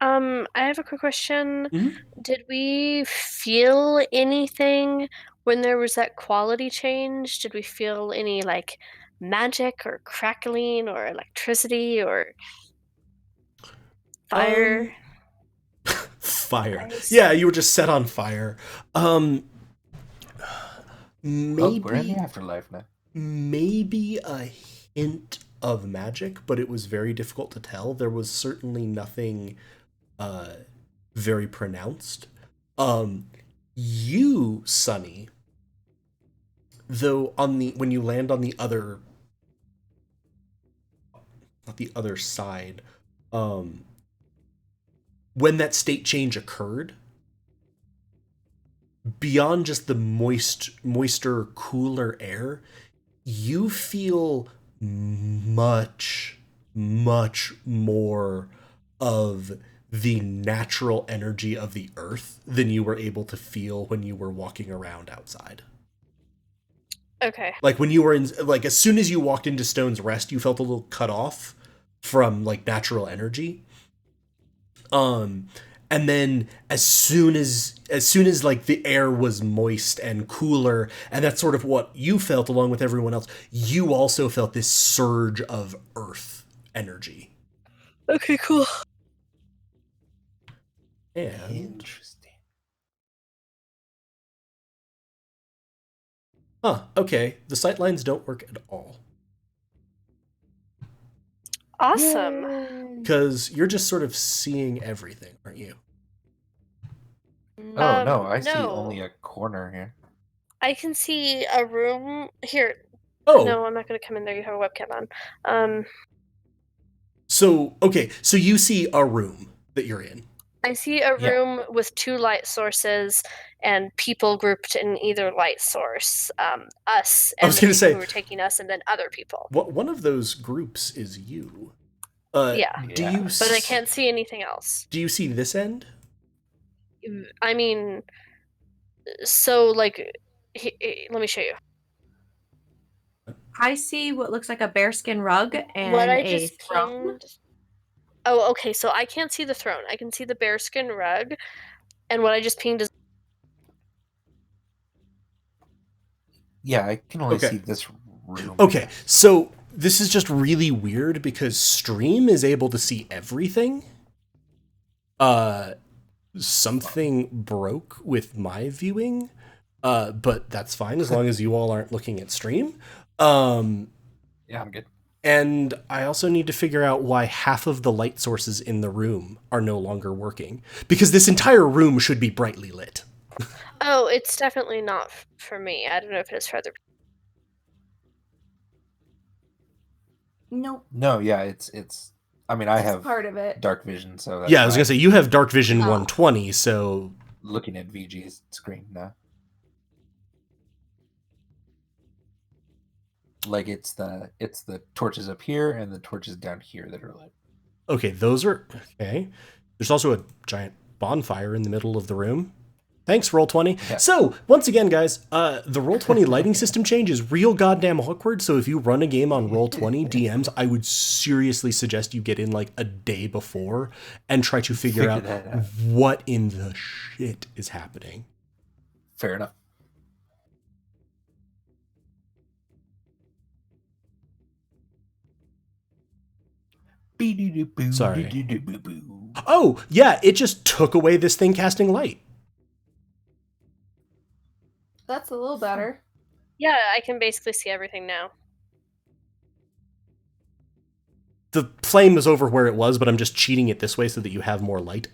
Speaker 3: I have a quick question.
Speaker 1: Mhm.
Speaker 3: Did we feel anything when there was that quality change? Did we feel any like magic or crackling or electricity or fire?
Speaker 1: Fire.
Speaker 3: Ice.
Speaker 1: Yeah, you were just set on fire.
Speaker 2: Well,
Speaker 1: Maybe
Speaker 2: we're in the afterlife now.
Speaker 1: maybe a hint of magic, but it was very difficult to tell. There was certainly nothing very pronounced. You, Sunny, though, when you land on the other, not the other side, when that state change occurred, beyond just the moister, cooler air, you feel much, much more of the natural energy of the earth than you were able to feel when you were walking around outside.
Speaker 3: Okay.
Speaker 1: Like when you were in, like as soon as you walked into Stone's Rest, you felt a little cut off from like natural energy. and then as soon as like the air was moist and cooler, and that's sort of what you felt along with everyone else, you also felt this surge of earth energy.
Speaker 3: Okay, cool.
Speaker 1: And
Speaker 2: Interesting.
Speaker 1: okay, the sightlines don't work at all.
Speaker 3: Awesome.
Speaker 1: Because you're just sort of seeing everything, aren't you?
Speaker 2: Oh no, I see
Speaker 3: no.
Speaker 2: only a corner here.
Speaker 3: I can see a room here.
Speaker 1: Oh,
Speaker 3: No, I'm not going to come in there. You have a webcam on.
Speaker 1: So you see a room that you're in.
Speaker 3: I see a
Speaker 2: Yeah.
Speaker 3: room with 2 light sources and people grouped in either light source. Us and
Speaker 1: I was
Speaker 3: the
Speaker 1: gonna
Speaker 3: people
Speaker 1: say-
Speaker 3: who were taking us, and then other people.
Speaker 1: One of those groups is you.
Speaker 3: Yeah.
Speaker 1: Do
Speaker 2: Yeah.
Speaker 1: you?
Speaker 3: But I can't see anything else.
Speaker 1: Do you see this end?
Speaker 3: I mean, so like, let me show you.
Speaker 5: I see what looks like a bearskin rug and
Speaker 3: What I
Speaker 5: a
Speaker 3: just
Speaker 5: throne.
Speaker 3: pinged. Oh, okay. So I can't see the throne. I can see the bearskin rug, and what I just pinged is.
Speaker 2: Yeah, I can only
Speaker 1: Okay.
Speaker 2: see this room.
Speaker 1: Okay, so this is just really weird because Stream is able to see everything. Something broke with my viewing, but that's fine as long as you all aren't looking at Stream.
Speaker 2: Yeah, I'm good.
Speaker 1: And I also need to figure out why half of the light sources in the room are no longer working, because this entire room should be brightly lit.
Speaker 3: Oh, it's definitely not for me. I don't know if it is for other people.
Speaker 4: Nope.
Speaker 2: No, yeah, it's. I mean, I
Speaker 4: It's
Speaker 2: have
Speaker 4: part of it.
Speaker 2: dark vision, so that's
Speaker 1: Yeah, I was
Speaker 2: why
Speaker 1: gonna say you have dark vision
Speaker 4: Oh.
Speaker 1: 120, so
Speaker 2: I'm looking at VG's screen now. Like it's the torches up here and the torches down here that are lit.
Speaker 1: okay, those are okay. There's also a giant bonfire in the middle of the room. Thanks, Roll20.
Speaker 2: Yeah.
Speaker 1: So, once again, guys, the Roll20 lighting system change is real goddamn awkward, so if you run a game on Roll20 DMs, I would seriously suggest you get in like a day before and try to figure out
Speaker 2: that out.
Speaker 1: what in the shit is happening.
Speaker 2: Fair enough.
Speaker 1: Sorry. Oh, yeah, it just took away this thing casting light.
Speaker 4: That's a little better.
Speaker 3: Yeah, I can basically see everything now.
Speaker 1: The flame is over where it was, but I'm just cheating it this way so that you have more light.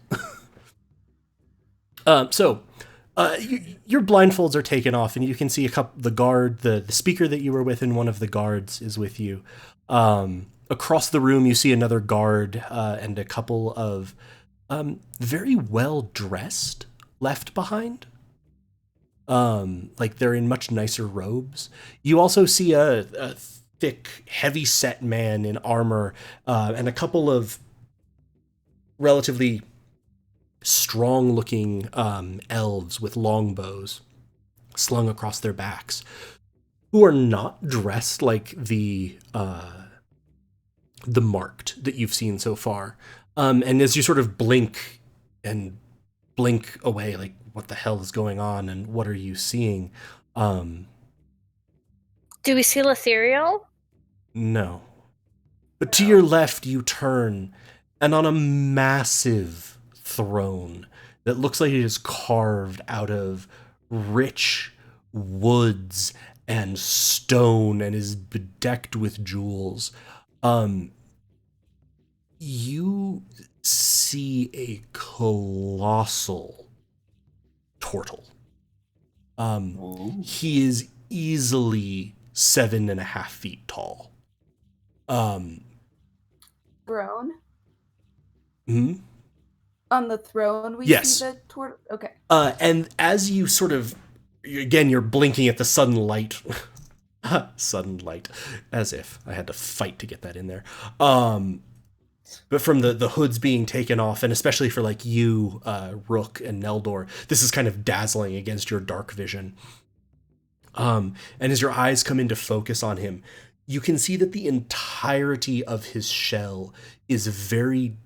Speaker 1: Your blindfolds are taken off, and you can see the speaker that you were with, and one of the guards is with you. Across the room, you see another guard and a couple of very well dressed left behind. Like they're in much nicer robes. You also see a thick, heavy-set man in armor and a couple of relatively strong-looking elves with long bows slung across their backs, who are not dressed like the marked that you've seen so far. And as you sort of blink away, like, what the hell is going on and what are you seeing?
Speaker 3: Do we see Letheriel?
Speaker 1: No. But to your left, you turn, and on a massive throne that looks like it is carved out of rich woods and stone and is bedecked with jewels, you see a colossal turtle. He is easily 7.5 feet tall.
Speaker 4: Throne?
Speaker 1: Hmm?
Speaker 4: On the throne we
Speaker 1: Yes.
Speaker 4: see the tortoise? Okay.
Speaker 1: And as you sort of, again, you're blinking at the sudden light. Sudden light. As if I had to fight to get that in there. But from the hoods being taken off, and especially for like you, Rook and Neldor, this is kind of dazzling against your dark vision. And as your eyes come into focus on him, you can see that the entirety of his shell is very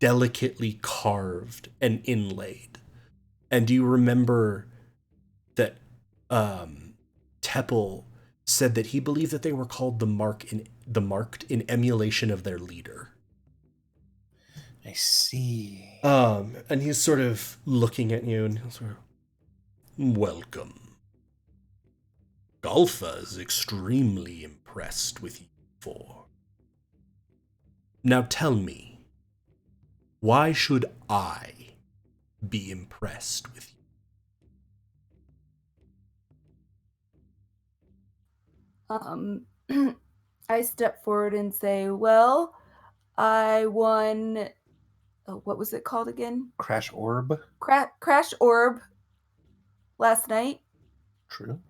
Speaker 1: delicately carved and inlaid. And do you remember that Teppel said that he believed that they were called the marked in emulation of their leader?
Speaker 2: I see.
Speaker 1: And he's sort of looking at you and sort of, welcome. Galfa is extremely impressed with you four. Now tell me, why should I be impressed with
Speaker 4: you? I step forward and say, well, I won, what was it called again?
Speaker 2: Crash Orb?
Speaker 4: Crash Orb last night.
Speaker 2: True.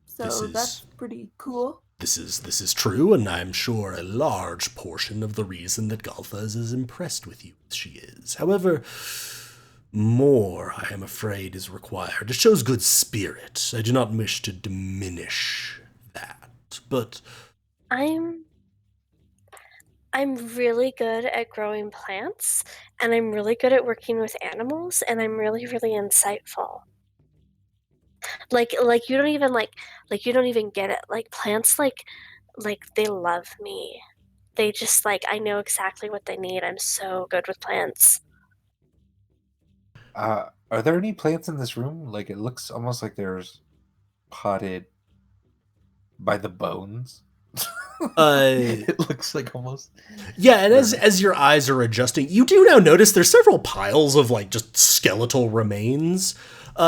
Speaker 4: So that's pretty cool.
Speaker 1: This is true, and I'm sure a large portion of the reason that Galfa is as impressed with you as she is. However, more, I am afraid, is required. It shows good spirit. I do not wish to diminish that, but
Speaker 3: I'm really good at growing plants, and I'm really good at working with animals, and I'm really, really insightful. Like you don't even you don't even get it. Like plants like they love me. They just I know exactly what they need. I'm so good with plants.
Speaker 2: Are there any plants in this room? Like, it looks almost like there's potted by the bones. It looks like almost.
Speaker 1: Yeah, and as your eyes are adjusting, you do now notice there's several piles of just skeletal remains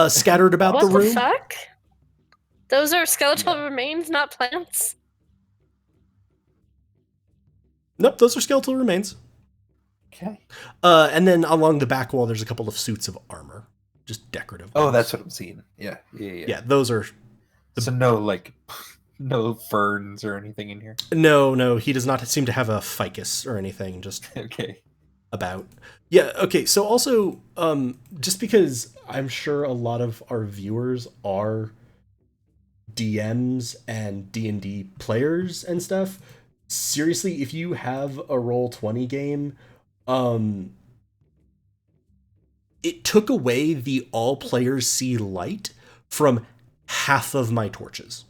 Speaker 1: scattered about the room.
Speaker 3: What the fuck? Those are skeletal remains, not plants?
Speaker 1: Nope, those are skeletal remains.
Speaker 2: Okay.
Speaker 1: And then along the back wall, there's a couple of suits of armor, just decorative.
Speaker 2: Oh, that's what I'm seeing. Yeah.
Speaker 1: Yeah, those are.
Speaker 2: So no ferns or anything in here?
Speaker 1: No, he does not seem to have a ficus or anything, just
Speaker 2: okay.
Speaker 1: About. Yeah, okay, so also, just because I'm sure a lot of our viewers are DMs and D&D players and stuff, seriously, if you have a Roll20 game, it took away the all players see light from half of my torches.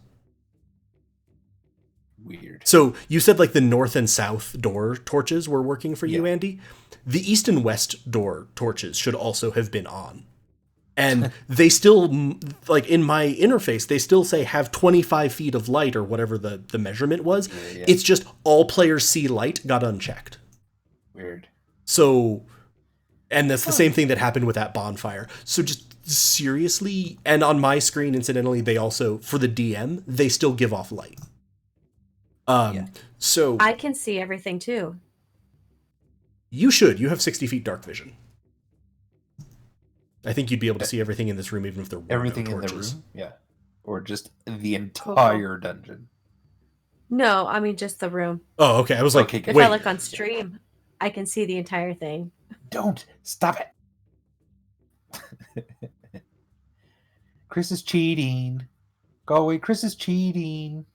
Speaker 2: Weird.
Speaker 1: So you said the north and south door torches were working for you, Andy. The east and west door torches should also have been on. And they still, in my interface, they still say have 25 feet of light or whatever the measurement was. Yeah. It's just all players see light got unchecked.
Speaker 2: Weird.
Speaker 1: So, and that's the same thing that happened with that bonfire. So just seriously, and on my screen, incidentally, they also, for the DM, they still give off light. So
Speaker 5: I can see everything too.
Speaker 1: You should. You have 60 feet dark vision. I think you'd be able to see everything in this room, even if there were
Speaker 2: everything
Speaker 1: no torches.
Speaker 2: In the room? Yeah. Or just the entire dungeon.
Speaker 5: No, I mean just the room.
Speaker 1: Oh, okay. I was like,
Speaker 5: if I look on stream, I can see the entire thing.
Speaker 2: Don't stop it. Chris is cheating. Go away. Chris is cheating.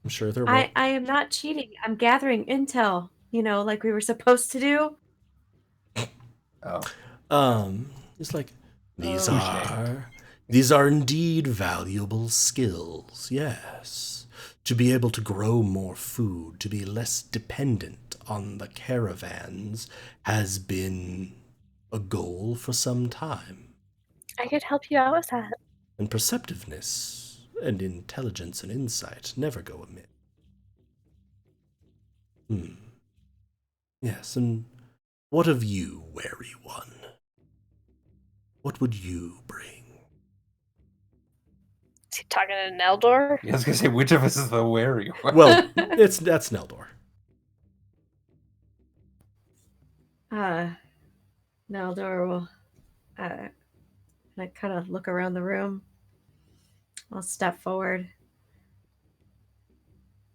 Speaker 1: I'm sure there will.
Speaker 5: I am not cheating. I'm gathering intel, like we were supposed to do.
Speaker 2: Oh.
Speaker 1: It's like, these are indeed valuable skills, yes. To be able to grow more food, to be less dependent on the caravans has been a goal for some time.
Speaker 3: I could help you out with that.
Speaker 1: And perceptiveness and intelligence and insight never go amiss. Yes, and what of you, wary one? What would you bring?
Speaker 3: Is he talking to Neldor?
Speaker 2: Yeah, I was gonna say, which of us is the wary one?
Speaker 1: Well, that's Neldor.
Speaker 5: Neldor will kind of look around the room. I'll step forward.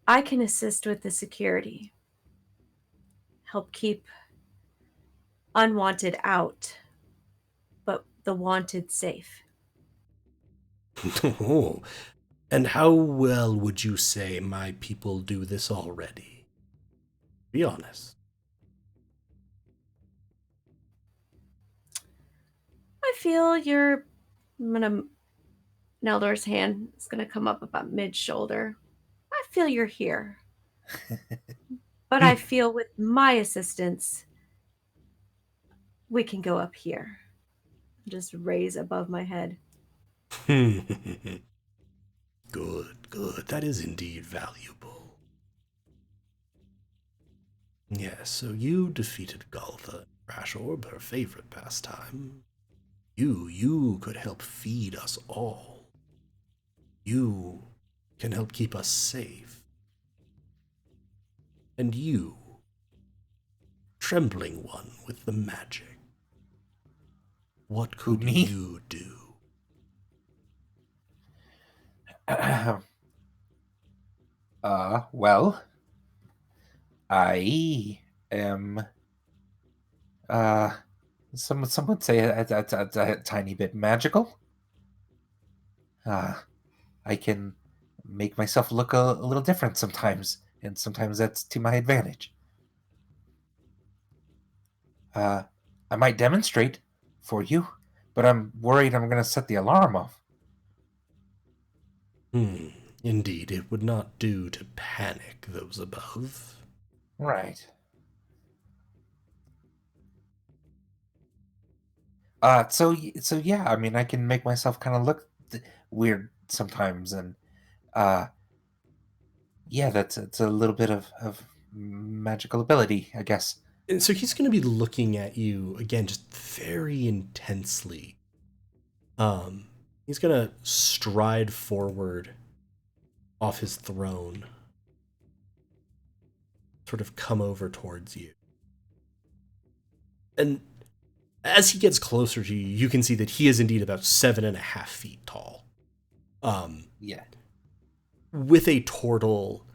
Speaker 5: I can assist with the security. Help keep unwanted out, but the wanted safe.
Speaker 1: Oh, and how well would you say my people do this already? Be honest.
Speaker 5: feel your. Neldor's hand is gonna come up about mid-shoulder. I feel you're here. But I feel with my assistance, we can go up here. Just raise above my head.
Speaker 1: Good, good. That is indeed valuable. Yes, so you defeated Galtha, Rashorb, her favorite pastime. You could help feed us all. You can help keep us safe. And you, trembling one with the magic, what could
Speaker 2: Me?
Speaker 1: you do?
Speaker 2: Well, I am, some would say a tiny bit magical. I can make myself look a little different sometimes, and sometimes that's to my advantage. I might demonstrate for you, but I'm worried I'm going to set the alarm off.
Speaker 1: Indeed, it would not do to panic those above.
Speaker 2: Right. So yeah, I mean, I can make myself kind of look weird sometimes, and yeah, it's a little bit of magical ability, I guess.
Speaker 1: And so he's going to be looking at you again, just very intensely. He's going to stride forward off his throne, sort of come over towards you. And as he gets closer to you, you can see that he is indeed about 7.5 feet tall.
Speaker 2: Yeah.
Speaker 1: With a turtle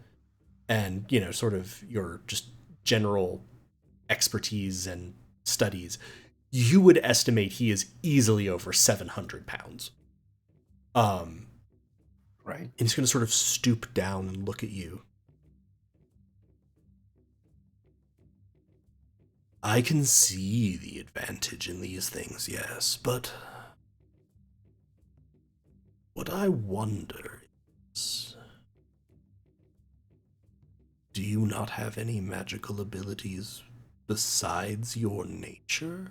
Speaker 1: and, sort of your just general expertise and studies, you would estimate he is easily over 700 pounds.
Speaker 2: Right.
Speaker 1: And he's going to sort of stoop down and look at you. I can see the advantage in these things, yes, but what I wonder is, do you not have any magical abilities besides your nature?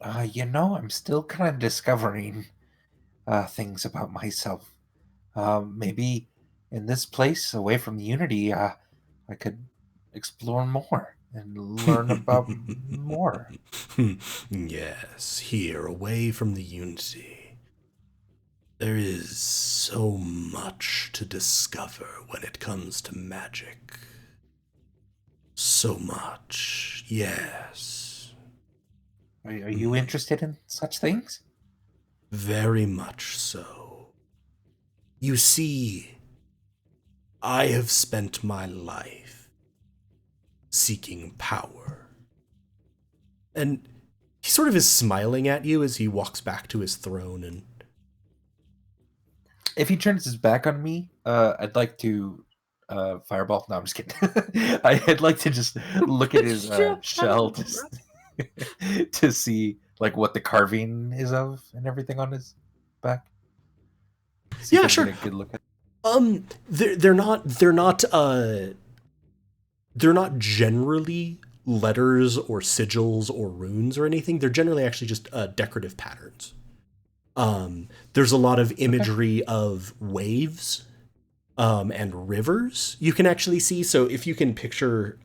Speaker 2: I'm still kind of discovering things about myself. Maybe in this place, away from the Unity, I could explore more and learn about more.
Speaker 1: Yes, here, away from the Unity. There is so much to discover when it comes to magic. So much, yes.
Speaker 2: Are you interested in such things?
Speaker 1: Very much so. You see, I have spent my life seeking power. And he sort of is smiling at you as he walks back to his throne. And
Speaker 2: if he turns his back on me, I'd like to fireball. No, I'm just kidding. I'd like to just look at his shell to see like what the carving is of and everything on his back. See
Speaker 1: yeah,
Speaker 2: if I
Speaker 1: sure.
Speaker 2: can get a good look at.
Speaker 1: They're not generally letters or sigils or runes or anything. They're generally actually just decorative patterns. There's a lot of imagery of waves and rivers you can actually see. So if you can picture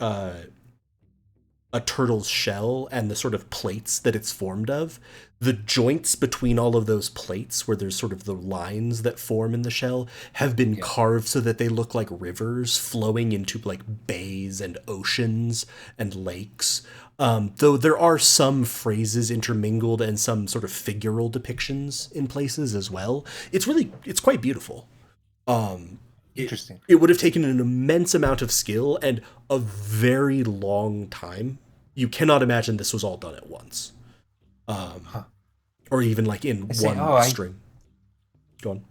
Speaker 1: a turtle's shell and the sort of plates that it's formed of, the joints between all of those plates where there's sort of the lines that form in the shell have been carved so that they look like rivers flowing into like bays and oceans and lakes. Though there are some phrases intermingled and some sort of figural depictions in places as well. It's quite beautiful.
Speaker 2: Interesting.
Speaker 1: It would have taken an immense amount of skill and a very long time. You cannot imagine this was all done at once. Or even like in one string. Go on.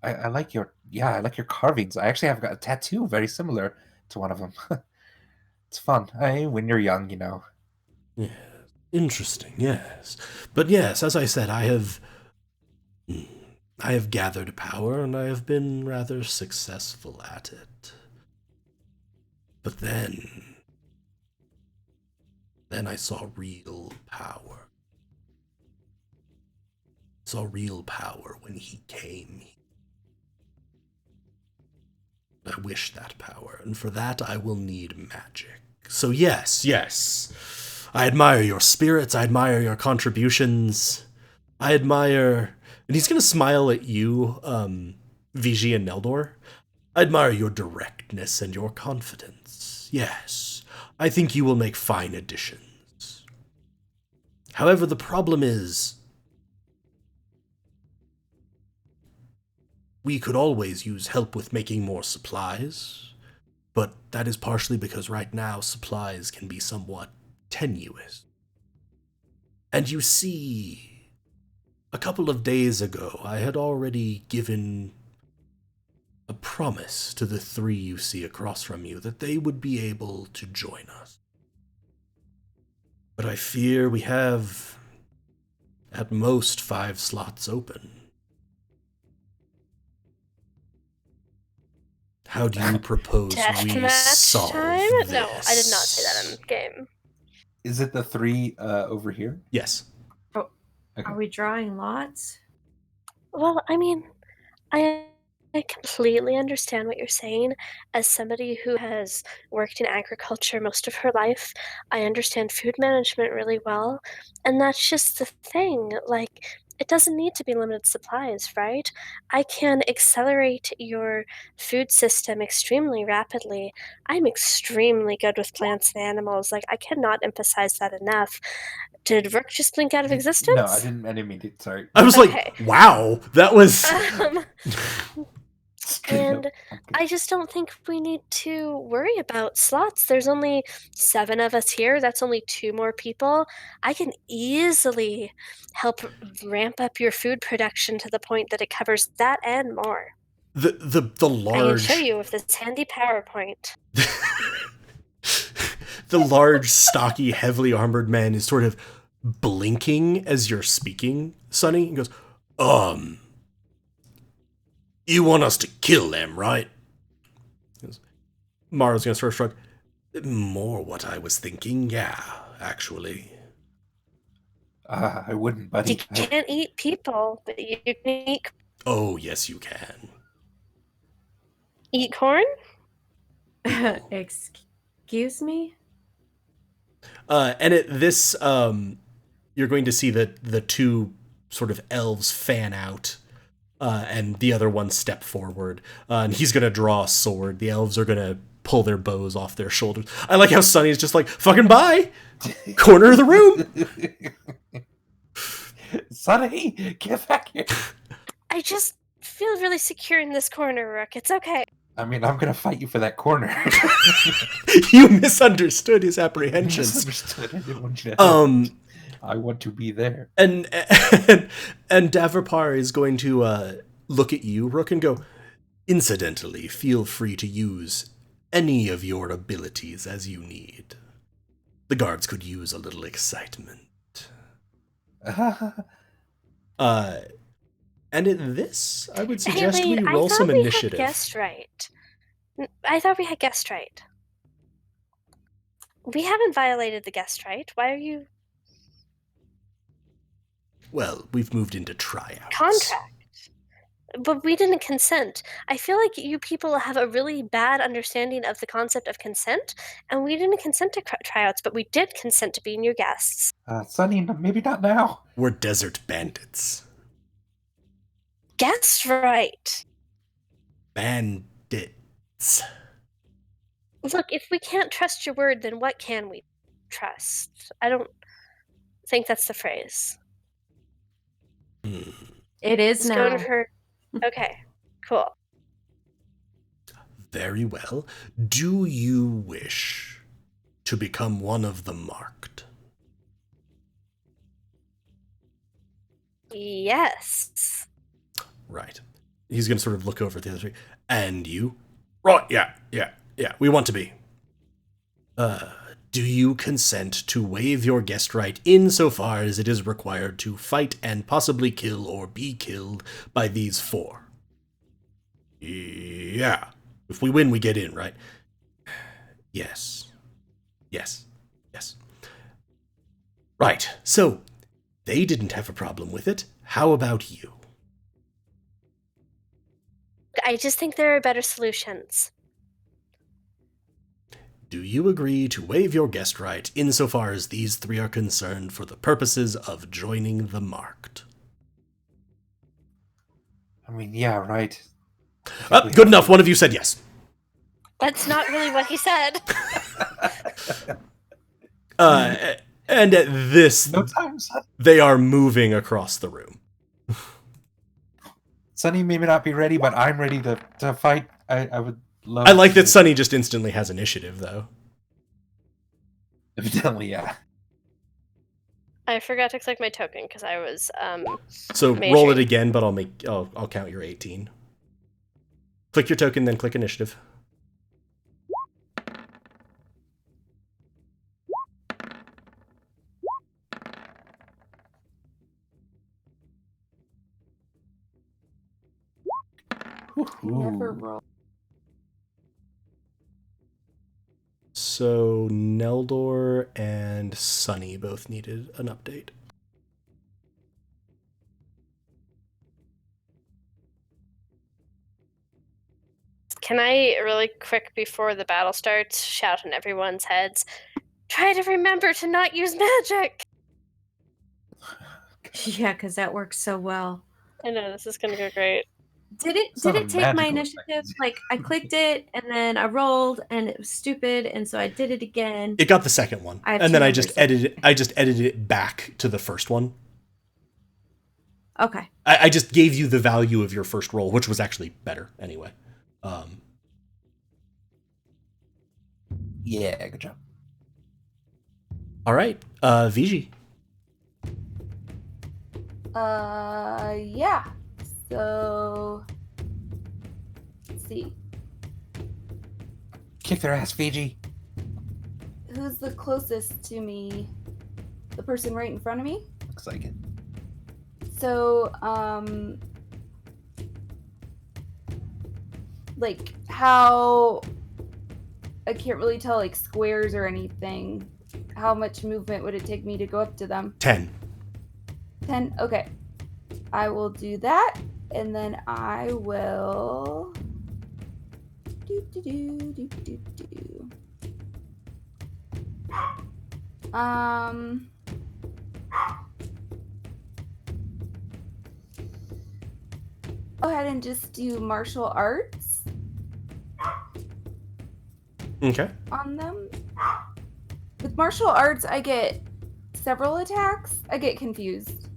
Speaker 2: I like your carvings. I actually have got a tattoo very similar to one of them. It's fun. When you're young,
Speaker 1: Yeah. Interesting, yes. But yes, as I said, I have gathered power, and I have been rather successful at it. But then I saw real power. Saw real power when he came. I wish that power, and for that I will need magic. So yes, I admire your spirits, I admire your contributions, I admire... And he's going to smile at you, Vigi and Neldor. I admire your directness and your confidence. Yes, I think you will make fine additions. However, the problem is, we could always use help with making more supplies, but that is partially because right now supplies can be somewhat tenuous. And you see, a couple of days ago, I had already given a promise to the 3 you see across from you that they would be able to join us. But I fear we have, at most, 5 slots open. How do you propose we solve this?
Speaker 3: No, I did not say that in game.
Speaker 2: Is it the 3 over here?
Speaker 1: Yes.
Speaker 5: Oh,
Speaker 2: Okay.
Speaker 5: Are we drawing lots?
Speaker 3: Well, I mean, I completely understand what you're saying. As somebody who has worked in agriculture most of her life, I understand food management really well. And that's just the thing. Like, it doesn't need to be limited supplies, right? I can accelerate your food system extremely rapidly. I'm extremely good with plants and animals. Like, I cannot emphasize that enough. Did Rook just blink out of existence?
Speaker 2: No, I didn't mean to. Sorry.
Speaker 1: I was
Speaker 3: Okay.
Speaker 1: like, wow, that was...
Speaker 3: And I just don't think we need to worry about slots. There's only 7 of us here. That's only 2 more people. I can easily help ramp up your food production to the point that it covers that and more.
Speaker 1: The
Speaker 3: I can
Speaker 1: large...
Speaker 3: show you with this handy PowerPoint.
Speaker 1: The large, stocky, heavily armored man is sort of blinking as you're speaking, Sonny. He goes, you want us to kill them, right? Mara's gonna sort of shrug. More what I was thinking, yeah, actually.
Speaker 2: I wouldn't, buddy.
Speaker 3: You can't eat people, but you can eat...
Speaker 1: Oh, yes, you can.
Speaker 3: Eat corn?
Speaker 5: Excuse me?
Speaker 1: And at this, you're going to see that the 2 sort of elves fan out, and the other one step forward, and he's going to draw a sword. The elves are going to pull their bows off their shoulders. I like how Sonny's just like, fucking bye! Corner of the room!
Speaker 2: Sonny, get back here!
Speaker 3: I just feel really secure in this corner, Rook. It's okay.
Speaker 2: I mean, I'm going to fight you for that corner.
Speaker 1: You misunderstood his apprehensions.
Speaker 2: Misunderstood. I didn't want you to I want to be there.
Speaker 1: And Davarpar is going to look at you, Rook, and go, incidentally, feel free to use any of your abilities as you need. The guards could use a little excitement. And at this, I would suggest we roll some initiative.
Speaker 3: I thought we had guessed right. We haven't violated the guest right. Why are you...
Speaker 1: Well, we've moved into tryouts.
Speaker 3: Contract. But we didn't consent. I feel like you people have a really bad understanding of the concept of consent, and we didn't consent to tryouts, but we did consent to being your guests.
Speaker 2: Sonny, maybe not now.
Speaker 1: We're desert bandits.
Speaker 3: Guessed right.
Speaker 1: Bandits.
Speaker 3: Look, if we can't trust your word, then what can we trust? I don't think that's the phrase.
Speaker 5: It is
Speaker 3: It's
Speaker 5: now.
Speaker 3: going to hurt. Okay, cool.
Speaker 1: Very well. Do you wish to become one of the marked?
Speaker 3: Yes.
Speaker 1: Right. He's going to sort of look over at the other 3. And you? Right, yeah. We want to be. Do you consent to waive your guest right insofar as it is required to fight and possibly kill or be killed by these 4? Yeah. If we win, we get in, right? Yes. Yes. Yes. Right. So, they didn't have a problem with it. How about you?
Speaker 3: I just think there are better solutions.
Speaker 1: Do you agree to waive your guest right insofar as these 3 are concerned for the purposes of joining the marked?
Speaker 2: I mean, yeah, right.
Speaker 1: Good enough. One of you said yes.
Speaker 3: That's not really what he said.
Speaker 1: And at this,
Speaker 2: No time, son.
Speaker 1: they are moving across the room.
Speaker 2: Sunny may not be ready, but I'm ready to fight. I would love.
Speaker 1: I like that Sunny just instantly has initiative, though.
Speaker 2: Evidently, yeah.
Speaker 3: I forgot to click my token because I was
Speaker 1: So
Speaker 3: Majoring.
Speaker 1: roll it again, but I'll count your 18. Click your token, then click initiative.
Speaker 4: Never roll.
Speaker 1: So Neldor and Sunny both needed an update.
Speaker 3: Can I really quick before the battle starts shout in everyone's heads, try to remember to not use magic?
Speaker 5: Yeah, because that works so well.
Speaker 3: I know, this is going to go great.
Speaker 5: Did it
Speaker 2: It's not a
Speaker 5: take my
Speaker 2: magical
Speaker 5: initiative?
Speaker 2: effect.
Speaker 5: Like I clicked it and then I rolled and it was stupid and so I did it again.
Speaker 1: It got the second one,
Speaker 5: I have
Speaker 1: and
Speaker 5: two
Speaker 1: then I
Speaker 5: numbers.
Speaker 1: just edited it back to the first one.
Speaker 5: Okay.
Speaker 1: I just gave you the value of your first roll, which was actually better anyway.
Speaker 2: Yeah, good job.
Speaker 1: All right, VG.
Speaker 4: Yeah. So, let's see.
Speaker 2: Kick their ass, Fiji.
Speaker 4: Who's the closest to me? The person right in front of me?
Speaker 2: Looks like it.
Speaker 4: So, like how I can't really tell like squares or anything. How much movement would it take me to go up to them?
Speaker 1: 10.
Speaker 4: 10? Okay. I will do that. And then I will go ahead and just do martial arts
Speaker 1: Okay.
Speaker 4: on them. With martial arts, I get several attacks. I get confused.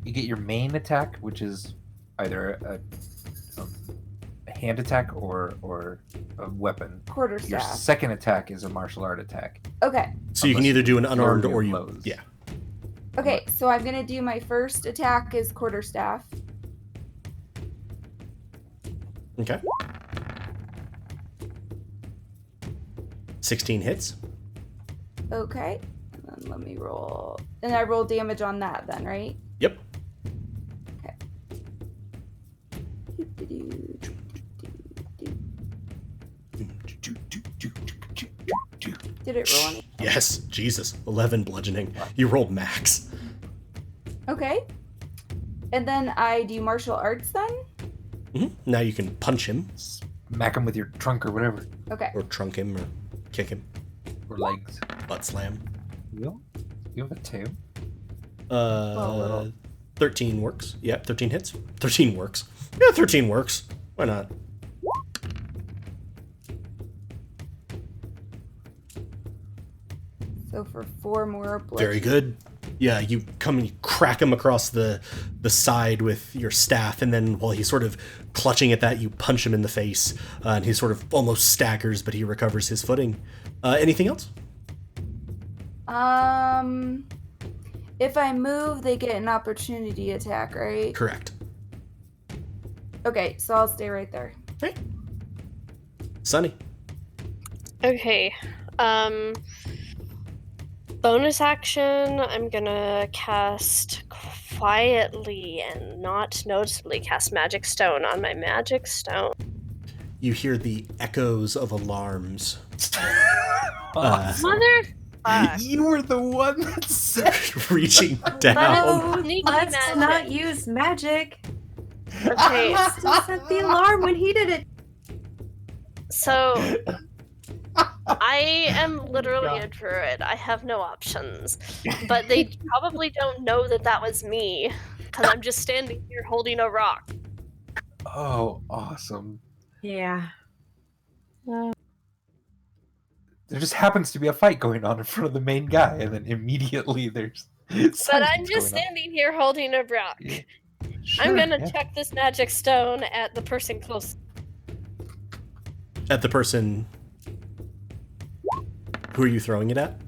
Speaker 2: You get your main attack, which is either a hand attack or a weapon. Your
Speaker 4: Quarterstaff.
Speaker 2: second attack is a martial art attack.
Speaker 4: Okay.
Speaker 1: So you can
Speaker 2: Unless
Speaker 1: either do an
Speaker 2: you
Speaker 1: unarmed
Speaker 2: already
Speaker 1: or you.
Speaker 2: blows.
Speaker 1: Yeah.
Speaker 4: Okay, so I'm gonna do my first attack is quarterstaff.
Speaker 1: Okay. 16 hits.
Speaker 4: Okay. And then let me roll. And I roll damage on that then, right?
Speaker 1: Yep.
Speaker 4: Did it roll any?
Speaker 1: Yes. Jesus. 11 bludgeoning. You rolled max.
Speaker 4: Okay. And then I do martial arts then?
Speaker 1: Now you can punch him,
Speaker 2: Smack him with your trunk or whatever.
Speaker 4: Okay.
Speaker 1: or trunk him, or kick him,
Speaker 2: Or legs.
Speaker 1: butt slam.
Speaker 2: You have a tail?
Speaker 4: little.
Speaker 1: 13 works. Yeah, 13 hits. 13 works. Yeah, 13 works. Why not?
Speaker 4: So for 4 more
Speaker 1: Very good. Yeah, you come and you crack him across the side with your staff, and then while he's sort of clutching at that, you punch him in the face, and he sort of almost staggers, but he recovers his footing. Anything else?
Speaker 4: If I move, they get an opportunity attack, right?
Speaker 1: Correct.
Speaker 4: Okay, so I'll stay right there.
Speaker 1: Right. Sunny.
Speaker 3: Okay. Bonus action, I'm gonna cast quietly and not noticeably cast Magic Stone on my Magic Stone.
Speaker 1: You hear the echoes of alarms.
Speaker 3: Motherfuck.
Speaker 2: You were the one that said
Speaker 1: Reaching down.
Speaker 5: Let's not use magic.
Speaker 3: Okay,
Speaker 5: Still set the alarm when he did it.
Speaker 3: so I am literally a druid. I have no options. But they probably don't know that that was me, because I'm just standing here holding a rock.
Speaker 2: Oh, awesome.
Speaker 5: Yeah.
Speaker 2: There just happens to be a fight going on in front of the main guy, and then immediately there's.
Speaker 3: But I'm just standing here holding a rock.
Speaker 2: Yeah.
Speaker 3: I'm gonna check this magic stone at the person close.
Speaker 1: At the person. Who are you throwing it at?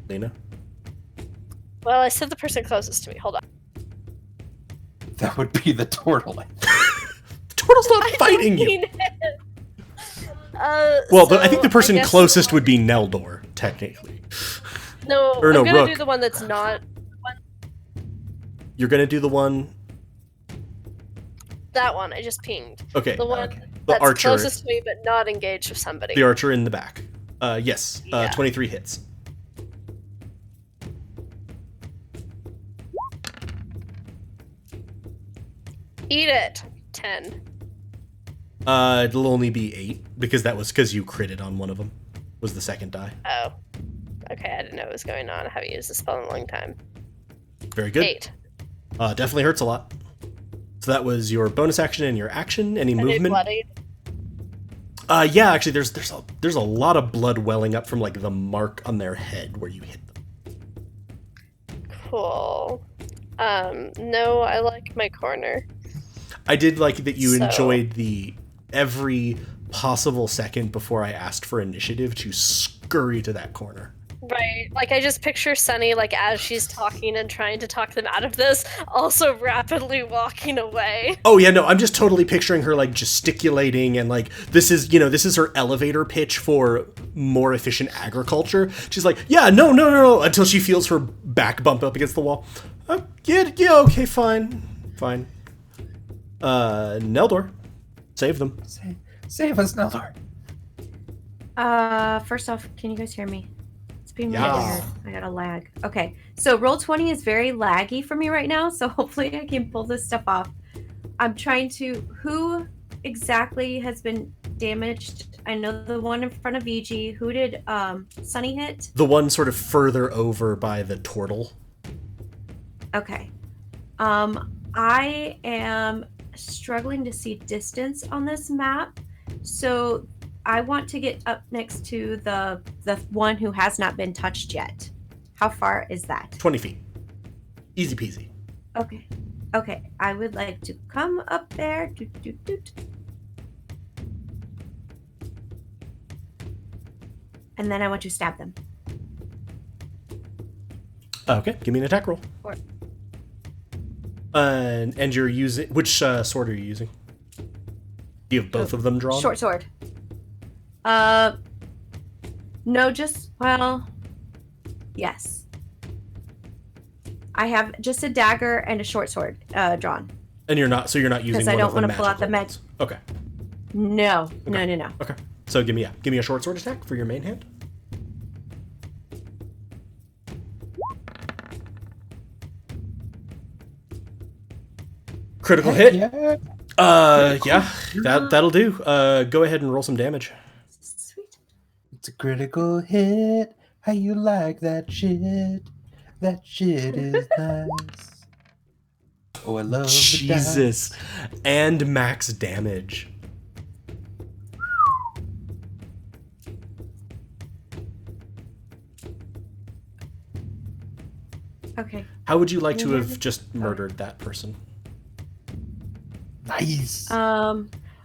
Speaker 1: Lena?
Speaker 3: Well, I said the person closest to me. Hold on.
Speaker 2: That would be the turtle.
Speaker 1: The turtle's not fighting you!
Speaker 3: Well,
Speaker 1: I think the person closest would be Neldor, technically.
Speaker 3: No,
Speaker 1: Or no,
Speaker 3: I'm gonna
Speaker 1: Rook.
Speaker 3: do the one that's not.
Speaker 1: You're gonna do the one.
Speaker 3: That one I just pinged.
Speaker 1: Okay.
Speaker 3: The one
Speaker 2: Okay.
Speaker 1: The
Speaker 3: that's
Speaker 1: archer.
Speaker 3: closest to me but not engaged with somebody.
Speaker 1: The archer in the back. Yes.
Speaker 3: Yeah.
Speaker 1: 23 hits.
Speaker 3: Eat it. 10.
Speaker 1: It'll only be 8 because you critted on one of them. Was the second die.
Speaker 3: Oh. Okay, I didn't know what was going on. I haven't used the spell in a long time.
Speaker 1: Very good.
Speaker 3: 8.
Speaker 1: Definitely hurts a lot. So that was your bonus action and your action. Any
Speaker 3: Are they
Speaker 1: movement?
Speaker 3: bloodied?
Speaker 1: Yeah, actually, there's a lot of blood welling up from like the mark on their head where you hit them.
Speaker 3: Cool. No, I like my corner.
Speaker 1: I did like that you
Speaker 3: So-
Speaker 1: enjoyed the every possible second before I asked for initiative to scurry to that corner.
Speaker 3: Right. Like, I just picture Sunny, like, as she's talking and trying to talk them out of this, also rapidly walking away.
Speaker 1: Oh yeah, no, I'm just totally picturing her like gesticulating and like this is her elevator pitch for more efficient agriculture. She's like, yeah, no, until she feels her back bump up against the wall. Yeah, okay, fine. Neldor, save them.
Speaker 2: Save us, Neldor.
Speaker 5: First off, can you guys hear me? It's being really
Speaker 1: Yeah.
Speaker 5: weird. I got a lag. Okay, so Roll20 is very laggy for me right now, so hopefully I can pull this stuff off. I'm trying to... Who exactly has been damaged? I know the one in front of VG. Who did Sunny hit?
Speaker 1: The one sort of further over by the turtle.
Speaker 5: Okay. I am struggling to see distance on this map, so I want to get up next to the one who has not been touched yet. How far is that?
Speaker 1: 20 feet. Easy peasy.
Speaker 5: Okay. I would like to come up there. And then I want to stab them.
Speaker 1: Okay, give me an attack roll.
Speaker 3: Four.
Speaker 1: And you're using... Which sword are you using? Do you have both of them drawn?
Speaker 5: Short sword. No, just... Well... Yes. I have just a dagger and a short sword drawn.
Speaker 1: And you're not using one
Speaker 5: Because I don't
Speaker 1: want
Speaker 5: want to pull out the mag.
Speaker 1: Okay.
Speaker 5: No.
Speaker 1: Okay. So give me a short sword attack for your main hand. Critical hit. Yeah, that'll do. Go ahead and roll some damage.
Speaker 5: Sweet.
Speaker 2: It's a critical hit. How you like that shit? That shit is nice. Oh, I love the
Speaker 1: Jesus. And max damage.
Speaker 5: Okay.
Speaker 1: How would you like to have just murdered that person?
Speaker 2: Nice.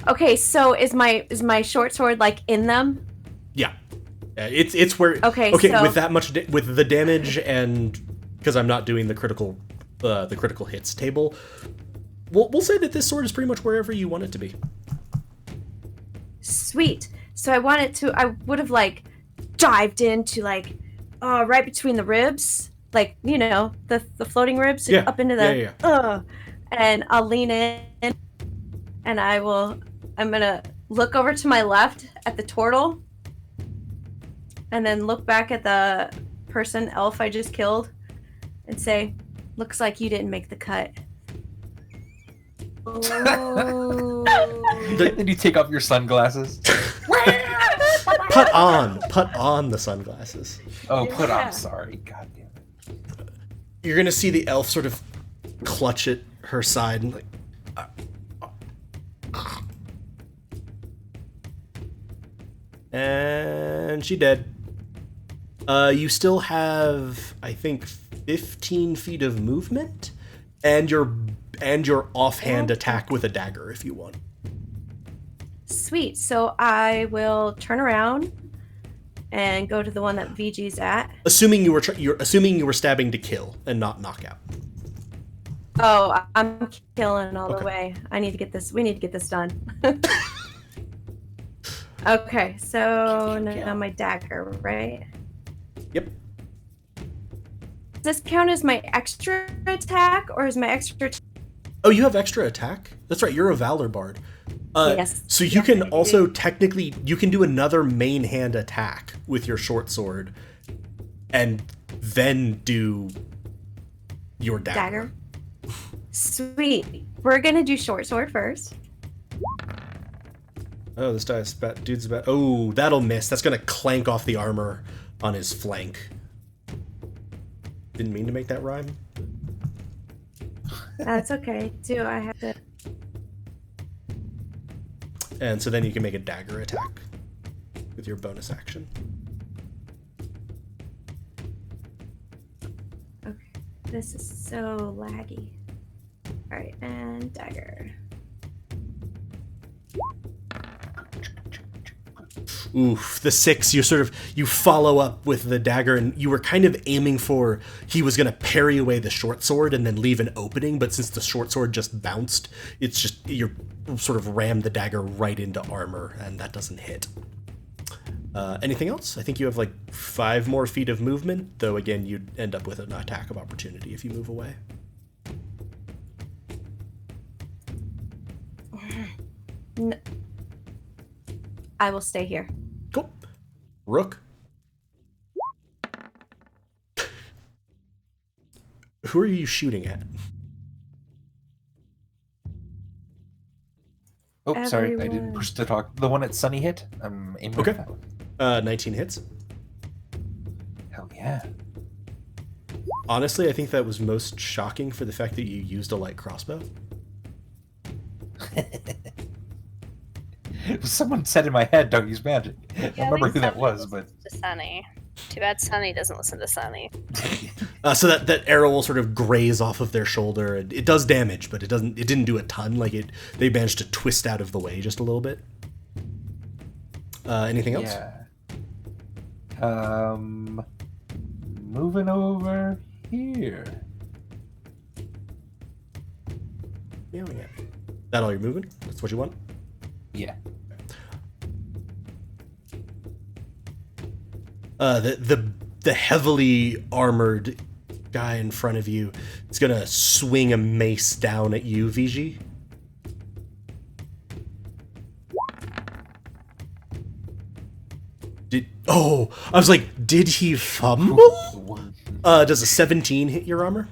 Speaker 5: Okay, so is my short sword like in them?
Speaker 1: Yeah. It's where
Speaker 5: Okay,
Speaker 1: so
Speaker 5: so-
Speaker 1: with that much with the damage and because I'm not doing the critical hits table, we'll say that this sword is pretty much wherever you want it to be.
Speaker 5: Sweet. So I would have like dived into like right between the ribs, like, you know, the floating ribs, up into the and I'll lean in, and I'm gonna look over to my left at the turtle, and then look back at the elf I just killed, and say, "Looks like you didn't make the cut."
Speaker 4: Oh.
Speaker 2: Then you take off your sunglasses.
Speaker 1: Put on the sunglasses.
Speaker 2: Oh, put on. Sorry, god damn it.
Speaker 1: You're gonna see the elf sort of clutch at her side and like. And she dead. You still have, I think, 15 feet of movement, and your offhand attack with a dagger if you want.
Speaker 5: Sweet. So I will turn around and go to the one that VG's at.
Speaker 1: Assuming you were stabbing to kill and not knock out.
Speaker 5: Oh, I'm killing all the way. We need to get this done. Okay, so now my dagger, right?
Speaker 1: Yep.
Speaker 5: Does this count as my extra attack, or is my extra...
Speaker 1: Oh, you have extra attack? That's right, you're a Valor Bard.
Speaker 5: Yes.
Speaker 1: So you can also technically, you can do another main hand attack with your short sword, and then do your dagger.
Speaker 5: Sweet. We're gonna do short sword first.
Speaker 1: Oh, this dude's about. Oh, that'll miss. That's gonna clank off the armor on his flank. Didn't mean to make that rhyme.
Speaker 5: That's okay. Do I have to?
Speaker 1: And so then you can make a dagger attack with your bonus action.
Speaker 5: Okay. This is so laggy. All right, and dagger.
Speaker 1: Oof, the 6, you follow up with the dagger, and you were kind of aiming for, he was going to parry away the short sword and then leave an opening, but since the short sword just bounced, it's just, you're sort of rammed the dagger right into armor, and that doesn't hit. Anything else? I think you have like 5 more feet of movement, though again, you'd end up with an attack of opportunity if you move away.
Speaker 5: No. I will stay here.
Speaker 1: Cool. Rook. Who are you shooting at?
Speaker 2: Oh, sorry, I didn't push the talk. The one that Sunny hit? I'm aiming
Speaker 1: Okay.
Speaker 2: at that one.
Speaker 1: 19 hits.
Speaker 2: Hell yeah.
Speaker 1: Honestly, I think that was most shocking for the fact that you used a light crossbow.
Speaker 2: Someone said in my head, don't use magic.
Speaker 6: Yeah,
Speaker 2: I remember who that was, but...
Speaker 6: To Sunny. Too bad Sunny doesn't listen to Sunny.
Speaker 1: So that arrow will sort of graze off of their shoulder. It does damage, but it didn't do a ton. Like they managed to twist out of the way just a little bit. Anything else?
Speaker 2: Yeah. Moving over here.
Speaker 1: Yeah. That all you're moving? That's what you want?
Speaker 2: Yeah.
Speaker 1: The heavily armored guy in front of you is gonna swing a mace down at you, VG. I was like, did he fumble? Does a 17 hit your armor?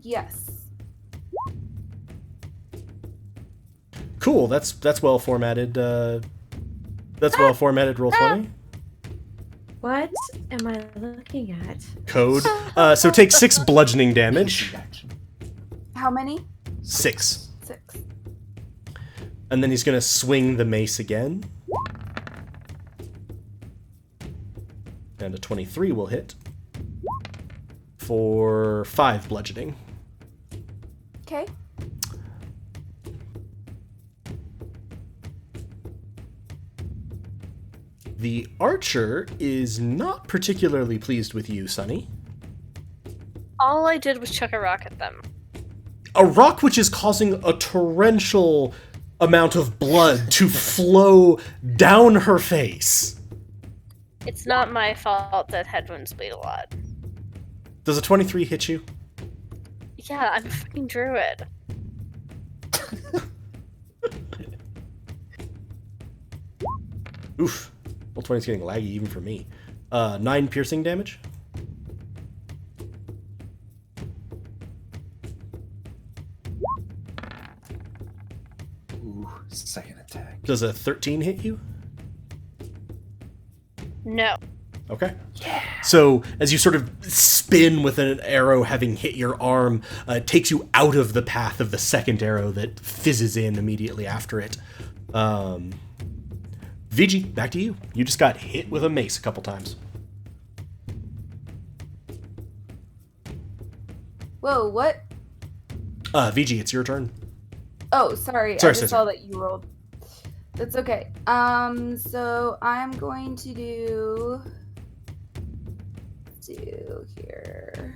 Speaker 4: Yes.
Speaker 1: Cool, that's well formatted. That's well formatted. Roll 20.
Speaker 5: What am I looking at?
Speaker 1: Code. So take 6 bludgeoning damage.
Speaker 4: How many?
Speaker 1: 6.
Speaker 4: 6.
Speaker 1: And then he's gonna swing the mace again. And a 23 will hit. For 5 bludgeoning.
Speaker 4: Okay.
Speaker 1: The archer is not particularly pleased with you, Sunny.
Speaker 6: All I did was chuck a rock at them.
Speaker 1: A rock which is causing a torrential amount of blood to flow down her face.
Speaker 6: It's not my fault that head wounds bleed a lot.
Speaker 1: Does a 23 hit you?
Speaker 6: Yeah, I'm a fucking druid.
Speaker 1: Oof. Well, 20's getting laggy even for me. 9 piercing damage.
Speaker 2: Ooh, second attack.
Speaker 1: Does a 13 hit you?
Speaker 6: No.
Speaker 1: Okay. Yeah. So as you sort of spin with an arrow having hit your arm, it takes you out of the path of the second arrow that fizzes in immediately after it. VG, back to you. You just got hit with a mace a couple times.
Speaker 4: Whoa, what?
Speaker 1: VG, it's your turn.
Speaker 4: Oh, sorry.
Speaker 1: Sorry,
Speaker 4: I just
Speaker 1: sorry.
Speaker 4: saw that you rolled. That's okay. So I'm going to do here.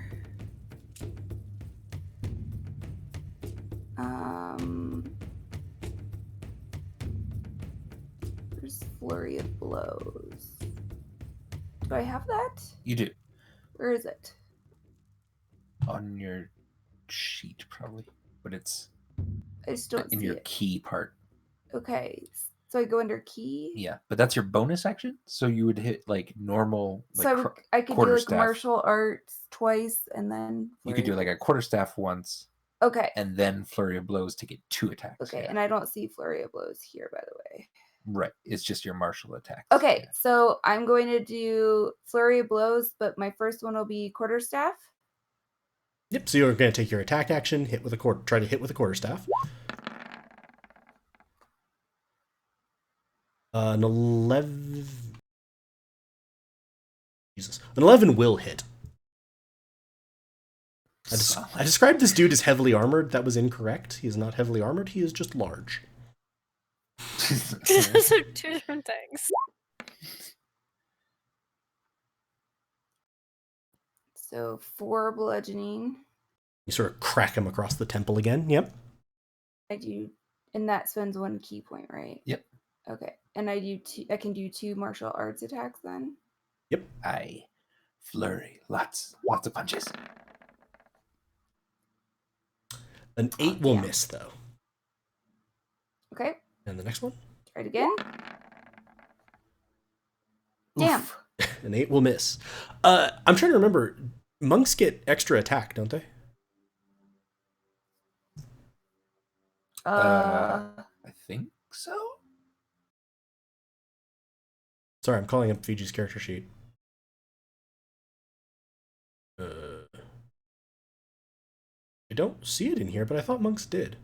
Speaker 4: There's flurry of blows. Do I have that?
Speaker 2: You do.
Speaker 4: Where is it?
Speaker 2: On your sheet, probably. But it's
Speaker 4: I just don't
Speaker 2: in
Speaker 4: see
Speaker 2: your
Speaker 4: it.
Speaker 2: key part.
Speaker 4: Okay. So I go under key.
Speaker 2: Yeah, but that's your bonus action? So you would hit like normal, like
Speaker 4: So I could do like
Speaker 2: quarterstaff.
Speaker 4: martial arts twice and then
Speaker 2: You could do like a quarterstaff once.
Speaker 4: Okay.
Speaker 2: And then flurry of blows to get 2 attacks.
Speaker 4: Okay,
Speaker 2: yeah.
Speaker 4: and I don't see flurry of blows here, by the way.
Speaker 2: Right, it's just your martial attacks.
Speaker 4: Okay,
Speaker 2: yeah.
Speaker 4: so I'm going to do flurry of blows, but my first one will be quarterstaff.
Speaker 1: Yep. So you're going to take your attack action, hit with a try to hit with a quarterstaff. An 11. Jesus, an 11 will hit. I described this dude as heavily armored. That was incorrect. He is not heavily armored. He is just large.
Speaker 6: Those are two different things.
Speaker 4: So 4 bludgeoning.
Speaker 1: You sort of crack him across the temple again. Yep.
Speaker 4: I do, and that spends 1 key point, right?
Speaker 2: Yep.
Speaker 4: Okay, and I can do 2 martial arts attacks then.
Speaker 1: Yep.
Speaker 2: I flurry, lots of punches.
Speaker 1: An 8 will miss though.
Speaker 4: Okay.
Speaker 1: And the next one?
Speaker 4: Try it again.
Speaker 2: Oof.
Speaker 4: Damn.
Speaker 1: An 8 will miss. I'm trying to remember. Monks get extra attack, don't they?
Speaker 2: I think so.
Speaker 1: Sorry, I'm calling up Fiji's character sheet. I don't see it in here, but I thought monks did.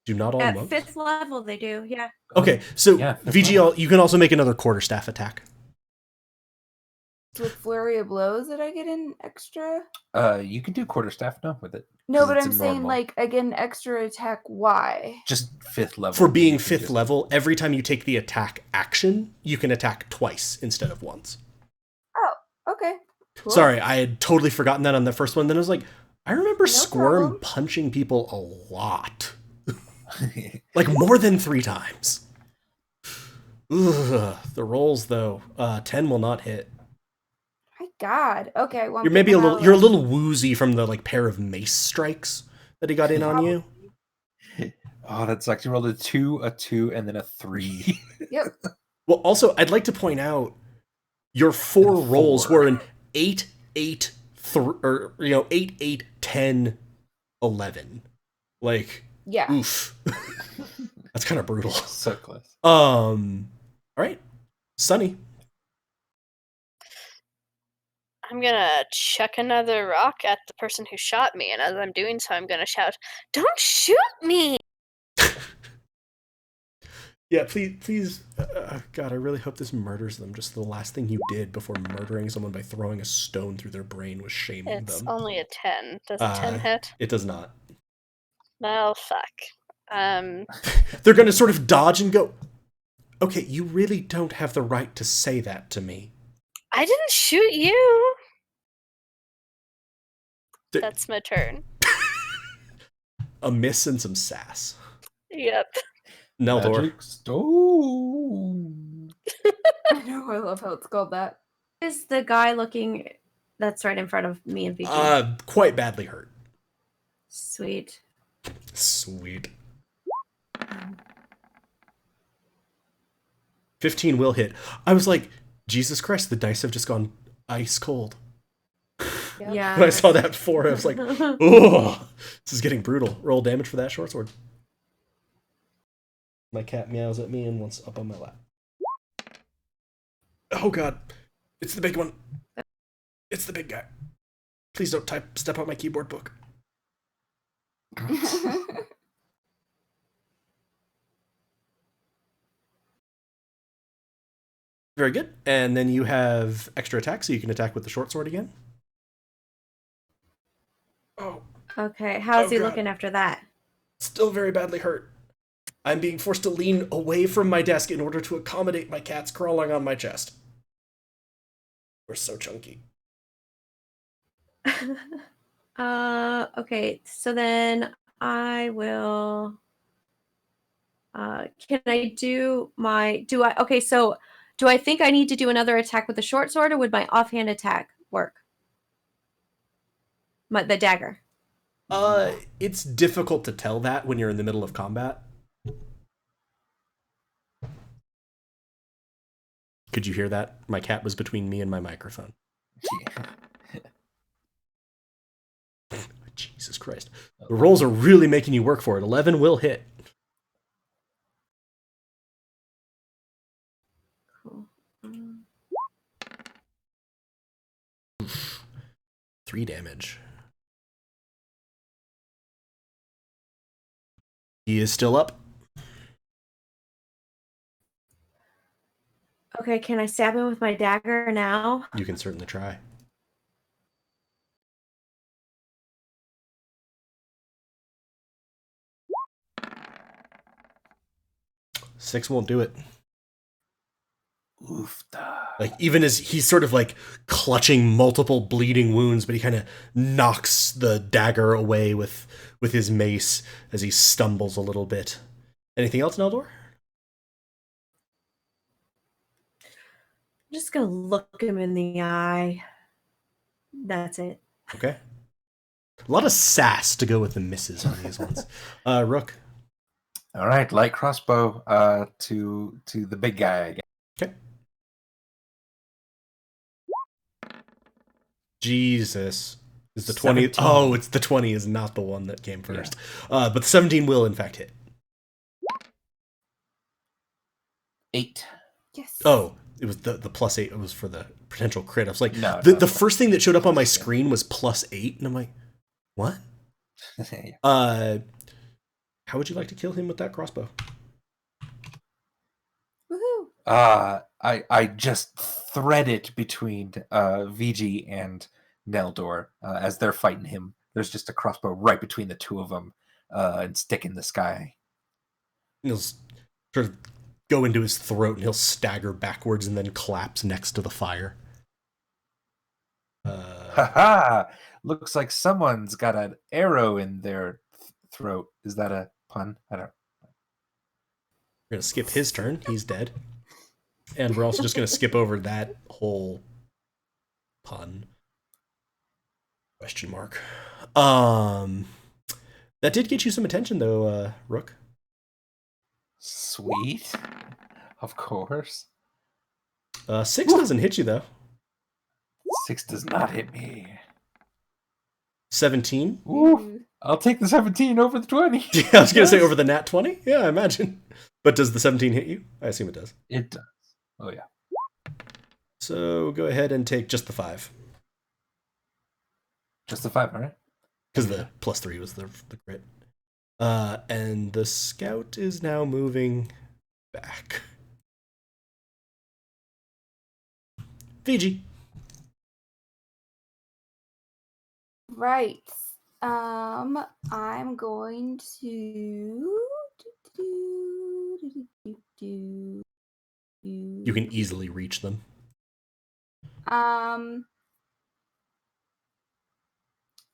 Speaker 1: Do not all
Speaker 5: At
Speaker 1: monks?
Speaker 5: 5th level, they do, yeah.
Speaker 1: Okay, so
Speaker 2: Yeah,
Speaker 1: VG, you can also make another quarterstaff attack.
Speaker 4: With flurry of blows, did I get an extra?
Speaker 2: You can do quarterstaff now with it.
Speaker 4: No, but
Speaker 2: it's
Speaker 4: I'm
Speaker 2: a
Speaker 4: saying
Speaker 2: normal.
Speaker 4: like I get an extra attack. Why?
Speaker 2: Just 5th level.
Speaker 1: For being
Speaker 2: You can
Speaker 1: 5th
Speaker 2: just-
Speaker 1: level, every time you take the attack action, you can attack twice instead of once.
Speaker 4: Oh, okay. Cool.
Speaker 1: Sorry, I had totally forgotten that on the first one. Then I was like, I remember Squirm
Speaker 4: problem.
Speaker 1: punching people a lot. Like more than 3 times. Ugh, the rolls though, 10 will not hit.
Speaker 4: My God. Okay. Well,
Speaker 1: You're maybe a little woozy from the like pair of mace strikes that he got in on you.
Speaker 2: Oh, that sucks. You rolled a 2, and then a 3.
Speaker 4: Yep.
Speaker 1: Well, also, I'd like to point out your 4 rolls were an 8, 8, 8, 10, 11. Like,
Speaker 4: Yeah.
Speaker 1: oof. That's kind of brutal.
Speaker 2: So close.
Speaker 1: All right, Sunny.
Speaker 6: I'm gonna chuck another rock at the person who shot me, and as I'm doing so, I'm gonna shout, "Don't shoot me!"
Speaker 1: Yeah, please. God, I really hope this murders them. Just the last thing you did before murdering someone by throwing a stone through their brain was shaming
Speaker 6: It's
Speaker 1: them.
Speaker 6: only a 10. Does a 10 hit?
Speaker 1: It does not.
Speaker 6: Well, fuck.
Speaker 1: They're gonna sort of dodge and go, okay, you really don't have the right to say that to me.
Speaker 6: I didn't shoot you.
Speaker 1: Th-
Speaker 6: That's my turn.
Speaker 1: A miss and some sass.
Speaker 6: Yep.
Speaker 1: Neldor.
Speaker 2: Magic stone.
Speaker 4: I know. I love how it's called that.
Speaker 5: Is the guy looking that's right in front of me and VG?
Speaker 1: Quite badly hurt.
Speaker 5: Sweet.
Speaker 1: Sweet. 15 will hit. I was like, Jesus Christ, the dice have just gone ice cold.
Speaker 4: Yep.
Speaker 5: Yeah.
Speaker 1: When I saw that 4, I was like, oh, this is getting brutal. Roll damage for that short sword. My cat meows at me and wants up on my lap. Oh god, it's the big one. It's the big guy. Please don't step on my keyboard book. Very good. And then you have extra attack, so you can attack with the short sword again. Oh.
Speaker 5: Okay, how's he
Speaker 1: God.
Speaker 5: looking after that?
Speaker 1: Still very badly hurt. I'm being forced to lean away from my desk in order to accommodate my cats crawling on my chest. We're so chunky.
Speaker 5: Okay, so then I will can I do my so do I think I need to do another attack with the short sword, or would my offhand attack work? The dagger.
Speaker 1: It's difficult to tell that when you're in the middle of combat. Could you hear that? My cat was between me and my microphone. Jesus Christ. The rolls are really making you work for it. 11 will hit.
Speaker 5: Cool.
Speaker 1: 3 damage. He is still up.
Speaker 5: Okay, can I stab him with my dagger now?
Speaker 1: You can certainly try. Six won't do it.
Speaker 2: Oofta.
Speaker 1: Like, even as he's sort of like clutching multiple bleeding wounds, but he kind of knocks the dagger away with his mace as he stumbles a little bit. Anything else, Neldor?
Speaker 5: I'm just gonna look him in the eye. That's it.
Speaker 1: Okay. A lot of sass to go with the misses on these ones. Rook.
Speaker 2: All right, light crossbow to the big guy again.
Speaker 1: Okay. Jesus. Is the 20?
Speaker 2: 17.
Speaker 1: Oh, it's the 20 is not the one that came first. Yeah. But the 17 will in fact hit.
Speaker 2: 8.
Speaker 4: Yes.
Speaker 1: Oh, it was the plus 8. It was for the potential crit. I was like,
Speaker 2: No,
Speaker 1: the first thing that showed up on my screen was plus 8, and I'm like, what?
Speaker 2: Yeah.
Speaker 1: How would you like to kill him with that crossbow?
Speaker 4: Woohoo.
Speaker 2: I just thread it between VG and Neldor as they're fighting him. There's just a crossbow right between the two of them and stick in the sky.
Speaker 1: He'll sort of go into his throat, and he'll stagger backwards and then collapse next to the fire.
Speaker 2: Ha! Looks like someone's got an arrow in their throat. Is that a pun? I don't know.
Speaker 1: We're going to skip his turn. He's dead. And we're also just going to skip over that whole pun. Question mark. That did get you some attention, though, Rook.
Speaker 2: Sweet. Of course.
Speaker 1: 6 doesn't hit you, though.
Speaker 2: 6 does not hit me.
Speaker 1: 17.
Speaker 2: Ooh, I'll take the 17 over the 20.
Speaker 1: Yeah, I was going to say over the nat 20. Yeah, I imagine. But does the 17 hit you? I assume it does.
Speaker 2: It does. Oh, yeah.
Speaker 1: So go ahead and take just the 5.
Speaker 2: Just the 5, all right?
Speaker 1: Because the plus 3 was the crit. And the scout is now moving back. Fiji.
Speaker 4: Right. I'm going to.
Speaker 1: You can easily reach them.
Speaker 4: I'm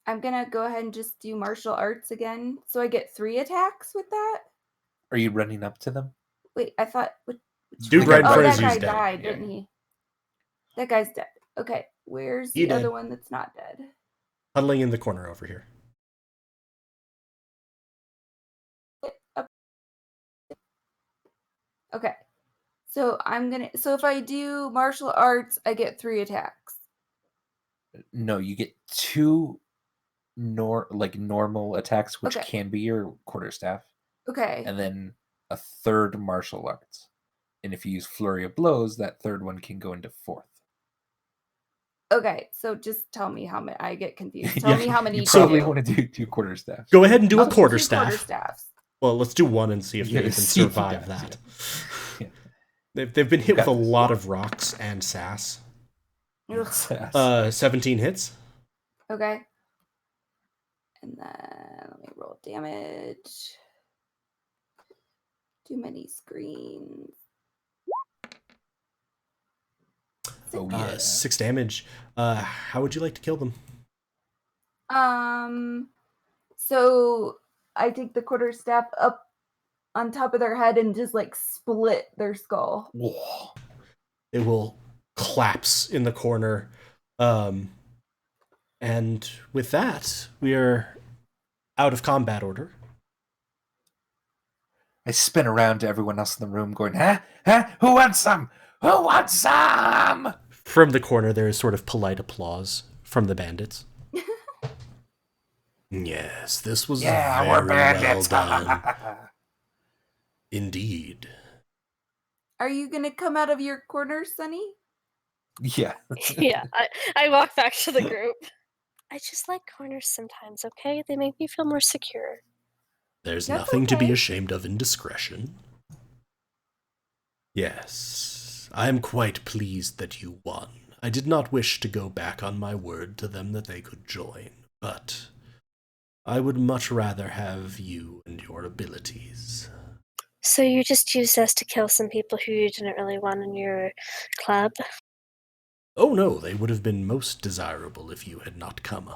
Speaker 4: gonna go ahead and just do martial arts again. So I get 3 attacks with that?
Speaker 2: Are you running up to them?
Speaker 4: Wait, I thought.
Speaker 1: Dude right in front of
Speaker 4: that
Speaker 1: you is
Speaker 4: guy
Speaker 1: dead.
Speaker 4: died,
Speaker 2: Yeah.
Speaker 4: didn't he? That guy's dead. Okay, where's
Speaker 1: He
Speaker 4: the other
Speaker 1: dead.
Speaker 4: one that's not dead?
Speaker 1: Huddling in the corner over here.
Speaker 4: Okay, so So if I do martial arts, I get 3 attacks.
Speaker 2: No, you get 2 normal attacks, which
Speaker 4: Okay.
Speaker 2: can be your quarterstaff,
Speaker 4: Okay.
Speaker 2: and then a 3rd martial arts. And if you use flurry of blows, that 3rd one can go into 4th.
Speaker 4: Okay, so just tell me how many. I get confused. Tell
Speaker 1: Yeah,
Speaker 4: me how many.
Speaker 2: You
Speaker 4: to
Speaker 2: probably
Speaker 4: do.
Speaker 2: want to do 2 quarterstaffs.
Speaker 1: Go ahead and do
Speaker 4: I'll
Speaker 1: a
Speaker 4: do 2
Speaker 1: quarterstaff.
Speaker 4: quarterstaffs.
Speaker 1: Well, let's do one and see if they
Speaker 2: Yeah,
Speaker 1: can
Speaker 2: see if he
Speaker 1: survive
Speaker 2: dies,
Speaker 1: that.
Speaker 2: Yeah.
Speaker 1: They've been hit with a
Speaker 2: Got this.
Speaker 1: lot of rocks and sass.
Speaker 4: Ugh.
Speaker 1: 17 hits.
Speaker 4: Okay. And then let me roll damage. Too many screens.
Speaker 2: Oh, yeah.
Speaker 1: 6 damage. How would you like to kill them?
Speaker 4: So I take the quarterstaff up on top of their head and just like split their skull.
Speaker 1: It will collapse in the corner. And with that, we are out of combat order.
Speaker 2: I spin around to everyone else in the room going, huh? Who wants some? Who wants some?
Speaker 1: From the corner, there is sort of polite applause from the bandits. Yes, this was very
Speaker 2: we're bandits.
Speaker 1: well done. Indeed.
Speaker 4: Are you gonna come out of your corner, Sunny?
Speaker 2: Yeah.
Speaker 6: Yeah, I walk back to the group. I just like corners sometimes, okay? They make me feel more secure.
Speaker 1: There's
Speaker 4: That's
Speaker 1: nothing to be
Speaker 4: okay.
Speaker 1: ashamed of in discretion. Yes, I am quite pleased that you won. I did not wish to go back on my word to them that they could join, but I would much rather have you and your abilities.
Speaker 3: So you just used us to kill some people who you didn't really want in your club?
Speaker 1: Oh no, they would have been most desirable if you had not come.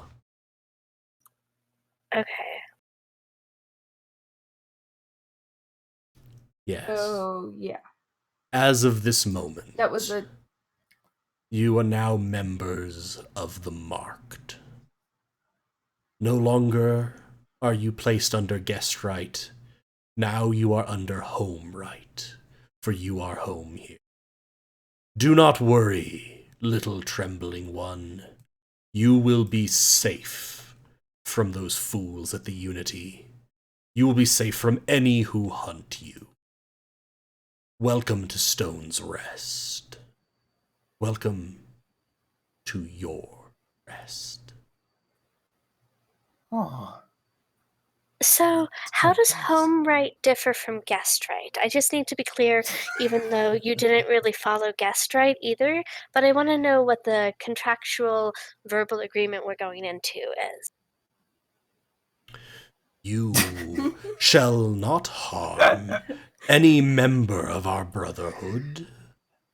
Speaker 3: Okay.
Speaker 1: Yes.
Speaker 4: Oh yeah.
Speaker 1: As of this moment,
Speaker 4: That was a
Speaker 1: you are now members of the Marked. No longer are you placed under guest right. Now you are under home right, for you are home here. Do not worry, little trembling one. You will be safe from those fools at the Unity. You will be safe from any who hunt you. Welcome to Stone's Rest. Welcome to your rest.
Speaker 2: Oh.
Speaker 3: So, how does home right differ from guest right? I just need to be clear, even though you didn't really follow guest right either, but I want to know what the contractual verbal agreement we're going into is.
Speaker 1: You shall not harm any member of our brotherhood,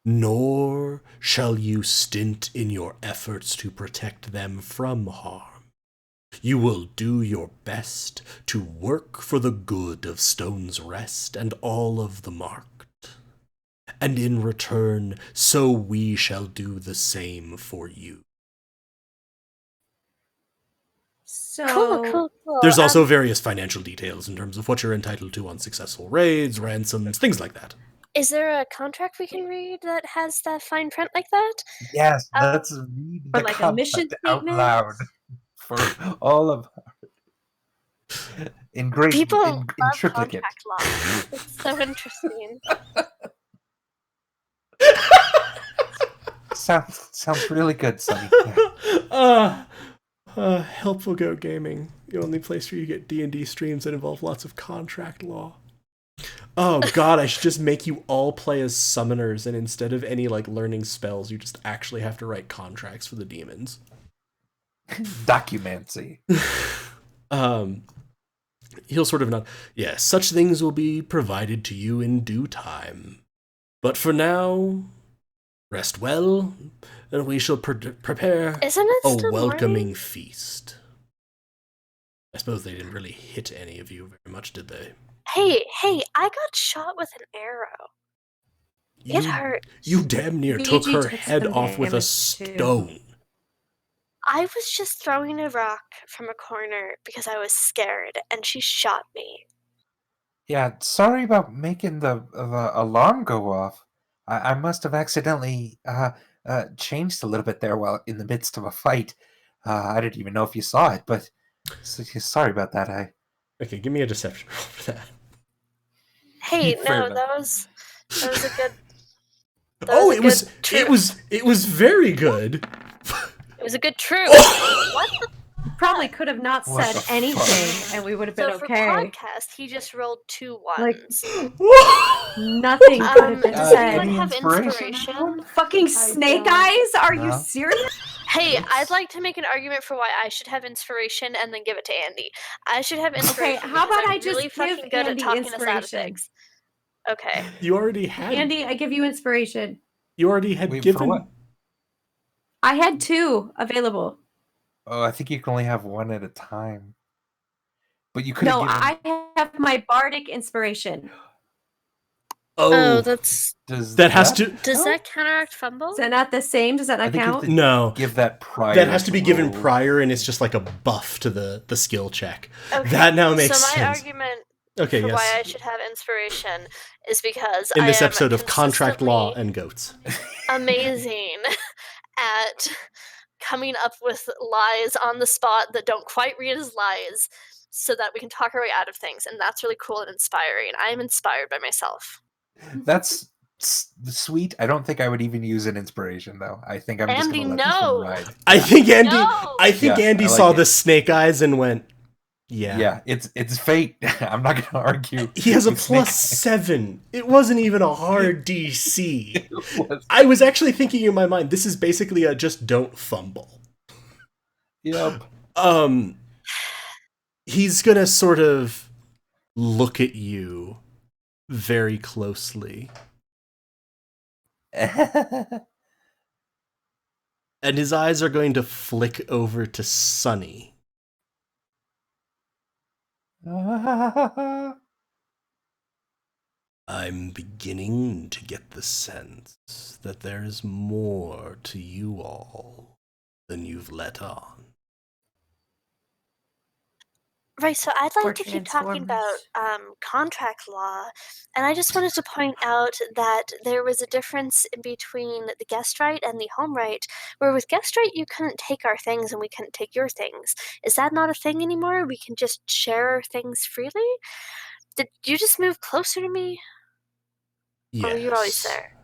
Speaker 1: nor shall you stint in your efforts to protect them from harm. You will do your best to work for the good of Stone's Rest and all of the Marked. And in return, so we shall do the same for you.
Speaker 5: So
Speaker 3: Cool.
Speaker 1: There's also various financial details in terms of what you're entitled to on successful raids, ransoms, things like that.
Speaker 3: Is there a contract we can read that has that fine print like that?
Speaker 2: Yes, let's read
Speaker 5: or
Speaker 2: the
Speaker 5: like a mission
Speaker 2: contract out
Speaker 5: statement?
Speaker 2: loud for all of in great
Speaker 3: People
Speaker 2: in
Speaker 3: love
Speaker 2: triplicate.
Speaker 3: contract law. It's so interesting.
Speaker 2: Sounds really good, Sonny.
Speaker 1: Helpful Go Gaming, the only place where you get D&D streams that involve lots of contract law. Oh god, I should just make you all play as summoners, and instead of any like learning spells, you just actually have to write contracts for the demons.
Speaker 2: Documancy.
Speaker 1: He'll sort of nod. Yes, such things will be provided to you in due time. But for now, rest well, and we shall prepare
Speaker 3: Isn't it
Speaker 1: a
Speaker 3: still
Speaker 1: welcoming
Speaker 3: morning?
Speaker 1: feast. I suppose they didn't really hit any of you very much, did they?
Speaker 3: Hey, I got shot with an arrow. It hurt.
Speaker 1: You damn near took
Speaker 5: Fiji
Speaker 1: her
Speaker 5: took
Speaker 1: head
Speaker 5: some
Speaker 1: off with a
Speaker 5: damage, too.
Speaker 1: stone.
Speaker 3: I was just throwing a rock from a corner because I was scared, and she shot me.
Speaker 2: Yeah, sorry about making the alarm go off. I must have accidentally changed a little bit there while in the midst of a fight. I didn't even know if you saw it, but sorry about that.
Speaker 1: Okay, give me a deception roll for that.
Speaker 3: Hey,
Speaker 2: Fair
Speaker 3: no,
Speaker 2: enough.
Speaker 3: that was a good.
Speaker 1: It was very good.
Speaker 3: It was a good truth. What the?
Speaker 5: Probably could have not
Speaker 2: What
Speaker 5: said
Speaker 2: the fuck?
Speaker 5: anything, and we would have been
Speaker 3: So for
Speaker 5: okay.
Speaker 3: podcast, he just rolled 2
Speaker 5: Like,
Speaker 3: ones.
Speaker 5: Nothing could have been
Speaker 3: Does
Speaker 5: said.
Speaker 3: anyone have
Speaker 2: Inspiration?
Speaker 3: inspiration?
Speaker 5: Fucking snake eyes? Are you
Speaker 2: No.
Speaker 5: serious?
Speaker 3: Hey, I'd like to make an argument for why I should have inspiration and then give it to Andy. I should have inspiration.
Speaker 5: how about
Speaker 3: because I'm
Speaker 5: I just
Speaker 3: really
Speaker 5: give
Speaker 3: fucking good
Speaker 5: Andy
Speaker 3: at talking us out of
Speaker 5: inspiration?
Speaker 3: things. Okay.
Speaker 1: You already had.
Speaker 5: Andy, I give you inspiration.
Speaker 1: You already had
Speaker 2: Wait,
Speaker 1: given.
Speaker 2: for what?
Speaker 5: I had 2 available.
Speaker 2: Oh, I think you can only have one at a time. But you could
Speaker 5: No,
Speaker 2: have given...
Speaker 5: I have my bardic inspiration.
Speaker 1: Oh,
Speaker 3: that's.
Speaker 2: Does
Speaker 1: that has to.
Speaker 3: Does that counteract fumble?
Speaker 5: Is that not the same? Does that
Speaker 2: I
Speaker 5: not
Speaker 2: think you have
Speaker 5: count?
Speaker 2: to
Speaker 1: No.
Speaker 2: give that prior.
Speaker 1: That has to be given
Speaker 2: roll.
Speaker 1: prior, and it's just like a buff to the skill check.
Speaker 3: Okay.
Speaker 1: That now makes
Speaker 3: so my
Speaker 1: sense.
Speaker 3: argument
Speaker 1: Okay,
Speaker 3: for
Speaker 1: yes.
Speaker 3: why I should have inspiration is because
Speaker 1: In
Speaker 3: I
Speaker 1: this
Speaker 3: am
Speaker 1: episode of Contract Law
Speaker 3: consistently
Speaker 1: and Goats.
Speaker 3: amazing at coming up with lies on the spot that don't quite read as lies so that we can talk our way out of things, and that's really cool and inspiring. I am inspired by myself.
Speaker 2: That's sweet. I don't think I would even use an inspiration, though. I think I'm just
Speaker 3: Andy,
Speaker 2: going to let this
Speaker 3: no.
Speaker 2: one ride.
Speaker 1: I think Andy.
Speaker 3: No!
Speaker 1: I think
Speaker 2: Yeah,
Speaker 1: Andy
Speaker 2: I like
Speaker 1: saw
Speaker 2: it.
Speaker 1: the snake eyes and went, "Yeah,
Speaker 2: Yeah, it's fate. I'm not going to argue.
Speaker 1: He has a
Speaker 2: with Snake
Speaker 1: +7. It wasn't even a hard DC.
Speaker 2: Eyes. It was-
Speaker 1: I was actually thinking in my mind, this is basically a just don't fumble.
Speaker 2: Yep.
Speaker 1: He's gonna sort of look at you very closely, and his eyes are going to flick over to Sunny. I'm beginning to get the sense that there is more to you all than you've let on.
Speaker 3: Right, so I'd like
Speaker 5: Or
Speaker 3: to keep talking
Speaker 5: Transformers.
Speaker 3: about contract law, and I just wanted to point out that there was a difference in between the guest right and the home right, where with guest right you couldn't take our things and we couldn't take your things. Is that not a thing anymore? We can just share our things freely? Did you just move closer to me?
Speaker 1: Yes.
Speaker 3: Or were you always there?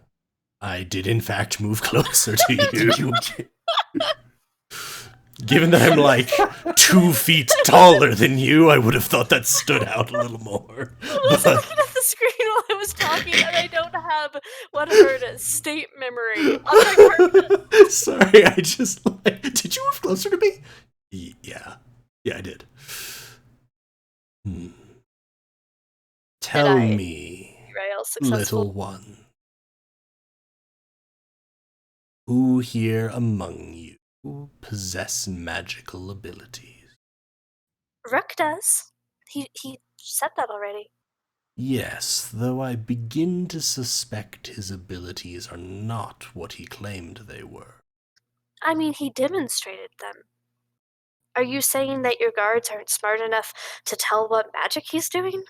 Speaker 1: I did in fact move closer to you. Given that I'm like 2 feet taller than you, I would have thought that stood out a little more.
Speaker 3: I was looking at the screen while I was talking, and I don't have what I heard as state memory.
Speaker 1: Sorry, I just like. Did you move closer to me? Yeah, I did. Tell me, little one, who here among you possess magical abilities?
Speaker 3: Rook does. He said that already.
Speaker 1: Yes, though I begin to suspect his abilities are not what he claimed they were.
Speaker 3: I mean, he demonstrated them. Are you saying that your guards aren't smart enough to tell what magic he's doing?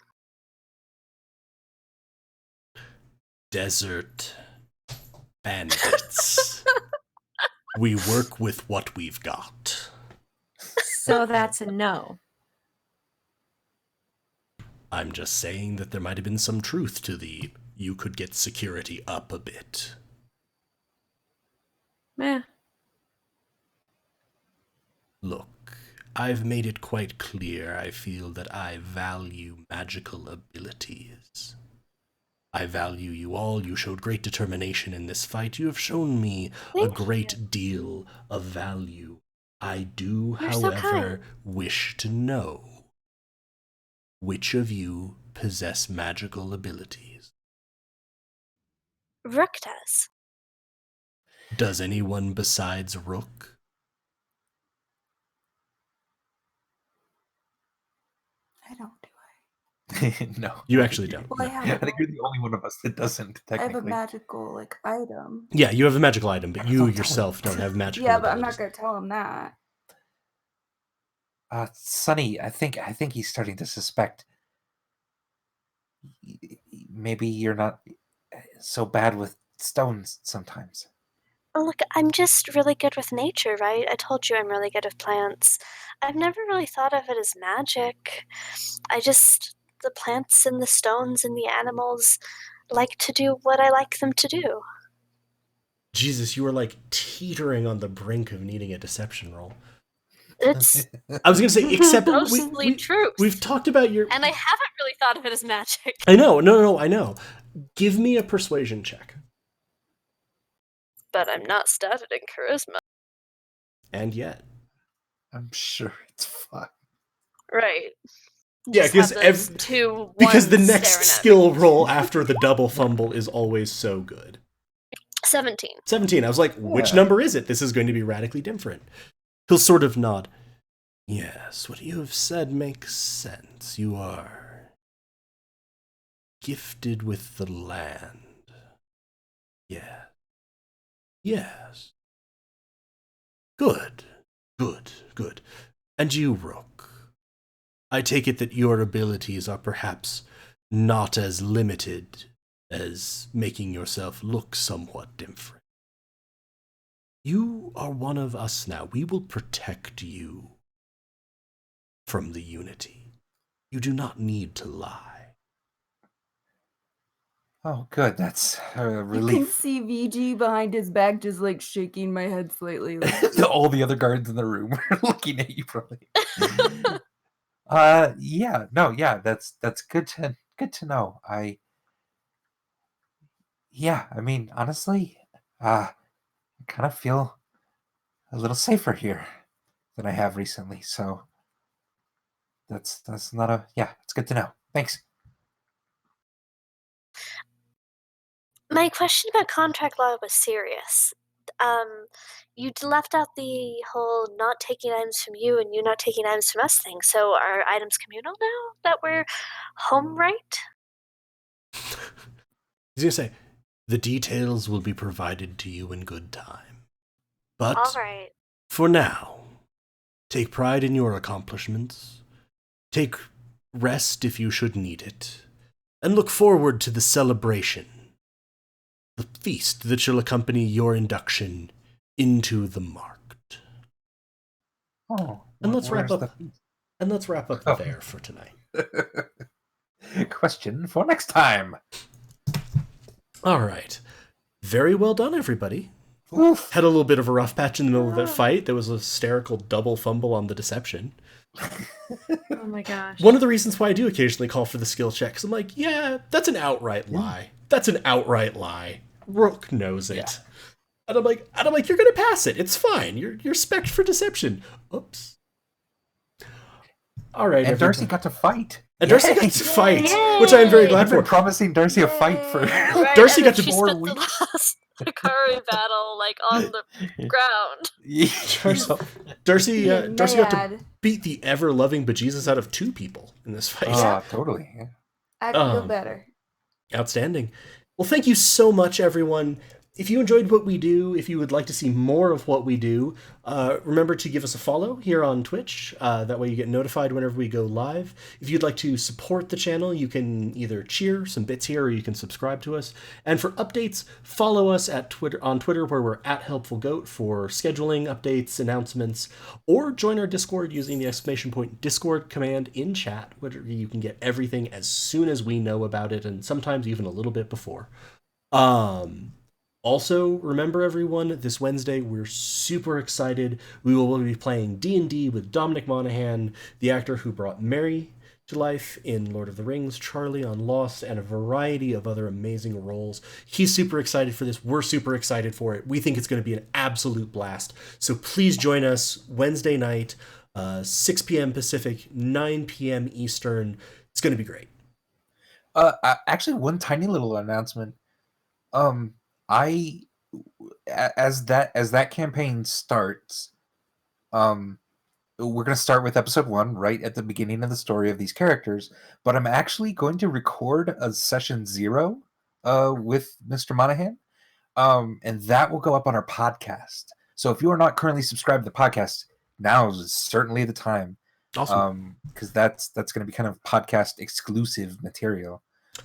Speaker 1: Desert bandits. We work with what we've got.
Speaker 5: So that's a no.
Speaker 1: I'm just saying that there might have been some truth to the you could get security up a bit.
Speaker 5: Meh.
Speaker 1: Look, I've made it quite clear I feel that I value magical abilities. I value you all. You showed great determination in this fight. You have shown me a great deal of value. I do, however, wish to know which of you possess magical abilities.
Speaker 3: Rook does.
Speaker 1: Does anyone besides Rook?
Speaker 4: I don't do
Speaker 2: No.
Speaker 1: You actually don't.
Speaker 4: Well,
Speaker 1: No.
Speaker 4: I
Speaker 2: I think you're the only one of us that doesn't,
Speaker 4: have a
Speaker 2: technically.
Speaker 4: magical item.
Speaker 1: Yeah, you have a magical item, but you
Speaker 2: Don't tell
Speaker 1: yourself don't have magical
Speaker 4: Yeah, but I'm
Speaker 1: abilities.
Speaker 4: not gonna tell him that.
Speaker 2: Sonny, I think he's starting to suspect maybe you're not so bad with stones sometimes.
Speaker 3: Look, I'm just really good with nature, right? I told you I'm really good with plants. I've never really thought of it as magic. The plants and the stones and the animals like to do what I like them to do.
Speaker 1: Jesus, you are like teetering on the brink of needing a deception roll.
Speaker 3: It's
Speaker 1: I was gonna say, except
Speaker 6: Mostly truth.
Speaker 1: we've talked about your.
Speaker 6: And I haven't really thought of it as magic.
Speaker 1: I know, no, I know. Give me a persuasion check.
Speaker 6: But I'm not started in charisma.
Speaker 1: And yet,
Speaker 2: I'm sure it's fun.
Speaker 6: Right.
Speaker 1: yeah,
Speaker 6: Just
Speaker 1: because
Speaker 6: have those two
Speaker 1: because the
Speaker 6: ones
Speaker 1: next
Speaker 6: staring at
Speaker 1: skill
Speaker 6: me.
Speaker 1: roll after the double fumble is always so good.
Speaker 6: 17.
Speaker 1: 17. I was like, which
Speaker 2: Yeah.
Speaker 1: number is it? This is going to be radically different. He'll sort of nod. Yes, what you have said makes sense. You are gifted with the land. Yeah. Yes. Good. Good. And you, Rook. I take it that your abilities are perhaps not as limited as making yourself look somewhat different. You are one of us now. We will protect you from the Unity. You do not need to lie.
Speaker 2: Oh, good. That's a
Speaker 4: You can
Speaker 2: relief.
Speaker 4: see VG behind his back, just shaking my head slightly.
Speaker 2: All the other guards in the room are looking at you probably. Yeah, that's good to know. I mean, honestly, I kind of feel a little safer here than I have recently. So that's not it's good to know. Thanks.
Speaker 3: My question about contract law was serious. You left out the whole not taking items from you and you not taking items from us thing. So are items communal now that we're home right?
Speaker 1: He's going to say, the details will be provided to you in good time. But
Speaker 3: All right.
Speaker 1: for now, take pride in your accomplishments. Take rest if you should need it. And look forward to the celebration. The feast that shall accompany your induction into the market.
Speaker 2: Oh,
Speaker 1: And let's wrap
Speaker 2: where's
Speaker 1: up.
Speaker 2: the-
Speaker 1: And let's wrap up
Speaker 2: Oh.
Speaker 1: there for tonight.
Speaker 2: Question for next time.
Speaker 1: All right. Very well done, everybody.
Speaker 2: Oof.
Speaker 1: Had a little bit of a rough patch in the middle of that fight. There was a hysterical double fumble on the deception.
Speaker 5: Oh my gosh.
Speaker 1: One of the reasons why I do occasionally call for the skill check is I'm like, yeah, that's an outright lie. That's an outright lie. Rook knows it.
Speaker 2: Yeah.
Speaker 1: And I'm like, you're gonna pass it. It's fine. You're spec'd for deception. Oops. All right,
Speaker 2: And Darcy
Speaker 1: everybody.
Speaker 2: got to fight.
Speaker 1: And Darcy got to fight, which I am very glad
Speaker 2: I've been
Speaker 1: for.
Speaker 2: promising Darcy a fight for
Speaker 6: Right,
Speaker 1: Darcy
Speaker 6: and
Speaker 1: got
Speaker 6: then
Speaker 1: to
Speaker 6: she
Speaker 2: more
Speaker 6: spent the
Speaker 2: weeks.
Speaker 6: last Hikari battle on the ground.
Speaker 1: Darcy got to
Speaker 4: Mad.
Speaker 1: beat the ever-loving bejesus out of two people in this fight.
Speaker 2: Totally. Yeah.
Speaker 4: I feel
Speaker 1: Um,
Speaker 4: better.
Speaker 1: Outstanding. Well, thank you so much, everyone. If you enjoyed what we do, if you would like to see more of what we do, remember to give us a follow here on Twitch. That way you get notified whenever we go live. If you'd like to support the channel, you can either cheer some bits here or you can subscribe to us. And for updates, follow us at on Twitter where we're at HelpfulGoat for scheduling, updates, announcements, or join our Discord using the !Discord command in chat, where you can get everything as soon as we know about it, and sometimes even a little bit before. Also, remember everyone, this Wednesday we're super excited. We will be playing D&D with Dominic Monaghan, the actor who brought Mary to life in Lord of the Rings, Charlie on Lost, and a variety of other amazing roles. He's super excited for this. We're super excited for it. We think it's going to be an absolute blast. So please join us Wednesday night, 6 p.m. Pacific, 9 p.m. Eastern. It's going to be great.
Speaker 2: Actually, one tiny little announcement. As that campaign starts, we're going to start with episode 1 right at the beginning of the story of these characters, but I'm actually going to record a session 0 with Mr. Monahan, and that will go up on our podcast. So if you are not currently subscribed to the podcast, now is certainly the time.
Speaker 1: Awesome.
Speaker 2: Because that's going to be kind of podcast exclusive material.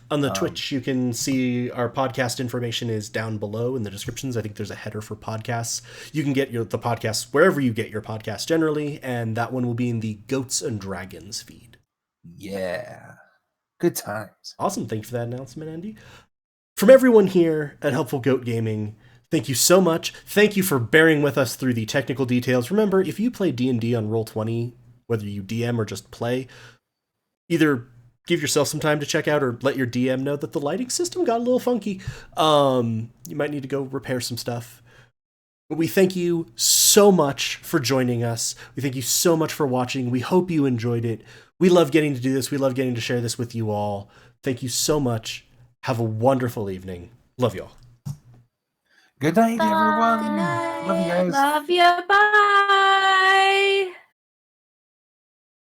Speaker 1: On the Twitch, you can see our podcast information is down below in the descriptions. I think there's a header for podcasts. You can get the podcasts wherever you get your podcasts generally, and that one will be in the Goats and Dragons feed.
Speaker 2: Yeah. Good times.
Speaker 1: Awesome. Thank you for that announcement, Andy. From everyone here at Helpful Goat Gaming, thank you so much. Thank you for bearing with us through the technical details. Remember, if you play D&D on Roll20, whether you DM or just play, either give yourself some time to check out or let your DM know that the lighting system got a little funky. You might need to go repair some stuff. But we thank you so much for joining us. We thank you so much for watching. We hope you enjoyed it. We love getting to do this. We love getting to share this with you all. Thank you so much. Have a wonderful evening. Love you all.
Speaker 2: Good night,
Speaker 3: Bye.
Speaker 2: everyone.
Speaker 4: Good night.
Speaker 2: Love you guys.
Speaker 5: Love you. Bye.